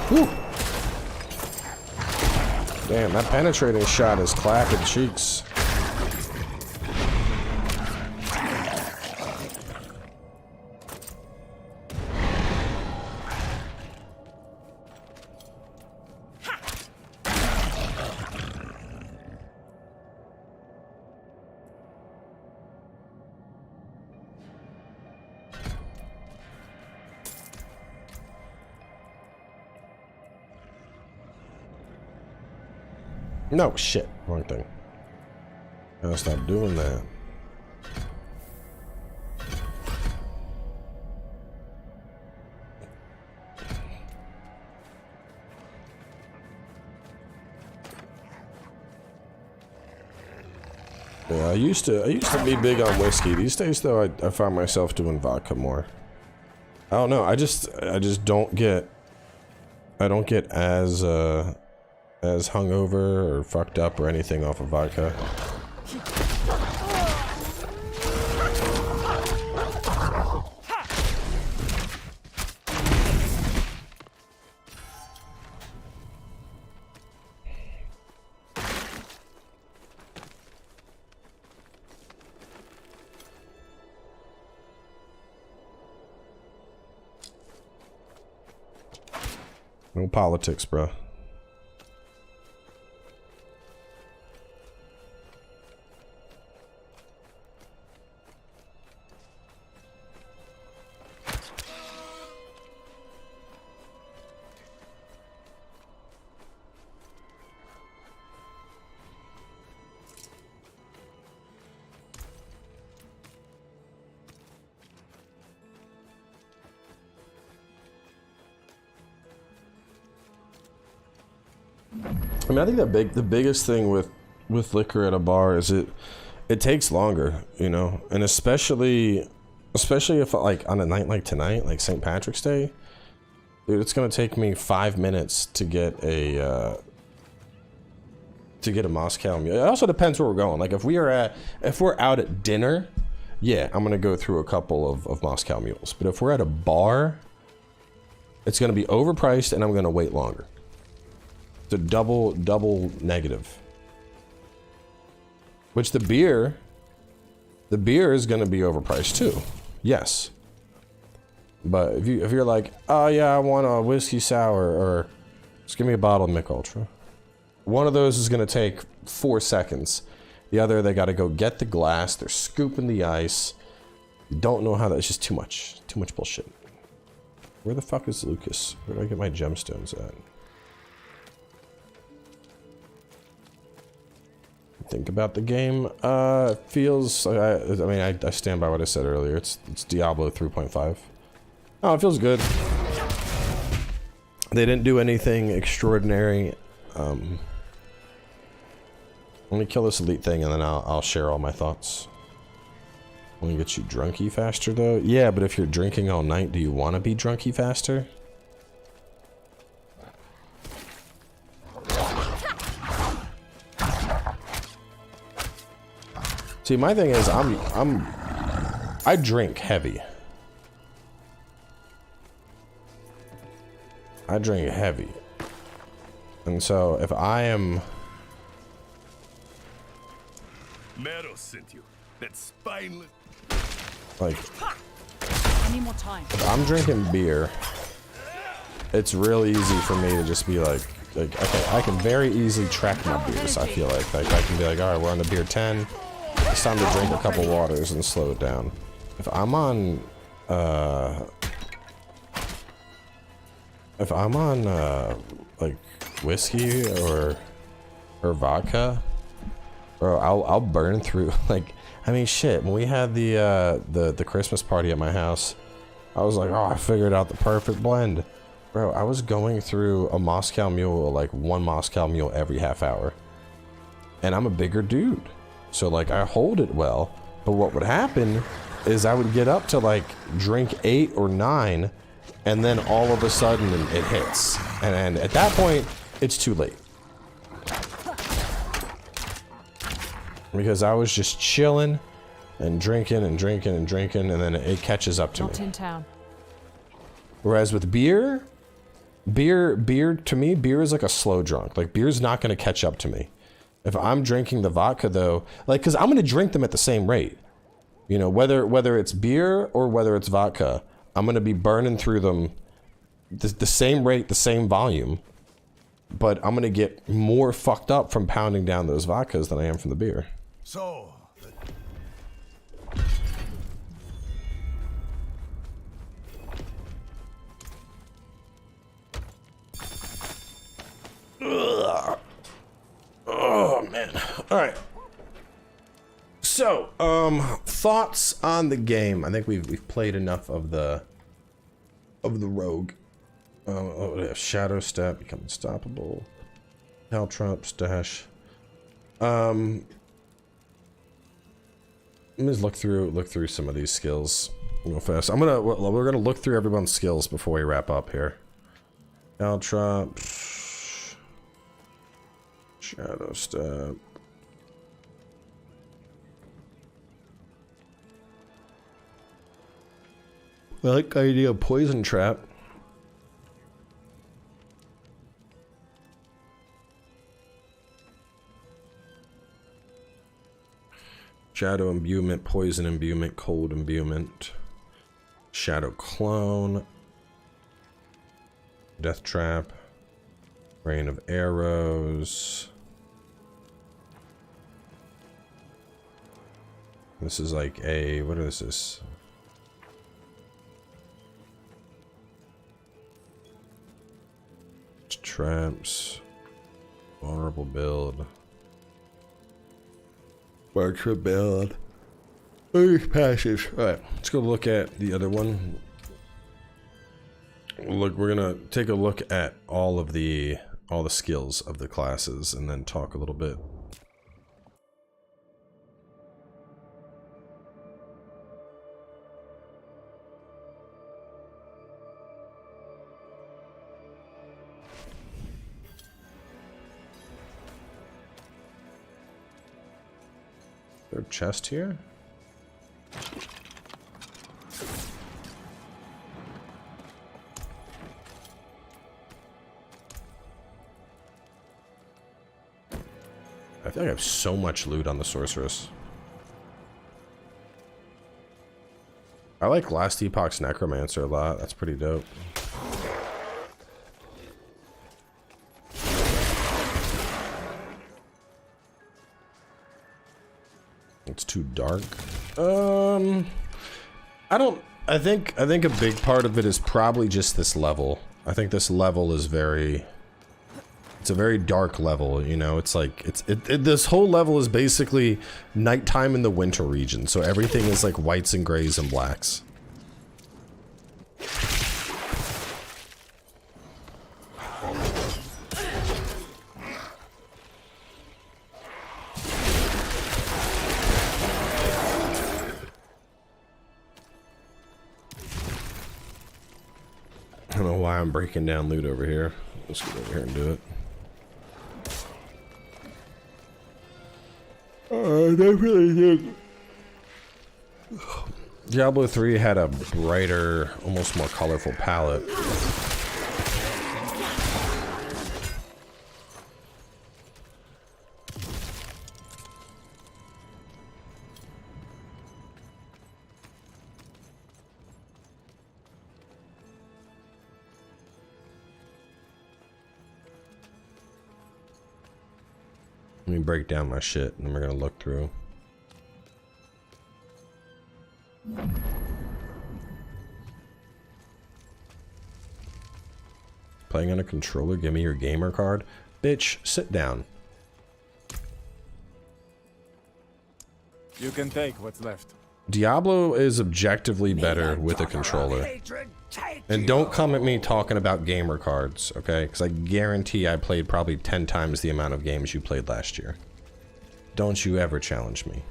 Whew. Damn, that penetrating shot is clapping cheeks. No, shit. Wrong thing. Gotta stop doing that. Yeah, I used to be big on whiskey. These days though, I find myself doing vodka more. I don't know, I just don't get as hungover or fucked up or anything off of vodka. No politics, bro. I mean, I think the biggest thing with liquor at a bar is it takes longer, you know, and especially if like on a night like tonight, like St. Patrick's Day, dude, it's gonna take me 5 minutes to get a Moscow Mule. It also depends where we're going. Like if we're out at dinner, yeah, I'm gonna go through a couple of Moscow Mules. But if we're at a bar, it's gonna be overpriced and I'm gonna wait longer. It's a double negative. Which the beer is gonna be overpriced too. Yes. But if you're like, oh yeah, I want a whiskey sour, or just give me a bottle of Mick Ultra. One of those is gonna take 4 seconds. The other, they gotta go get the glass, they're scooping the ice. You don't know how it's just too much bullshit. Where the fuck is Lucas? Where do I get my gemstones at? Think about the game. Feels. I mean, I stand by what I said earlier. It's Diablo 3.5. Oh, it feels good. They didn't do anything extraordinary. Let me kill this elite thing and then I'll share all my thoughts. Want to get you drunky faster though? Yeah, but if you're drinking all night, do you want to be drunky faster? See, my thing is, I drink heavy. I drink heavy. And so, if I am... Mero sent you. That spineless... Like... Any more time? If I'm drinking beer, it's real easy for me to just be like, okay, I can very easily track my beers, I feel like. Like, I can be like, alright, we're on the beer 10. It's time to drink a couple waters and slow it down. If I'm on, like, whiskey or vodka, bro, I'll burn through, like, I mean, shit, when we had the Christmas party at my house, I was like, oh, I figured out the perfect blend. Bro, I was going through a Moscow Mule, like 1 Moscow Mule every half hour. And I'm a bigger dude. So like I hold it well, but what would happen is I would get up to like drink 8 or 9 and then all of a sudden it hits. And at that point, it's too late. Because I was just chilling and drinking and drinking and drinking and then it catches up to me. Not in town. Whereas with beer to me, beer is like a slow drunk. Like beer's not gonna catch up to me. If I'm drinking the vodka though, like, cause I'm gonna drink them at the same rate. You know, whether it's beer or whether it's vodka, I'm gonna be burning through them the same rate, the same volume. But I'm gonna get more fucked up from pounding down those vodkas than I am from the beer. So... Ugh. Oh man. All right. So, thoughts on the game. I think we've played enough of the rogue. Shadow step, become unstoppable. Hell trumps dash. Let me just look through some of these skills real fast. We're gonna look through everyone's skills before we wrap up here. Hell trump. Shadow step. I like the idea of poison trap. Shadow imbuement, poison imbuement, cold imbuement, shadow clone, death trap, rain of arrows. This is like a, what is this? Traps, vulnerable build, Marcher build, passage. All right, let's go look at the other one. Look, we're gonna take a look at all of the all the skills of the classes and then talk a little bit. Is there a chest here? I feel like I have so much loot on the Sorceress. I like Last Epoch's Necromancer a lot. That's pretty dope. It's too dark. I think a big part of it is probably just this level. I think this level is it's a very dark level, you know. It's like this whole level is basically nighttime in the winter region, so everything is like whites and grays and blacks. I don't know why I'm breaking down loot over here. Let's get over here and do it. I definitely think Diablo 3 had a brighter, almost more colorful palette. Let me break down my shit and then we're gonna look through. Playing on a controller? Give me your gamer card. Bitch, sit down. You can take what's left. Diablo is objectively better with a controller. And don't come at me talking about gamer cards, okay? Because I guarantee I played probably 10 times the amount of games you played last year. Don't you ever challenge me.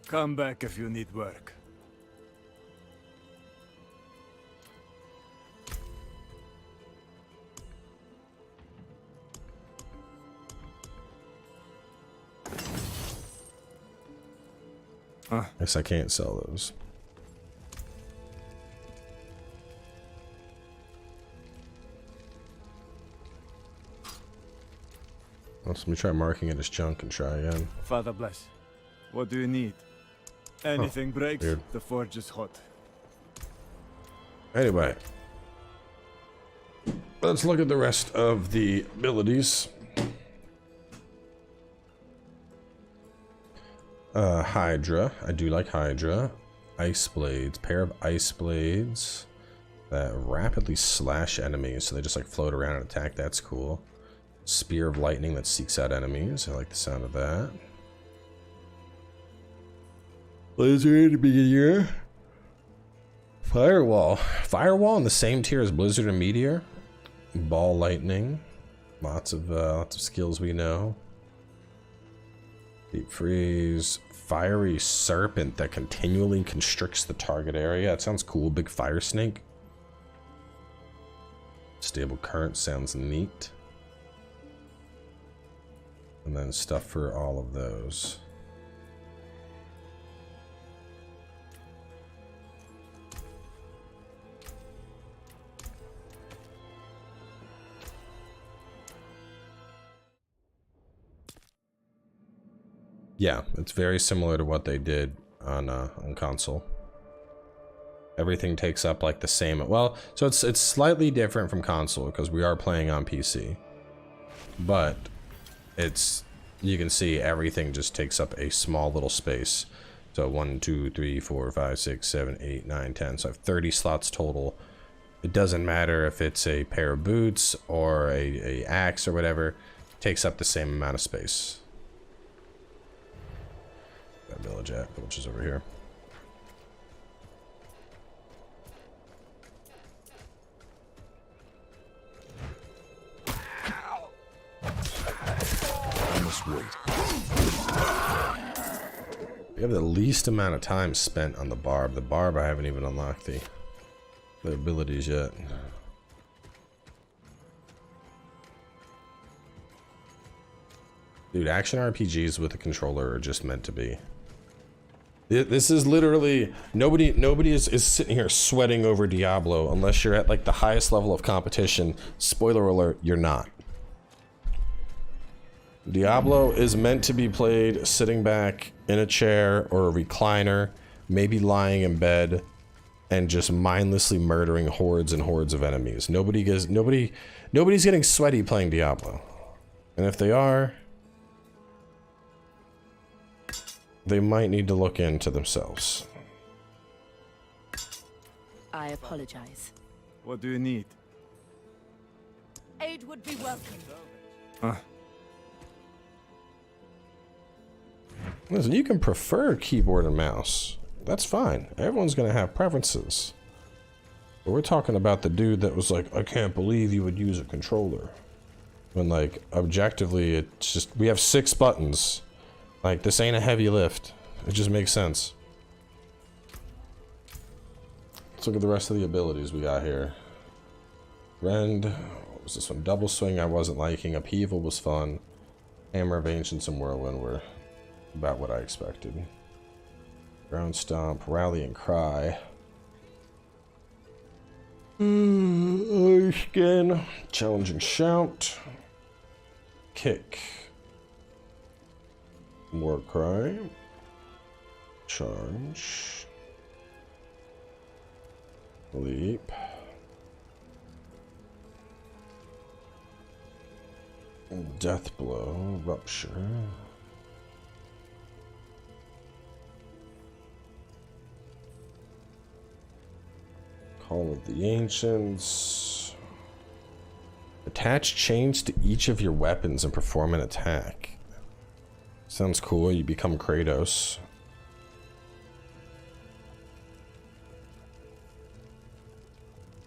Come back if you need work. Guess I can't sell those. Let me try marking it as junk and try again. Father bless. What do you need? Anything breaks, weird. the forge is hot. Anyway, let's look at the rest of the abilities. Hydra. I do like Hydra. Ice blades. Pair of ice blades that rapidly slash enemies, so they just like float around and attack. That's cool. Spear of lightning that seeks out enemies. I like the sound of that. Blizzard Meteor. Firewall. Firewall in the same tier as Blizzard and Meteor. Ball lightning. Lots of skills we know. Deep freeze. Fiery serpent that continually constricts the target area. That sounds cool. Big fire snake. Stable current sounds neat. And then stuff for all of those. Yeah, it's very similar to what they did on console. Everything takes up like the same. Well, so it's slightly different from console because we are playing on PC, but you can see everything just takes up a small little space. So 1, 2, 3, 4, 5, 6, 7, 8, 9, 10. So I have 30 slots total. It doesn't matter if it's a pair of boots or a axe or whatever. takes up the same amount of space. That village is over here. I must wait. We have the least amount of time spent on the barb. The barb, I haven't even unlocked the abilities yet. Dude, action RPGs with a controller are just meant to be. This is literally nobody is sitting here sweating over Diablo unless you're at like the highest level of competition. Spoiler alert, you're not. Diablo is meant to be played sitting back in a chair or a recliner, maybe lying in bed, and just mindlessly murdering hordes and hordes of enemies. Nobody's getting sweaty playing Diablo. And if they are, they might need to look into themselves. I apologize. What do you need? Aid would be welcome. Listen, you can prefer keyboard and mouse. That's fine. Everyone's gonna have preferences. But we're talking about the dude that was like, I can't believe you would use a controller. When like, objectively, it's just, we have 6 buttons. Like, this ain't a heavy lift. It just makes sense. Let's look at the rest of the abilities we got here. Rend. What was this one? Double Swing I wasn't liking. Upheaval was fun. Hammer of Ancients and Whirlwind were about what I expected. Ground Stomp. Rally and Cry. Skin. Challenging Shout. Kick. War Cry. Charge. Leap. Death Blow. Rupture. Call of the Ancients. Attach chains to each of your weapons and perform an attack. Sounds cool. You become Kratos.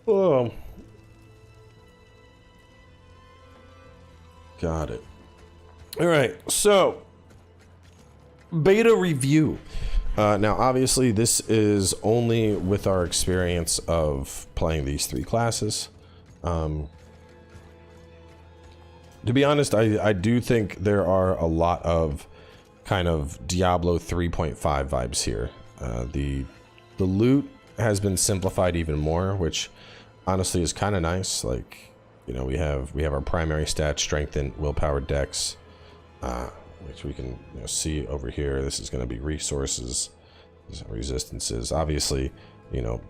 Oh. Got it. All right. So, beta review. Now, obviously, this is only with our experience of playing these 3 classes. To be honest, I do think there are a lot of kind of Diablo 3.5 vibes here. The loot has been simplified even more, which honestly is kind of nice. Like, you know, we have our primary stats, strength and willpower, dex, which we can see over here. This is going to be resources, resistances. Obviously, you know,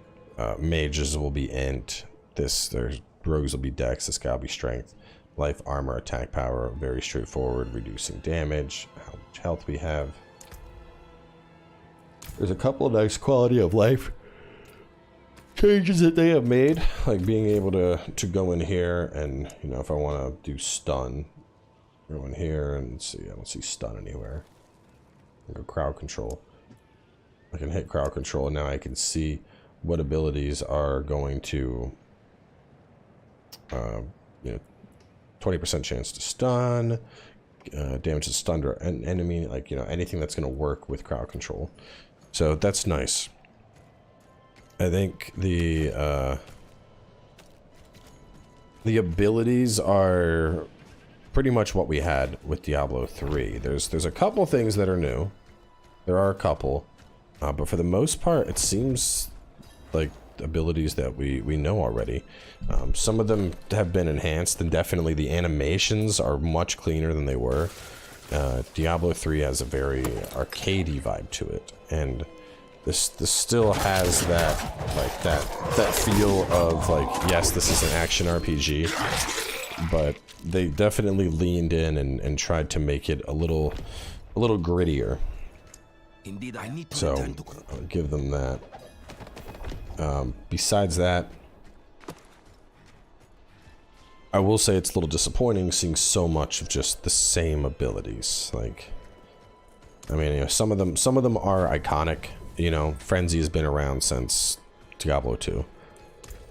mages will be int. Their rogues will be dex. This guy will be strength. Life, armor, attack power, very straightforward, reducing damage, how much health we have. There's a couple of nice quality of life changes that they have made, like being able to go in here and, you know, if I want to do stun, go in here and see, I don't see stun anywhere. I go crowd control. I can hit crowd control and now I can see what abilities are going to, you know, 20% chance to stun, damage to stunned or an enemy, like, you know, anything that's going to work with crowd control. So that's nice. I think the abilities are pretty much what we had with Diablo 3. There's a couple things that are new. There are a couple, but for the most part, it seems like abilities that we know already. Some of them have been enhanced, and definitely the animations are much cleaner than they were. Diablo 3 has a very arcadey vibe to it, and this still has that, like, that feel of, like, yes, this is an action RPG, but they definitely leaned in and tried to make it a little grittier. Indeed, I need to So I'll give them that. Besides that, I will say it's a little disappointing seeing so much of just the same abilities. Like, I mean, you know, some of them are iconic. You know, Frenzy has been around since Diablo 2.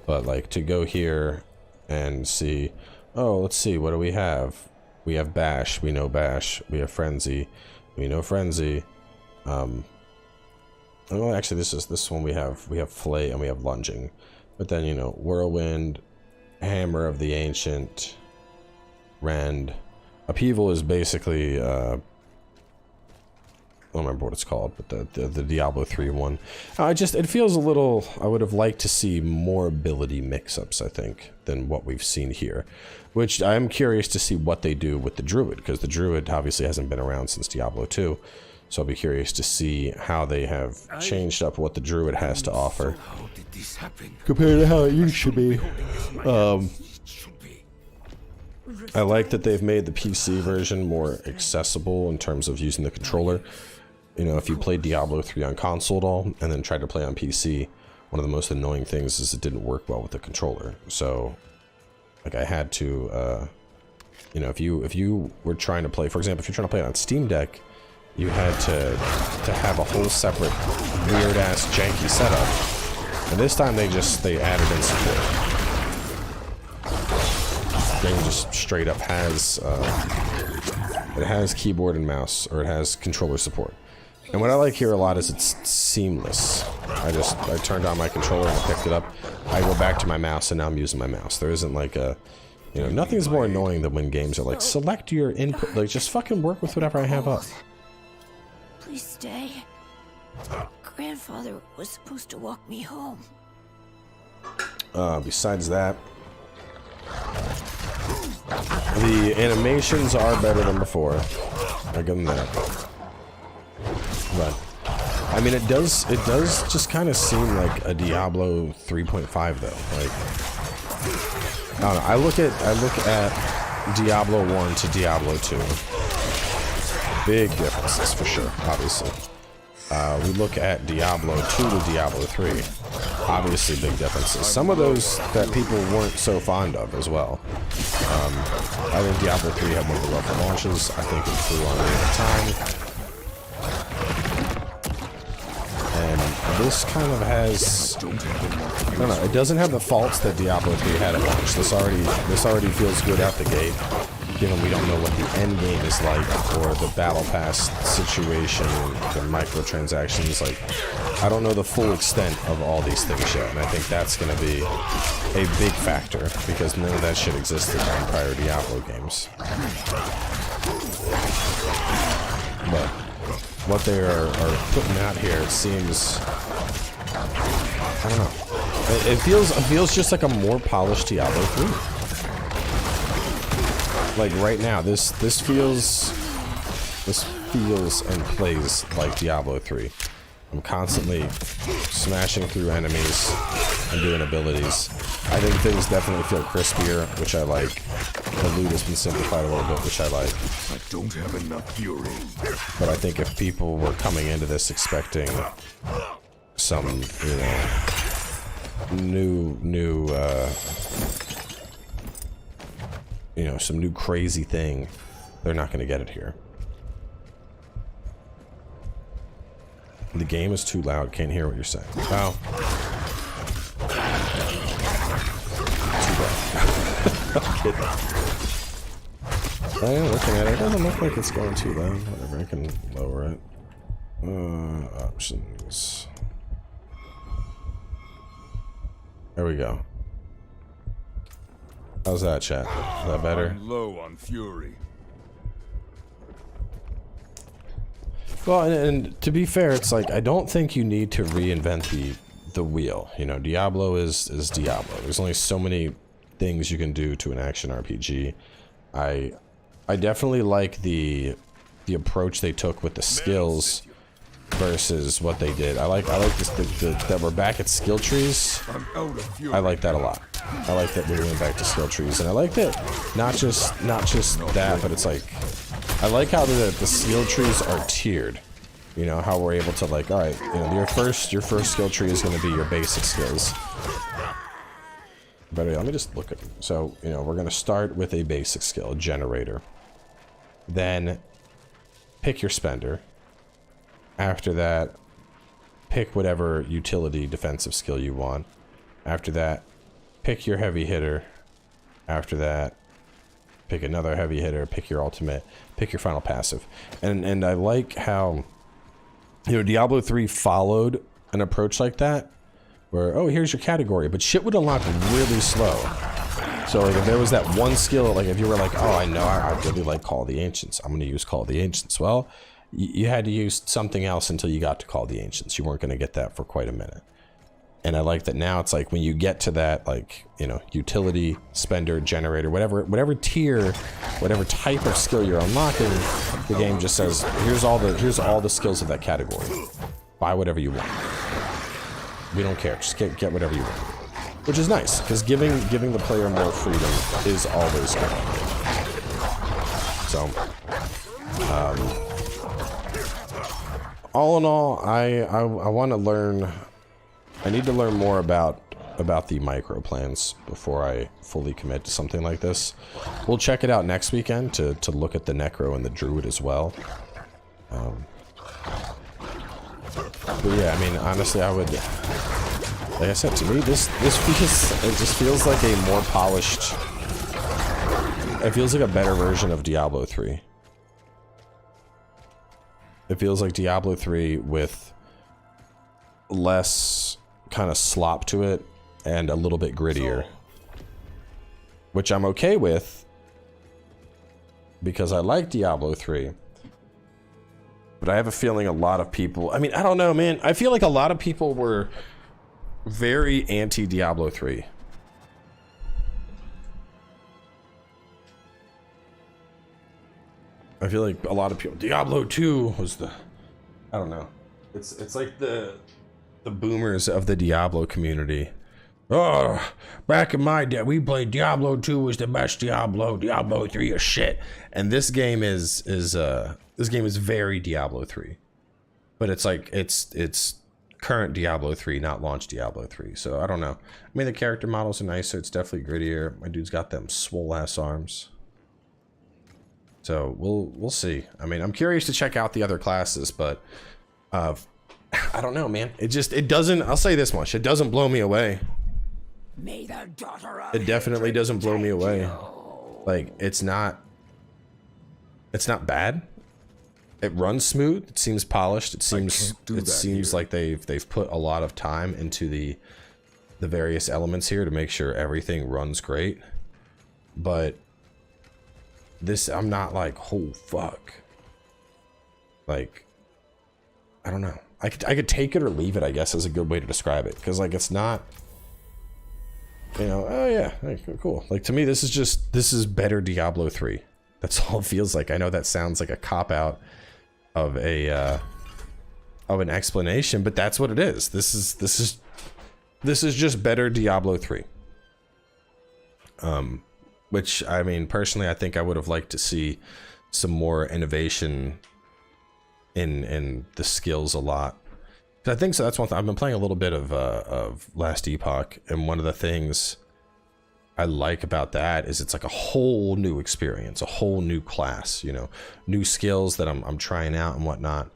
But like to go here and see, oh, let's see, what do we have? We have Bash, we know Bash. We have Frenzy, we know Frenzy. Oh, actually, this one we have Flay and we have Lunging. But then, you know, Whirlwind, Hammer of the Ancient, Rend. Upheaval is basically I don't remember what it's called, but the Diablo 3 one. It feels a little, I would have liked to see more ability mix-ups, I think, than what we've seen here. Which I'm curious to see what they do with the Druid, because the Druid obviously hasn't been around since Diablo 2. So I'll be curious to see how they have changed up what the Druid has to offer compared to how it used to be. I like that they've made the PC version more accessible in terms of using the controller. You know, if you played Diablo 3 on console at all and then tried to play on PC, one of the most annoying things is it didn't work well with the controller. So, like, I had to, you know, if you were trying to play, for example, if you're trying to play it on Steam Deck, you had to have a whole separate weird-ass janky setup. And this time they added in support. The game just straight up has, it has keyboard and mouse, or it has controller support. And what I like here a lot is it's seamless. I turned on my controller and I picked it up. I go back to my mouse and now I'm using my mouse. There isn't like a, you know, nothing's more annoying than when games are like, select your input, like just fucking work with whatever I have up. Please stay. Grandfather was supposed to walk me home. Besides that, the animations are better than before. I give them that. But I mean, it does just kind of seem like a Diablo 3.5 though. Like, I don't know. I look at Diablo 1 to Diablo 2. Big differences for sure, obviously. We look at Diablo 2 to Diablo 3. Obviously big differences. Some of those that people weren't so fond of as well. I think Diablo 3 had one of the rougher launches. I think it flew on at the time. And this kind of has, I don't know, it doesn't have the faults that Diablo 3 had at launch. This already feels good out the gate, given we don't know what the end game is like, or the battle pass situation, the microtransactions. Like, I don't know the full extent of all these things yet, and I think that's going to be a big factor, because none of that shit existed in prior Diablo games. But what they are putting out here, it seems, I don't know. It feels just like a more polished Diablo 3. Like right now, this feels and plays like Diablo 3. I'm constantly smashing through enemies and doing abilities. I think things definitely feel crispier, which I like. The loot has been simplified a little bit, which I like. I don't have enough fury. But I think if people were coming into this expecting some, you know, new you know, some new crazy thing, they're not going to get it here. The game is too loud. Can't hear what you're saying. Oh. Too loud. I am looking at it. It doesn't look like it's going too loud. Whatever, I can lower it. Options. There we go. How's that, chat? Is that better? I'm low on fury. Well, and to be fair, it's like, I don't think you need to reinvent the wheel. You know, Diablo is Diablo. There's only so many things you can do to an action RPG. I definitely like the approach they took with the skills versus what they did. I like this that we're back at skill trees. I like that a lot. I like that we're going back to skill trees, and I like that not just that, but it's like, I like how the skill trees are tiered. You know, how we're able to, like, alright, you know, your first skill tree is going to be your basic skills. But let me just look at, so, you know, we're going to start with a basic skill, generator. Then pick your spender. After that, pick whatever utility defensive skill you want. After that, pick your heavy hitter. After that, pick another heavy hitter, pick your ultimate, pick your final passive. And I like how, you know, Diablo 3 followed an approach like that, where, oh, here's your category, but shit would unlock really slow. So like if there was that one skill, like if you were like, oh, I know, I really like Call of the Ancients, I'm going to use Call of the Ancients. Well, you had to use something else until you got to Call of the Ancients. You weren't going to get that for quite a minute. And I like that now it's like when you get to that, like, you know, utility, spender, generator, whatever tier, whatever type of skill you're unlocking, the game just says, here's all the skills of that category. Buy whatever you want. We don't care. Just get whatever you want. Which is nice, because giving the player more freedom is always good. So, all in all, I want to learn. I need to learn more about the micro plans before I fully commit to something like this. We'll check it out next weekend to look at the Necro and the Druid as well. But yeah, I mean, honestly, I would, like I said, to me, this just feels like a more polished, it feels like a better version of Diablo 3. It feels like Diablo 3 with less kind of slop to it and a little bit grittier, which I'm okay with because I like Diablo 3. But I have a feeling a lot of people, I mean, I don't know, man. I feel like a lot of people were very anti-Diablo 3. I feel like a lot of people, Diablo 2 was the, I don't know. It's like the boomers of the Diablo community. Oh, back in my day, we played Diablo 2 was the best Diablo. Diablo 3 is shit. And this game is very Diablo 3. But it's like it's current Diablo 3, not launch Diablo 3. So I don't know. I mean, the character models are nicer. It's definitely grittier. My dude's got them swole ass arms. So we'll see. I mean, I'm curious to check out the other classes, but I don't know, man. It doesn't, I'll say this much. It doesn't blow me away. May the daughter of It definitely doesn't blow me away. Like, it's not bad. It runs smooth. It seems polished. It seems like they've put a lot of time into the various elements here to make sure everything runs great. But this, I'm not like, oh fuck. Like, I don't know. I could take it or leave it, I guess, is a good way to describe it. Because, like, it's not, you know, oh yeah, cool. Like, to me, this is better Diablo 3. That's all it feels like. I know that sounds like a cop-out of an explanation, but that's what it is. This is just better Diablo 3. Which, I mean, personally, I think I would have liked to see some more innovation in the skills a lot. I think so. That's one thing. I've been playing a little bit of Last Epoch, and one of the things I like about that is it's like a whole new experience, a whole new class, you know, new skills that I'm trying out and whatnot.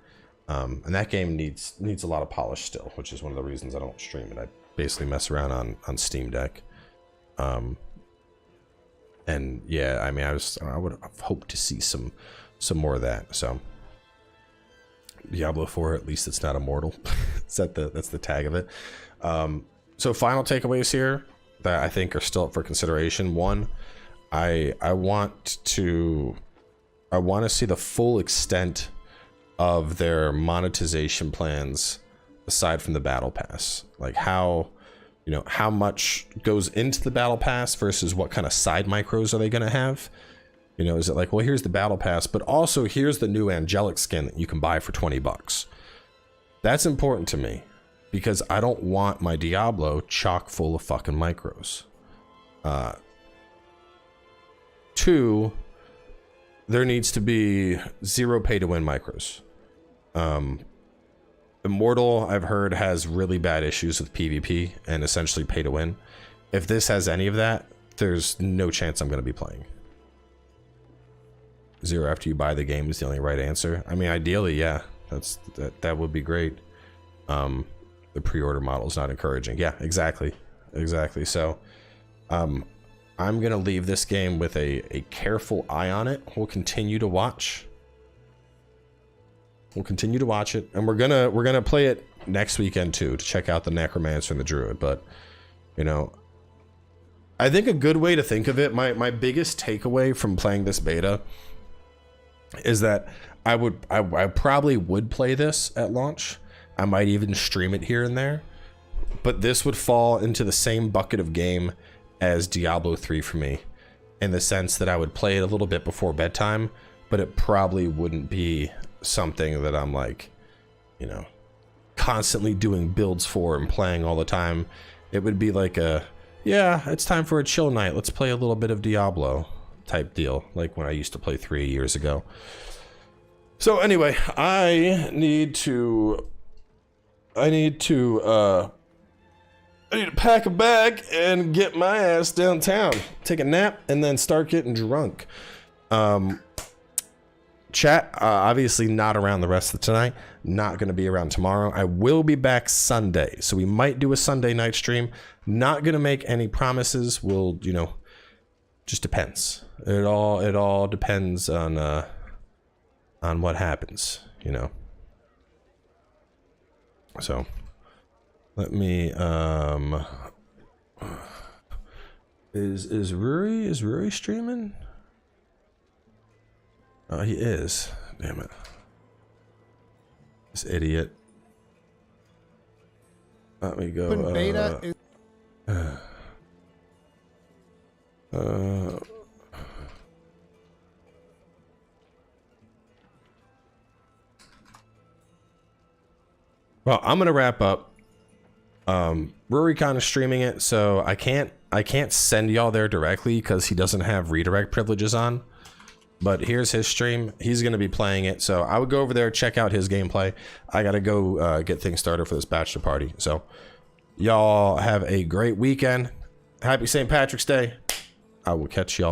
And that game needs a lot of polish still, which is one of the reasons I don't stream it. I basically mess around on Steam Deck. And yeah, I mean, I would have hoped to see some more of that. So Diablo 4, at least it's not immortal. That's the tag of it. So final takeaways here that I think are still up for consideration. One, I want to see the full extent of their monetization plans aside from the battle pass. Like how much goes into the battle pass versus what kind of side micros are they going to have? You know, is it like, well, here's the battle pass, but also here's the new angelic skin that you can buy for $20. That's important to me because I don't want my Diablo chock full of fucking micros. Two, there needs to be zero pay to win micros. Immortal, I've heard, has really bad issues with PvP and essentially pay to win. If this has any of that, there's no chance I'm going to be playing. 0 after you buy the game is the only right answer. I mean, ideally, yeah, that would be great. The pre-order model is not encouraging. Yeah, exactly. So, I'm gonna leave this game with a careful eye on it. We'll continue to watch. We'll continue to watch it, and we're gonna play it next weekend too to check out the Necromancer and the Druid. But you know, I think a good way to think of it, my biggest takeaway from playing this beta is that I probably would play this at launch. I might even stream it here and there, but this would fall into the same bucket of game as Diablo 3 for me, in the sense that I would play it a little bit before bedtime, but it probably wouldn't be something that I'm like, you know, constantly doing builds for and playing all the time. It would be like a, yeah, it's time for a chill night, let's play a little bit of Diablo type deal, like when I used to play 3 years ago. So anyway, I need to pack a bag and get my ass downtown, take a nap, and then start getting drunk. Chat, obviously not around the rest of tonight, not going to be around tomorrow. I will be back Sunday, so we might do a Sunday night stream. Not going to make any promises. We'll, you know, just depends. It all depends on what happens, you know. So let me is Ruri streaming? Oh, he is. Damn it. This idiot. Let me go. Open beta is well, I'm gonna wrap up. Rory kind of streaming it, so I can't send y'all there directly because he doesn't have redirect privileges on. But here's his stream. He's gonna be playing it, so I would go over there, check out his gameplay. I gotta go get things started for this bachelor party. So y'all have a great weekend. Happy St. Patrick's Day. I will catch y'all